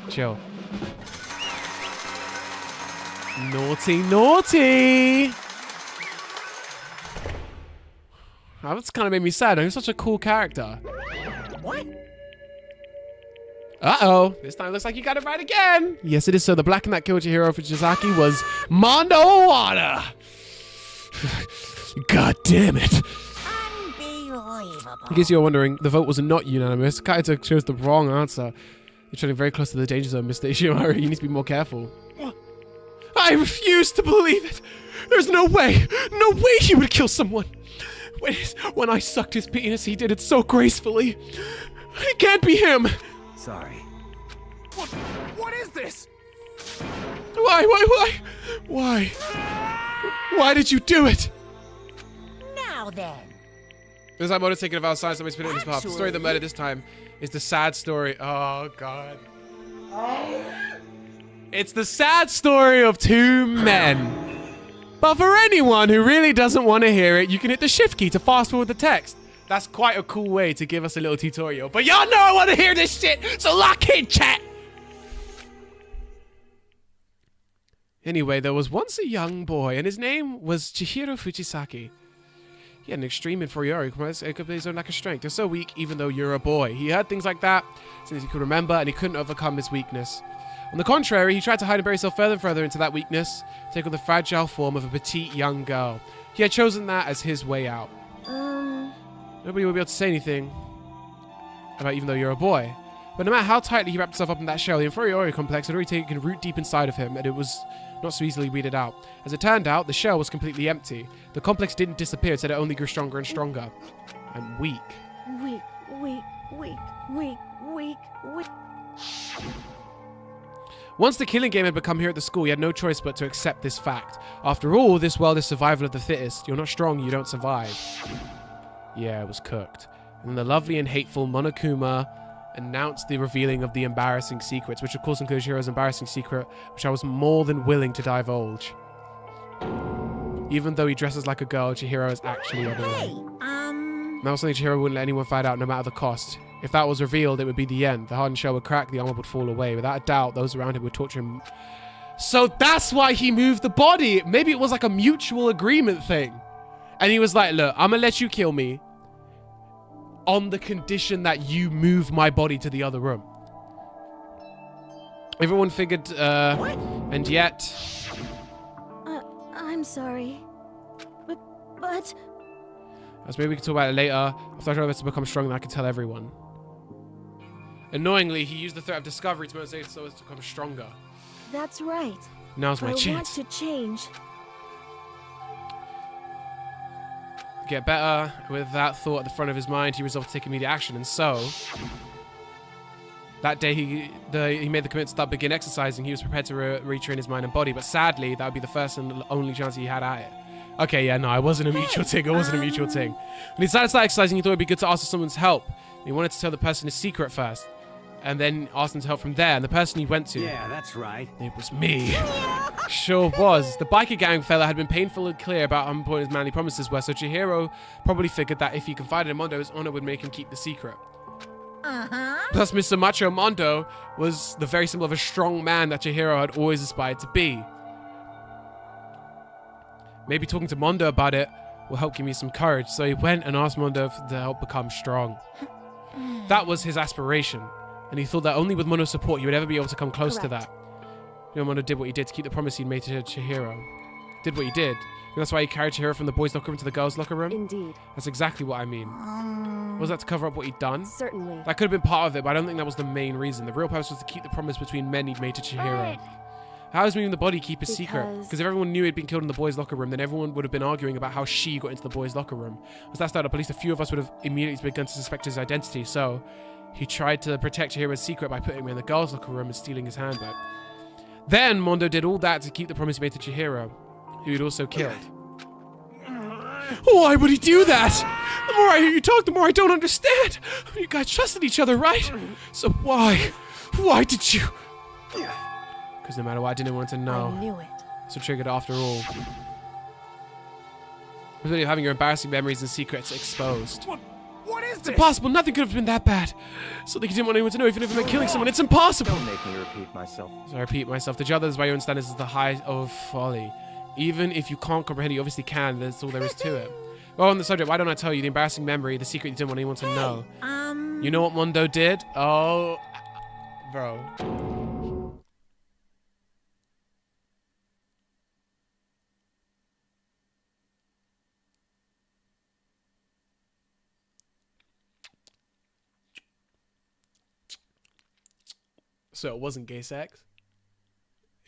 chill. Naughty. Oh, that's kind of made me sad. He was such a cool character. What? Uh-oh. This time it looks like you got it right again. Yes, it is so. The Blackened that killed Chihiro Fujisaki was Mondo Owada. God damn it. In case you're wondering, the vote was not unanimous. Kaito chose the wrong answer. You're treading very close to the danger zone, Mr. Ishimori. You need to be more careful. I refuse to believe it. There's no way he would kill someone. When I sucked his penis, he did it so gracefully. It can't be him. Sorry. What is this? Why did you do it? Now then. This time, motive taken of our science, somebody's put it in his path. The story of the murder this time is the sad story. Oh, God. It's the sad story of two men. But for anyone who really doesn't want to hear it, you can hit the shift key to fast forward the text. That's quite a cool way to give us a little tutorial. But y'all know I want to hear this shit, so lock in, chat. Anyway, there was once a young boy, and his name was Chihiro Fujisaki. He had an extreme inferiority complex. It could be his own lack of strength. You're so weak, even though you're a boy. He heard things like that since he could remember, and he couldn't overcome his weakness. On the contrary, he tried to hide and bury himself further and further into that weakness, take on the fragile form of a petite young girl. He had chosen that as his way out. Nobody will be able to say anything about even though you're a boy. But no matter how tightly he wrapped himself up in that shell, the inferiority complex had already taken root deep inside of him, and it was not so easily weeded out. As it turned out, the shell was completely empty. The complex didn't disappear, instead it only grew stronger and stronger. And weak. Weak. Once the killing game had become here at the school, he had no choice but to accept this fact. After all, this world is survival of the fittest. You're not strong, you don't survive. Yeah, it was cooked. And the lovely and hateful Monokuma announced the revealing of the embarrassing secrets, which of course includes Chihiro's embarrassing secret, which I was more than willing to divulge. Even though he dresses like a girl, Chihiro is actually a boy. Hey, That was something Chihiro wouldn't let anyone find out, no matter the cost. If that was revealed, it would be the end. The hardened shell would crack, the armor would fall away. Without a doubt, those around him would torture him. So that's why he moved the body. Maybe it was like a mutual agreement thing. And he was like, look, I'm gonna let you kill me on the condition that you move my body to the other room. Everyone figured, and yet... I'm sorry. But... As maybe we can talk about it later. After I try to become strong, I can tell everyone. Annoyingly, he used the threat of discovery to motivate us to become stronger. That's right. Now's my chance. I want to change. Get better. With that thought at the front of his mind, he resolved to take immediate action, and so... That day, he made the commitment to start begin exercising. He was prepared to retrain his mind and body, but sadly, that would be the first and only chance he had at it. Okay, yeah, no, it wasn't a mutual thing. It wasn't a mutual thing. When he decided to start exercising, he thought it'd be good to ask for someone's help. He wanted to tell the person his secret first, and then ask them to help from there. And the person he went to... Yeah, that's right. It was me. Sure was. The biker gang fella had been painfully clear about how important his manly promises were, so Chihiro probably figured that if he confided in Mondo, his honor would make him keep the secret. Plus, Mr. Macho Mondo was the very symbol of a strong man that Chihiro had always aspired to be. Maybe talking to Mondo about it will help give me some courage. So he went and asked Mondo to help become strong. That was his aspiration. And he thought that only with Mondo's support he would ever be able to come close to that. You know, Mondo did what he did to keep the promise he'd made to Chihiro. Did what he did. And that's why he carried Chihiro from the boys' locker room to the girls' locker room? Indeed. That's exactly what I mean. Was that to cover up what he'd done? Certainly. That could have been part of it, but I don't think that was the main reason. The real purpose was to keep the promise between men he'd made to Chihiro. How does moving the body keep a secret? Because if everyone knew he'd been killed in the boys' locker room, then everyone would have been arguing about how she got into the boys' locker room. As that started up, at least a few of us would have immediately begun to suspect his identity, so he tried to protect Chihiro's secret by putting him in the girls' locker room and stealing his handbag. Then Mondo did all that to keep the promise he made to Chihiro, who he'd also killed. Why would he do that? The more I hear you talk, the more I don't understand. You guys trusted each other, right? So why? Why did you? Because no matter what, I didn't want to know. I knew it. So triggered after all. Really having your embarrassing memories and secrets exposed. What is It's this? impossible. Nothing could have been that bad. Something you didn't want anyone to know, even if it meant killing someone. It's impossible. Don't make me repeat myself. So I repeat myself. To judge others by your own standards is the height of folly. Even if you can't comprehend it, you obviously can. That's all there is to it. Well, on the subject, why don't I tell you the embarrassing memory, the secret you didn't want anyone to know? You know what Mondo did? Oh, bro. So it wasn't gay sex?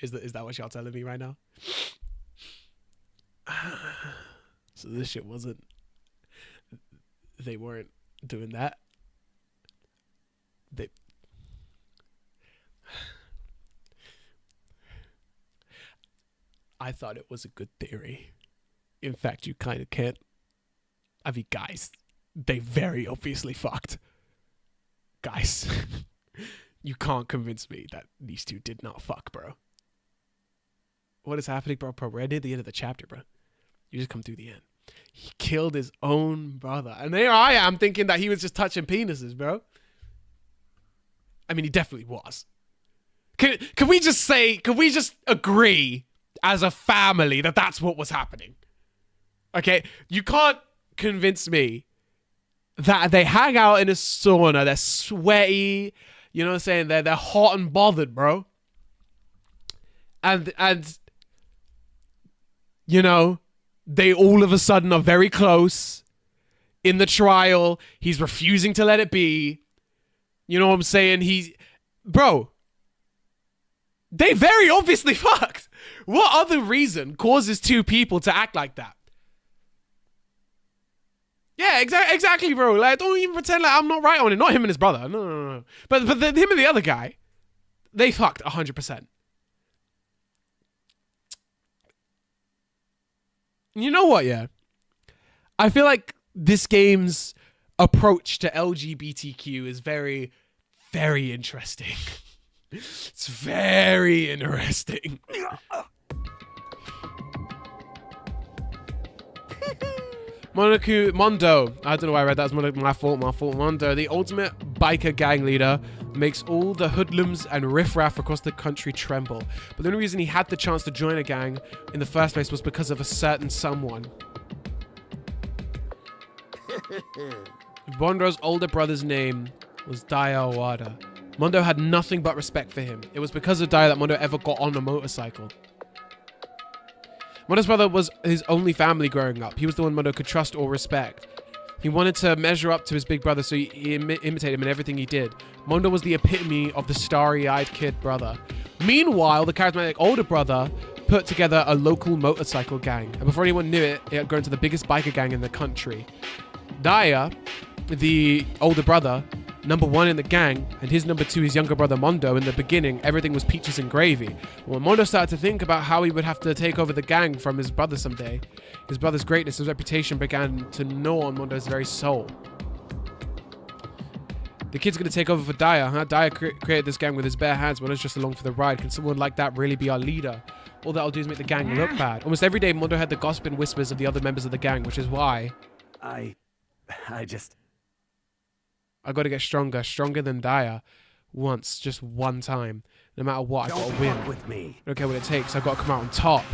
Is that what y'all telling me right now? So this shit wasn't... They weren't doing that. I thought it was a good theory. In fact, you kind of can't... I mean, guys, they very obviously fucked. Guys, you can't convince me that these two did not fuck, bro. What is happening, bro? We're near the end of the chapter, bro. You just come through the end. He killed his own brother. And there I am thinking that he was just touching penises, bro. I mean, he definitely was. Can we just say, can we just agree as a family that that's what was happening? Okay? You can't convince me that they hang out in a sauna, they're sweaty, you know what I'm saying? They're hot and bothered, bro. And you know, they all of a sudden are very close. In the trial, he's refusing to let it be. You know what I'm saying? Bro, they very obviously fucked. What other reason causes two people to act like that? Yeah, exactly, bro. Like, don't even pretend like I'm not right on it. Not him and his brother. No. But him and the other guy, they fucked 100%. You know what, yeah? I feel like this game's approach to LGBTQ is very, very interesting. It's very interesting. Mondo. I don't know why I read that. It's my fault. Mondo, the ultimate biker gang leader, makes all the hoodlums and riffraff across the country tremble. But the only reason he had the chance to join a gang in the first place was because of a certain someone. Mondo's older brother's name was Daya Owada. Mondo had nothing but respect for him. It was because of Daya that Mondo ever got on a motorcycle. Mondo's brother was his only family growing up. He was the one Mondo could trust or respect. He wanted to measure up to his big brother, so he imitated him in everything he did. Mondo was the epitome of the starry-eyed kid brother. Meanwhile, the charismatic older brother put together a local motorcycle gang. And before anyone knew it, it had grown to the biggest biker gang in the country. Daya, the older brother, #1 in the gang, and his #2, his younger brother Mondo. In the beginning, everything was peaches and gravy. When Mondo started to think about how he would have to take over the gang from his brother someday, his brother's greatness, his reputation began to gnaw on Mondo's very soul. The kid's gonna take over for Daya, huh? Daya created this gang with his bare hands. Mondo's just along for the ride. Can someone like that really be our leader? All that'll do is make the gang look bad. Almost every day, Mondo had the gossip and whispers of the other members of the gang, which is why I gotta get stronger than Daya. Just one time. No matter what, I gotta win. With me. I don't care what it takes, I've got to come out on top.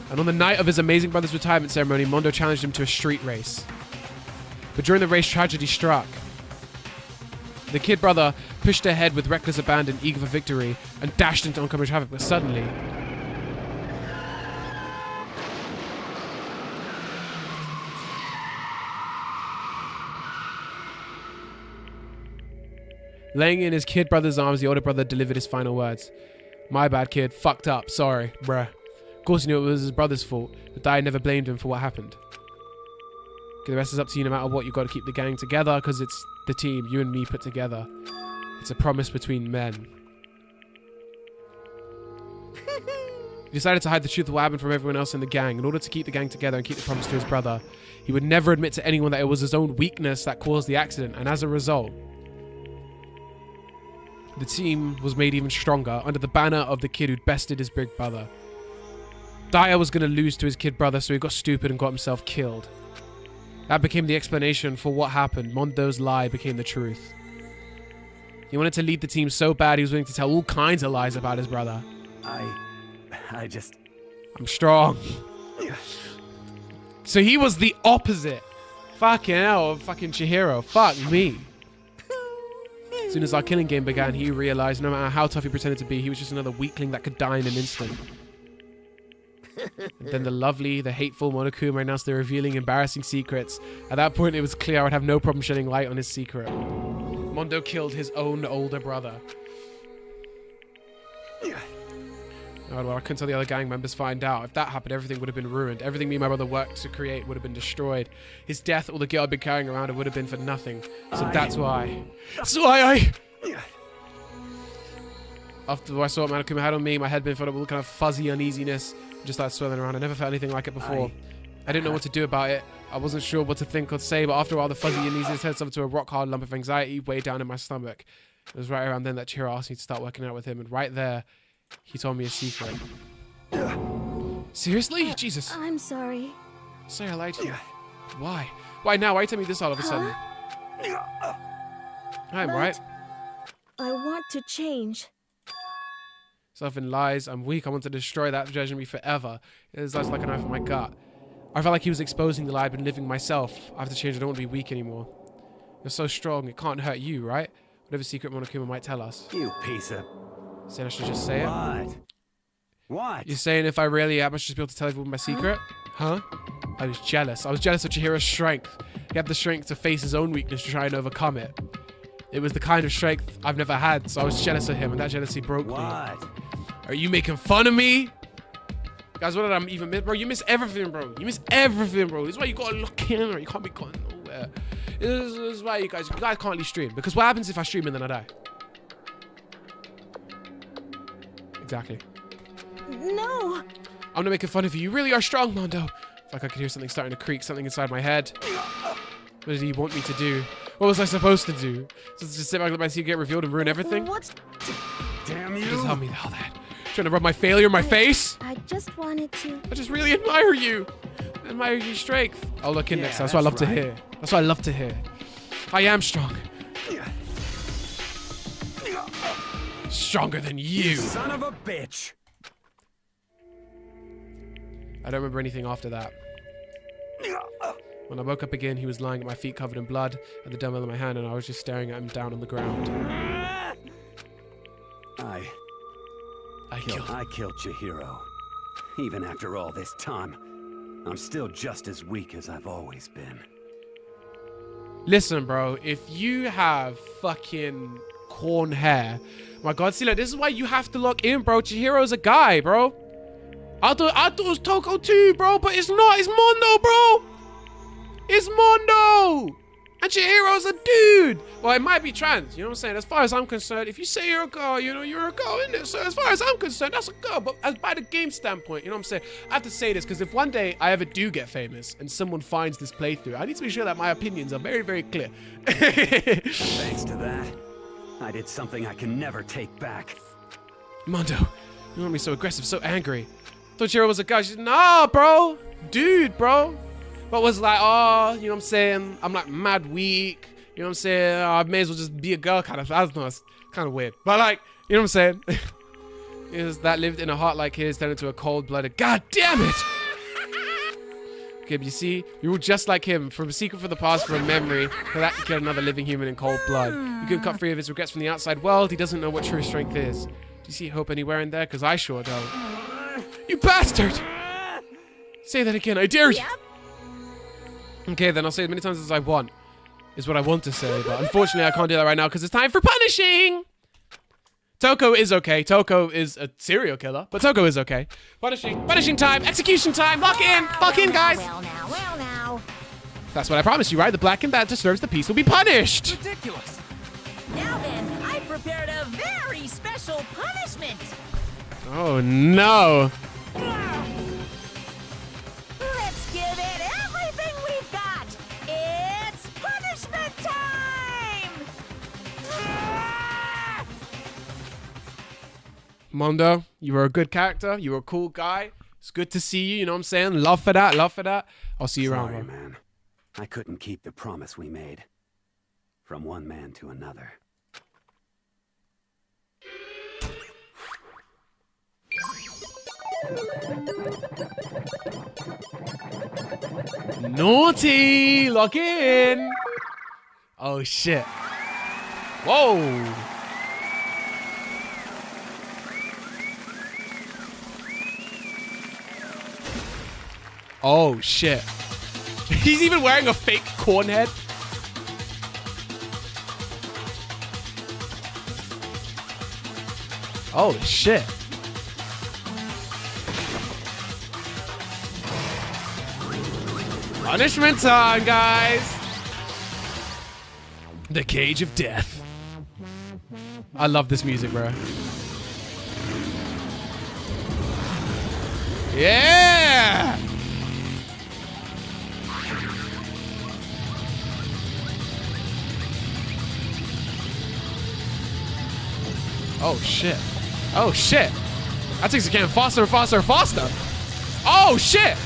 And on the night of his amazing brother's retirement ceremony, Mondo challenged him to a street race. But during the race, tragedy struck. The kid brother pushed ahead with reckless abandon, eager for victory, and dashed into oncoming traffic, but suddenly... Laying in his kid brother's arms, the older brother delivered his final words. My bad, kid. Fucked up. Sorry, bruh. Of course he knew it was his brother's fault, but Dai never blamed him for what happened. Okay, the rest is up to you. No matter what, you got to keep the gang together, because it's the team, you and me put together. It's a promise between men. He decided to hide the truth of what happened from everyone else in the gang in order to keep the gang together and keep the promise to his brother. He would never admit to anyone that it was his own weakness that caused the accident, and as a result, the team was made even stronger under the banner of the kid who'd bested his big brother. Daya was going to lose to his kid brother, so he got stupid and got himself killed. That became the explanation for what happened. Mondo's lie became the truth. He wanted to lead the team so bad he was willing to tell all kinds of lies about his brother. I'm strong. So he was the opposite. Fucking hell, fucking Chihiro. Fuck me. As soon as our killing game began, he realized no matter how tough he pretended to be, he was just another weakling that could die in an instant. And then the lovely, the hateful Monokuma announced the revealing, embarrassing secrets. At that point, it was clear I would have no problem shedding light on his secret. Mondo killed his own older brother. Oh, well, I couldn't tell the other gang members find out. If that happened, everything would have been ruined. Everything me and my brother worked to create would have been destroyed. His death, all the guilt I'd been carrying around, it would have been for nothing. So that's why. After I saw what Monokuma had on me, my head been filled up with all kind of fuzzy uneasiness. Just started swirling around. I never felt anything like it before. I didn't know what to do about it. I wasn't sure what to think or say, but after a while, the fuzzy uneasiness turned something to a rock-hard lump of anxiety way down in my stomach. It was right around then that Chihiro asked me to start working out with him, and right there, he told me a secret. Seriously? Jesus. I'm sorry. Sorry I lied to you. Why? Why now? Why tell me this all of a sudden? I'm right. I want to change. Self in lies. I'm weak. I want to destroy that version of me forever. It was like a knife in my gut. I felt like he was exposing the lie I'd been living myself. I have to change. I don't want to be weak anymore. You're so strong. It can't hurt you, right? Whatever secret Monokuma might tell us. You piece of... Saying I should just say it? What? You're saying if I really am, I should just be able to tell everyone my secret? Huh? I was jealous. I was jealous of Chihiro's strength. He had the strength to face his own weakness to try and overcome it. It was the kind of strength I've never had, so I was jealous of him, and that jealousy broke me. Are you making fun of me? Guys, what did I even miss? Bro, you miss everything, bro. You miss everything, bro. This is why you gotta look in, or you can't be going nowhere. This is why you guys can't leave stream. Because what happens if I stream and then I die? Exactly. No. I'm not making fun of you. You really are strong, Mondo. It's like I could hear something starting to creak, something inside my head. What did he want me to do? What was I supposed to do? Just sit back and let my secret get revealed and ruin everything? Damn you! Just tell me all that. Trying to rub my failure in my face? I just wanted to... I just really admire you. I admire your strength. I'll look in next time. That's what I love to hear. That's what I love to hear. I am strong. Stronger than you. Son of a bitch. I don't remember anything after that. When I woke up again, he was lying at my feet covered in blood, and the dumbbell in my hand, and I was just staring at him down on the ground. I killed Chihiro. Even after all this time, I'm still just as weak as I've always been. Listen, bro, if you have fucking corn hair, my God, see, look, this is why you have to lock in, bro. Chihiro's a guy, bro. I thought it was Toko too, bro, but it's not. It's Mondo, bro. It's Mondo. And Chihiro's a dude. Well, it might be trans, you know what I'm saying? As far as I'm concerned, if you say you're a girl, you know, you're a girl, isn't it? So as far as I'm concerned, that's a girl. But as by the game standpoint, you know what I'm saying? I have to say this because if one day I ever do get famous and someone finds this playthrough, I need to be sure that my opinions are very, very clear. Thanks to that, I did something I can never take back. Mondo, you want me so aggressive, so angry. I thought Chihiro was a guy. She's nah, bro. Dude, bro. But was like, oh, you know what I'm saying? I'm like mad weak. You know what I'm saying? I may as well just be a girl kind of. I don't know. It's kind of weird. But like, you know what I'm saying? Is that lived in a heart like his turned into a cold-blooded. God damn it! Okay, but you see, you're all just like him. From a secret from the past, from a memory, for that to kill another living human in cold blood. You couldn't cut free of his regrets from the outside world. He doesn't know what true strength is. Do you see hope anywhere in there? Because I sure don't. You bastard! Say that again. I dare you. Okay, then I'll say as many times as I want. Is what I want to say, but unfortunately I can't do that right now because it's time for punishing! Toko is okay. Toko is a serial killer, but Toko is okay. Punishing time, execution time, lock in, guys! Well now. That's what I promised you, right? The black and bad disturbs the peace will be punished! Ridiculous! Now then, I prepared a very special punishment! Oh no! Let's give it everything we've got! It's punishment time! Mondo, you were a good character. You were a cool guy. It's good to see you. You know what I'm saying? Love for that. Love for that. I'll see you around, Sorry, bro. man. I couldn't keep the promise we made. From one man to another. Naughty! Lock in! Oh, shit. Whoa! Oh, shit. He's even wearing a fake corn head. Oh, shit. Punishment time, guys. The Cage of Death. I love this music, bro. Yeah! Oh, shit. Oh, shit. That thing's getting faster and faster and faster. Oh, shit.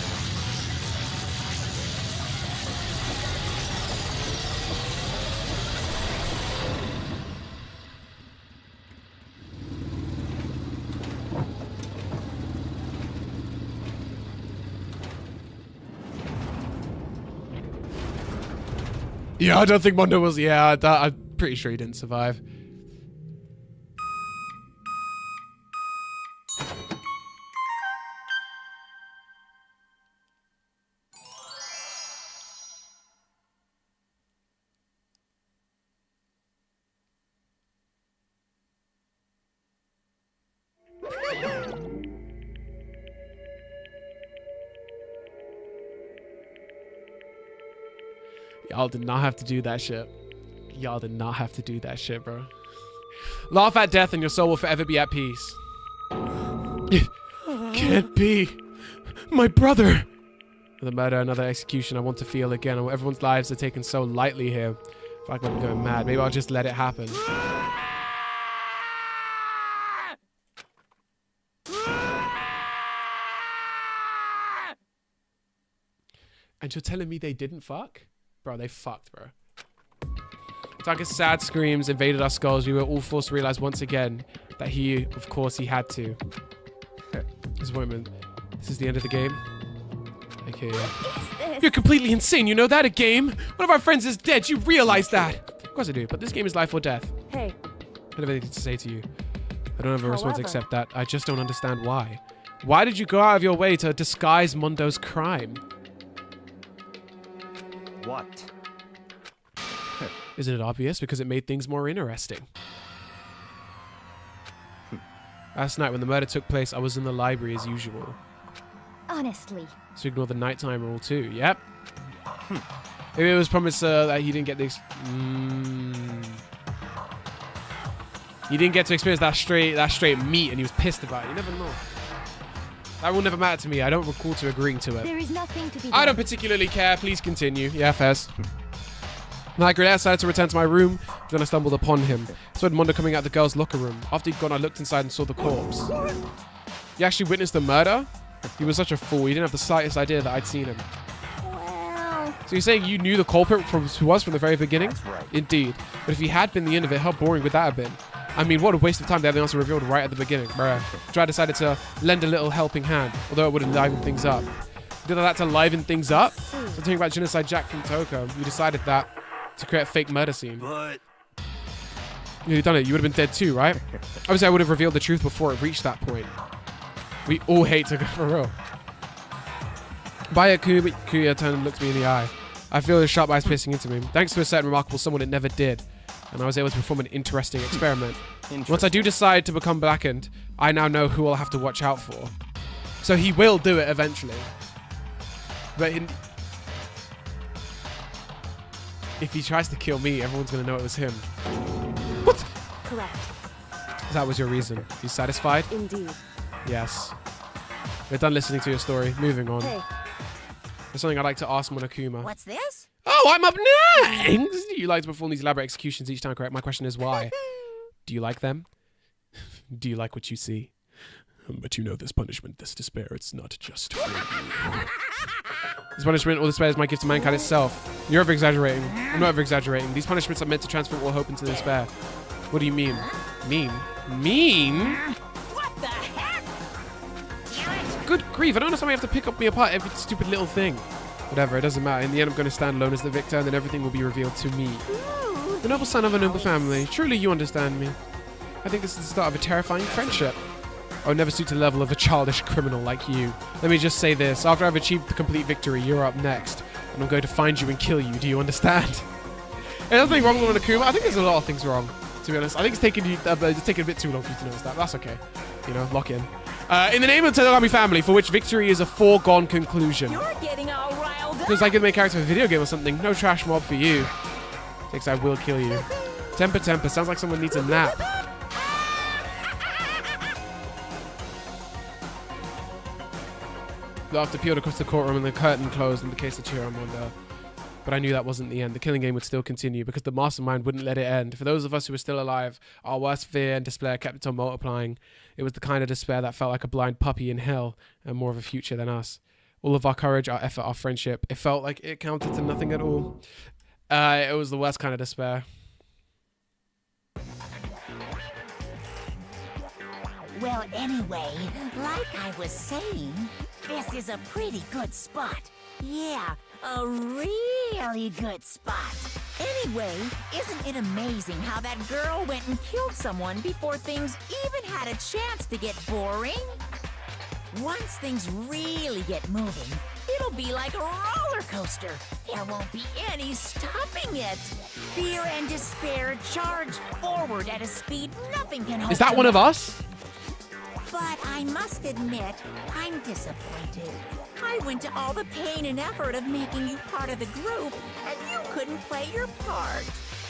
Yeah, I don't think Mondo was... Yeah, I'm pretty sure he didn't survive. Y'all did not have to do that shit. Y'all did not have to do that shit, bro. Laugh at death and your soul will forever be at peace. Can't be. My brother. Another murder, another execution. I want to feel again. Everyone's lives are taken so lightly here. I feel like I'm going mad. Maybe I'll just let it happen. And you're telling me they didn't fuck? Bro, they fucked, bro. Taka's sad screams invaded our skulls. We were all forced to realize once again that he, of course, he had to. Disappointment. This is the end of the game? Okay, yeah. You're completely insane. You know that? A game? One of our friends is dead. You realize that? Of course I do, but this game is life or death. Hey. I don't have anything to say to you. I don't have a response to accept that. I just don't understand why. Why did you go out of your way to disguise Mondo's crime? What? Isn't it obvious? Because it made things more interesting. Last night when the murder took place, I was in the library as usual. Honestly. So ignore the nighttime rule too. Yep. Maybe it was promised that he didn't get the... He didn't get to experience that straight meat, and he was pissed about it. You never know. That will never matter to me. I don't recall to agreeing to it. There is nothing to be done. I don't particularly care. Please continue. Yeah, Fez. When I decided to return to my room, then I stumbled upon him. I saw Mondo coming out of the girls' locker room. After he'd gone, I looked inside and saw the corpse. You actually witnessed the murder? He was such a fool. He didn't have the slightest idea that I'd seen him. Well... So you're saying you knew the culprit from the very beginning? That's right. Indeed. But if he had been the end of it, how boring would that have been? I mean, what a waste of time to have the answer revealed right at the beginning. Bruh. So I decided to lend a little helping hand, although it would liven things up. Did that to liven things up? So talking about Genocide Jack from Toko, you decided that to create a fake murder scene. But You'd done it. You would have been dead too, right? Obviously, I would have revealed the truth before it reached that point. We all hate to go for real. Baya Kuya turned and looked me in the eye. I feel his sharp eyes piercing into me. Thanks to a certain remarkable someone, it never did. And I was able to perform an interesting experiment. Once I do decide to become blackened, I now know who I'll have to watch out for. So he will do it eventually. But if he tries to kill me, everyone's going to know it was him. What? Correct. That was your reason. You satisfied? Indeed. Yes. We're done listening to your story. Moving on. Hey. There's something I'd like to ask Monokuma. What's this? Oh, I'm up next! You like to perform these elaborate executions each time, correct? My question is why? Do you like them? Do you like what you see? But you know this punishment, this despair, it's not just for you. This punishment or despair is my gift to mankind itself. You're over-exaggerating. I'm not over-exaggerating. These punishments are meant to transform all hope into despair. What do you mean? Mean? Mean? What the heck? Damn it! Good grief, I don't understand why you have to pick up me apart every stupid little thing. Whatever, it doesn't matter. In the end, I'm going to stand alone as the victor, and then everything will be revealed to me. The noble son of a noble family. Truly, you understand me. I think this is the start of a terrifying friendship. I would never stoop to the level of a childish criminal like you. Let me just say this. After I've achieved the complete victory, you're up next. And I'm going to find you and kill you. Do you understand? There's nothing wrong with Akuma. I think there's a lot of things wrong, to be honest. I think it's taking a bit too long for you to notice that. That's okay. You know, lock in. In the name of the Todogami family, for which victory is a foregone conclusion. You're getting all riled up. Feels like you're the main character of a video game or something. No trash mob for you. Takes I will kill you. Temper. Sounds like someone needs a nap. Laughter peeled across the courtroom and the curtain closed in the case of Chiramondo. But I knew that wasn't the end. The killing game would still continue because the mastermind wouldn't let it end. For those of us who were still alive, our worst fear and despair kept on multiplying. It was the kind of despair that felt like a blind puppy in hell and more of a future than us. All of our courage, our effort, our friendship, it felt like it counted to nothing at all. It was the worst kind of despair. Well, anyway, like I was saying, this is a pretty good spot. Yeah, a really good spot. Anyway, isn't it amazing how that girl went and killed someone before things even had a chance to get boring? Once things really get moving, it'll be like a roller coaster. There won't be any stopping it. Fear and despair charge forward at a speed nothing can hold. Is that one of us? But I must admit, I'm disappointed. I went to all the pain and effort of making you part of the group, and you couldn't play your part.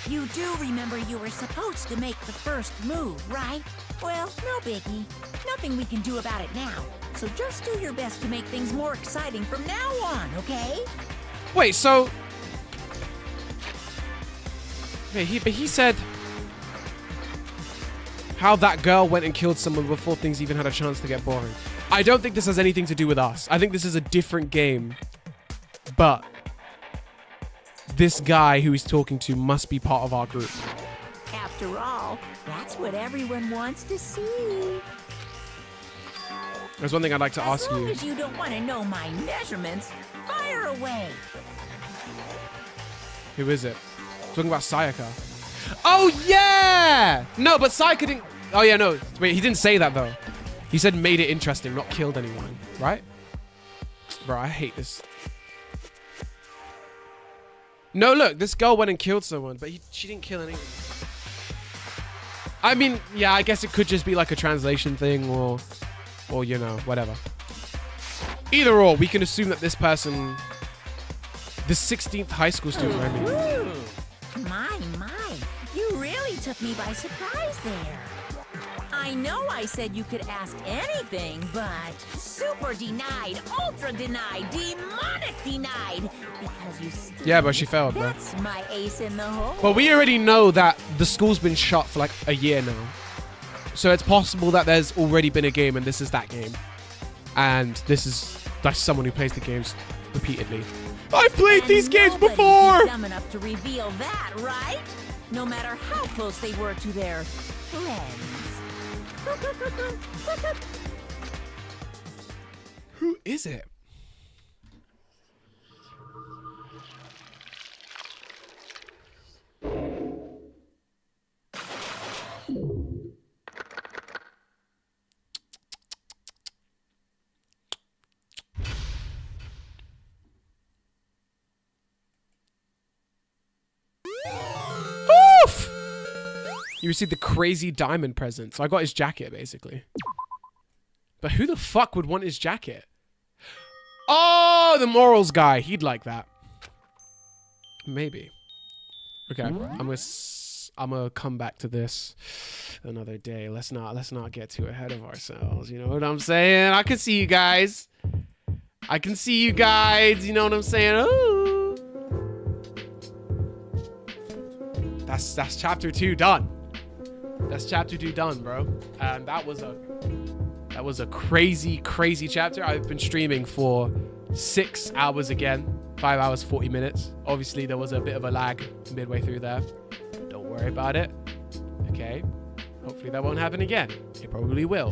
You do remember you were supposed to make the first move, right? Well, no biggie. Nothing we can do about it now. So just do your best to make things more exciting from now on, okay? Wait, so... Wait, he said... how that girl went and killed someone before things even had a chance to get boring. I don't think this has anything to do with us. I think this is a different game. But this guy who he's talking to must be part of our group. After all, that's what everyone wants to see. There's one thing I'd like to ask you. As long as you don't want to know my measurements, fire away. Who is it? Talking about Sayaka. Oh, yeah! No, but Sayaka didn't... Oh, yeah, no. Wait, he didn't say that, though. He said made it interesting, not killed anyone, right? Bro, I hate this. No, look, this girl went and killed someone, but she didn't kill anyone. I mean, yeah, I guess it could just be like a translation thing or you know, whatever. Either or, we can assume that this person, the 16th high school student, I mean. My, you really took me by surprise there. I know I said you could ask anything, but super denied, ultra denied, demonic denied, because you still, Yeah, but she failed, bro. That's my ace in the hole. But we already know that the school's been shut for like a year now. So it's possible that there's already been a game and this is that game. And this is like someone who plays the games repeatedly. I've played these games before! Dumb enough to reveal that, right? No matter how close they were to their friends. Who is it? Oof! You received the crazy diamond present. So I got his jacket, basically. But who the fuck would want his jacket? Oh, the morals guy. He'd like that. Maybe. Okay, I'm gonna come back to this another day. Let's not get too ahead of ourselves. You know what I'm saying? I can see you guys. I can see you guys. You know what I'm saying? Ooh. That's chapter 2 done. That's chapter 2 done, bro. And that was a crazy chapter. I've been streaming for 6 hours again. 5 hours, 40 minutes. Obviously, there was a bit of a lag midway through there. Don't worry about it. Okay. Hopefully that won't happen again. It probably will.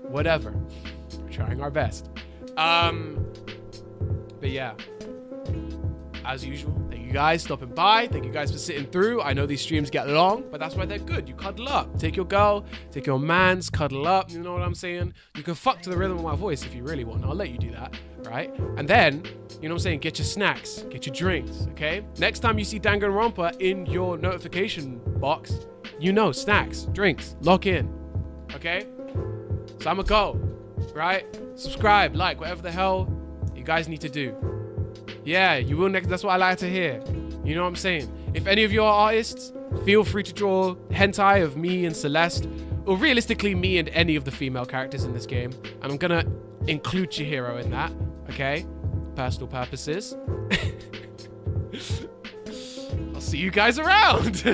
Whatever. We're trying our best. But yeah. As usual, thank you guys stopping by. Thank you guys for sitting through. I know these streams get long, but that's why they're good. You cuddle up. Take your girl, take your mans, cuddle up. You know what I'm saying? You can fuck to the rhythm of my voice if you really want. I'll let you do that, right? And then, you know what I'm saying? Get your snacks, get your drinks, okay? Next time you see Danganronpa in your notification box, you know, snacks, drinks, lock in, okay? So I'ma go, right? Subscribe, like, whatever the hell you guys need to do. Yeah, you will next. That's what I like to hear. You know what I'm saying? If any of you are artists, feel free to draw hentai of me and Celeste, or realistically me and any of the female characters in this game. And I'm gonna include Chihiro in that, okay? Personal purposes. I'll see you guys around.